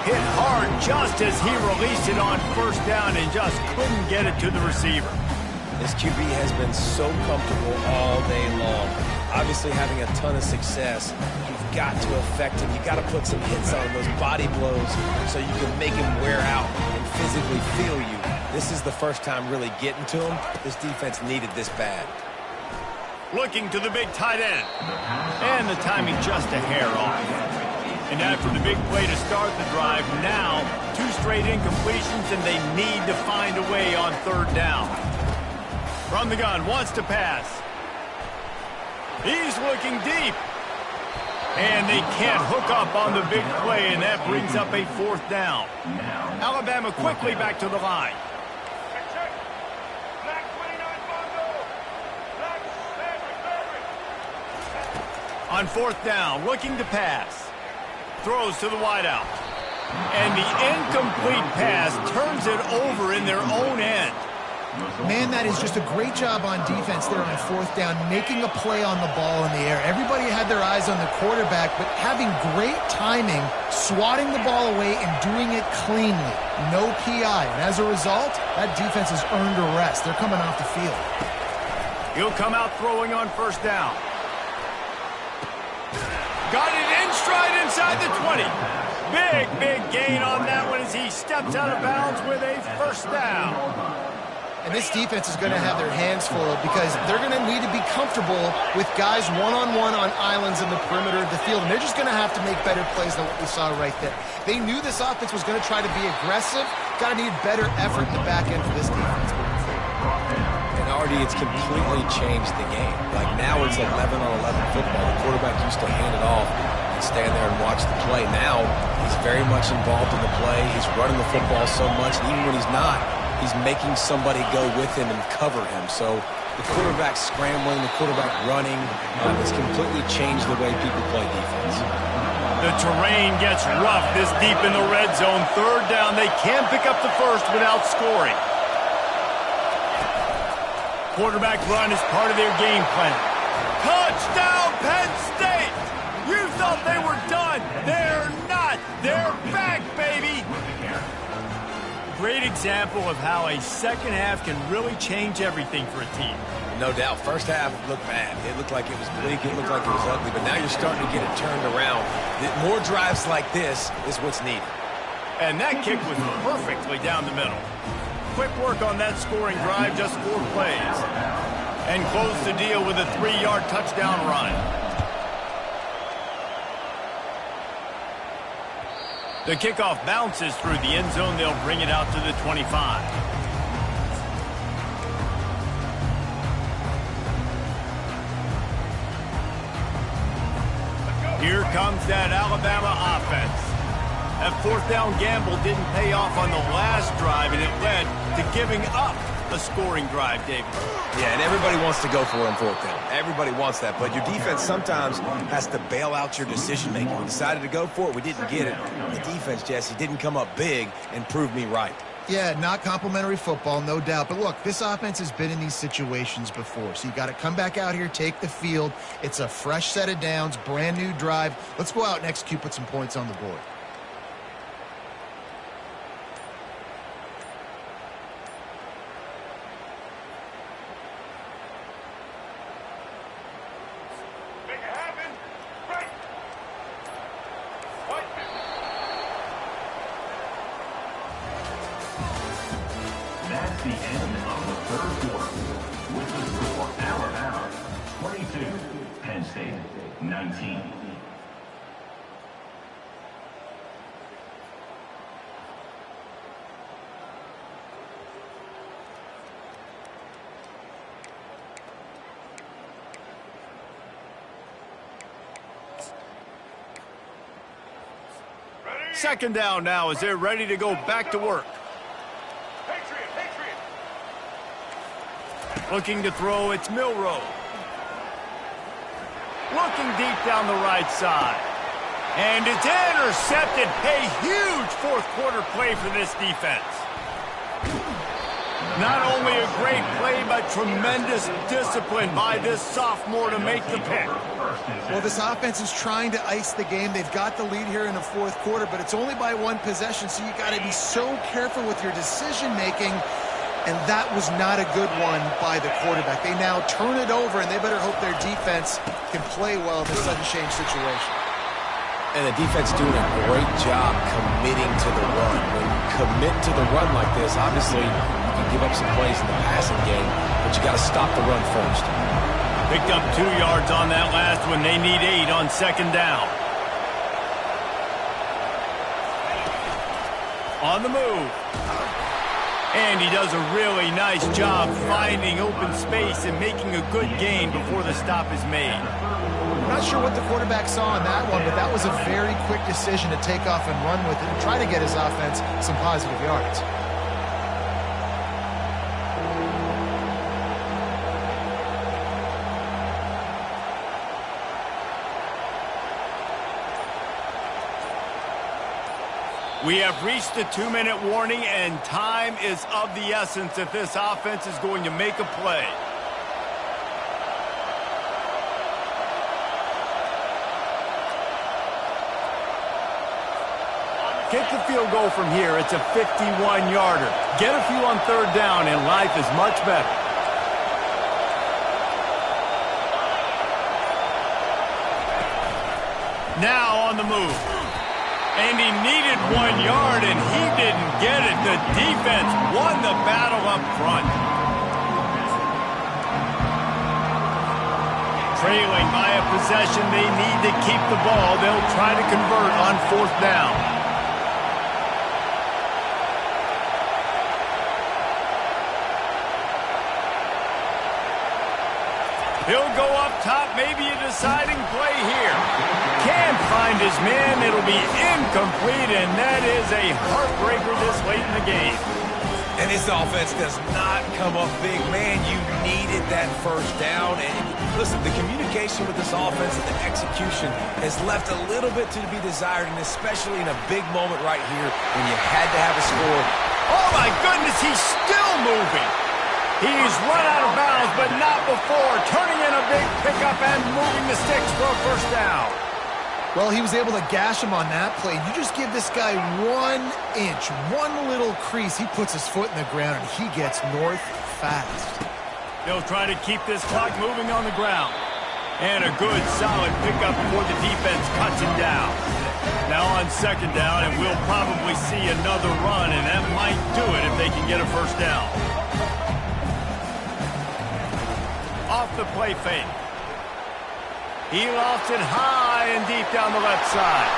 Speaker 1: Hit hard just as he released it on first down and just couldn't get it to the receiver.
Speaker 2: This QB has been so comfortable all day long. Obviously having a ton of success. You've got to affect him. You've got to put some hits on those body blows so you can make him wear out and physically feel you. This is the first time really getting to him. This defense needed this bad.
Speaker 1: Looking to the big tight end. And the timing just a hair off. And after the big play to start the drive, now 2 straight incompletions, and they need to find a way on third down. From the gun, wants to pass. He's looking deep. And they can't hook up on the big play, and that brings up a 4th down. Alabama quickly back to the line. On 4th down, looking to pass. Throws to the wideout. And the incomplete pass turns it over in their own end.
Speaker 3: Man, that is just a great job on defense there on 4th down, making a play on the ball in the air. Everybody had their eyes on the quarterback, but having great timing, swatting the ball away and doing it cleanly. No PI. And as a result, that defense has earned a rest. They're coming off the field.
Speaker 1: He'll come out throwing on 1st down. Got it in stride inside the 20. Big gain on that one as he steps out of bounds with a 1st down.
Speaker 3: And this defense is going to have their hands full because they're going to need to be comfortable with guys one-on-one on islands in the perimeter of the field. And they're just going to have to make better plays than what we saw right there. They knew this offense was going to try to be aggressive. Got to need better effort in the back end for this defense.
Speaker 2: And already it's completely changed the game. Like now it's 11 on 11 football. The quarterback used to hand it off and stand there and watch the play. Now he's very much involved in the play. He's running the football so much, and even when he's not, he's making somebody go with him and cover him. So the quarterback scrambling, the quarterback running, it's completely changed the way people play defense.
Speaker 1: The terrain gets rough this deep in the red zone. 3rd down, they can't pick up the 1st without scoring. Quarterback run is part of their game plan. Touchdown, Penn State! You thought they were done. They're not. They're back, baby! Great example of how a 2nd half can really change everything for a team.
Speaker 2: No doubt. 1st half looked bad. It looked like it was bleak. It looked like it was ugly. But now you're starting to get it turned around. More drives like this is what's needed.
Speaker 1: And that kick was perfectly down the middle. Quick work on that scoring drive, just 4 plays. And close the deal with a 3-yard touchdown run. The kickoff bounces through the end zone. They'll bring it out to the 25. Here comes that Alabama offense. That 4th down gamble didn't pay off on the last drive, and it led to giving up a scoring drive, David.
Speaker 2: Yeah, and everybody wants to go for it on 4th down. Everybody wants that, but your defense sometimes has to bail out your decision-making. We decided to go for it. We didn't get it. The defense, Jesse, didn't come up big and prove me right.
Speaker 3: Yeah, not complimentary football, no doubt. But look, this offense has been in these situations before. So you got to come back out here, take the field. It's a fresh set of downs, brand new drive. Let's go out and execute, put some points on the board.
Speaker 4: That's the end of the 3rd quarter. With the score, Alabama 22, Penn State 19.
Speaker 1: Second down now as they're ready to go back to work. Looking to throw, it's Milroe. Looking deep down the right side. And it's intercepted. A huge 4th quarter play for this defense. Not only a great play, but tremendous discipline by this sophomore to make the pick.
Speaker 3: Well, this offense is trying to ice the game. They've got the lead here in the 4th quarter, but it's only by 1 possession, so you got to be so careful with your decision-making. And that was not a good one by the quarterback. They now turn it over, and they better hope their defense can play well in this sudden change situation.
Speaker 2: And the defense doing a great job committing to the run. When you commit to the run like this, obviously you can give up some plays in the passing game, but you got to stop the run first.
Speaker 1: Picked up 2 yards on that last one. They need 8 on 2nd down. On the move. And he does a really nice job finding open space and making a good gain before the stop is made.
Speaker 3: I'm not sure what the quarterback saw in that one, but that was a very quick decision to take off and run with it and try to get his offense some positive yards.
Speaker 1: We have reached the 2-minute warning, and time is of the essence if this offense is going to make a play. Kick the field goal from here. It's a 51-yarder. Get a few on third down, and life is much better. Now on the move. And he needed 1 yard, and he didn't get it. The defense won the battle up front. Trailing by a possession, they need to keep the ball. They'll try to convert on fourth down. He'll go up top, maybe a deciding play here. Can't find his man. It'll be incomplete, and that is a heartbreaker this late in the game.
Speaker 2: And this offense does not come up big. Man, you needed that first down. And listen, the communication with this offense and the execution has left a little bit to be desired, and especially in a big moment right here when you had to have a score.
Speaker 1: Oh, my goodness, he's still moving. He's run out of bounds, but not before. Turning in a big pickup and moving the sticks for a first down.
Speaker 3: Well, he was able to gash him on that play. You just give this guy 1 inch, one little crease. He puts his foot in the ground, and he gets north fast.
Speaker 1: They'll try to keep this clock moving on the ground. And a good, solid pickup before the defense cuts him down. Now on second down, and we'll probably see another run, and that might do it if they can get a first down. Off the play fake. He lofts it high and deep down the left side.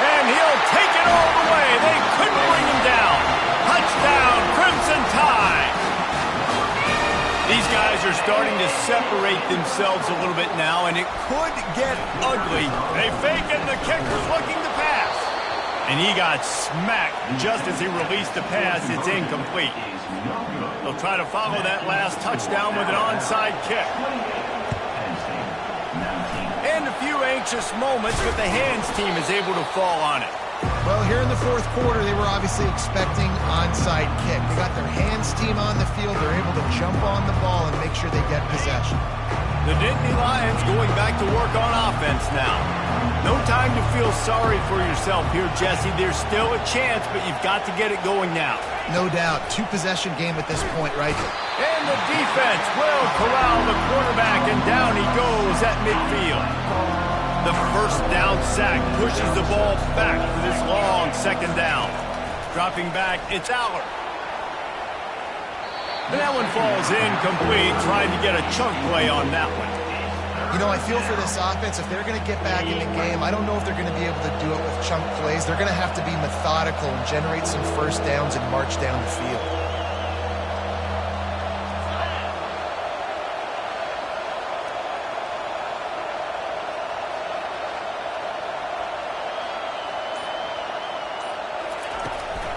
Speaker 1: And he'll take it all the way. They couldn't bring him down. Touchdown, Crimson Tide. These guys are starting to separate themselves a little bit now, and it could get ugly. They fake it, and the kicker's looking to pass. And he got smacked just as he released the pass. It's incomplete. They'll try to follow that last touchdown with an onside kick. And a few anxious moments, but the hands team is able to fall on it.
Speaker 3: Well, here in the fourth quarter, they were obviously expecting onside kick. They got their hands team on the field. They're able to jump on the ball and make sure they get possession.
Speaker 1: The Nittany Lions going back to work on offense now. No time to feel sorry for yourself here, Jesse. There's still a chance, but you've got to get it going now.
Speaker 3: No doubt. 2-possession game at this point, right?
Speaker 1: And the defense will corral the quarterback, and down he goes at midfield. The first down sack pushes the ball back for this long second down. Dropping back, it's Aller. And that one falls incomplete, trying to get a chunk play on that one.
Speaker 3: You know, I feel for this offense, if they're going to get back in the game, I don't know if they're going to be able to do it with chunk plays. They're going to have to be methodical and generate some first downs and march down the field.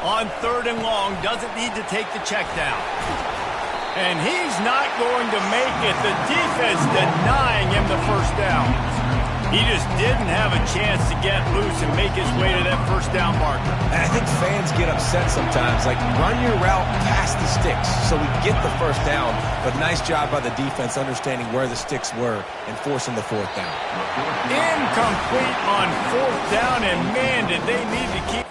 Speaker 1: On third and long, doesn't need to take the check down. And he's not going to make it. The defense denying him the first down. He just didn't have a chance to get loose and make his way to that first down marker.
Speaker 2: And I think fans get upset sometimes. Like, run your route past the sticks so we get the first down. But nice job by the defense understanding where the sticks were and forcing the fourth down.
Speaker 1: Incomplete on fourth down, and man, did they need to keep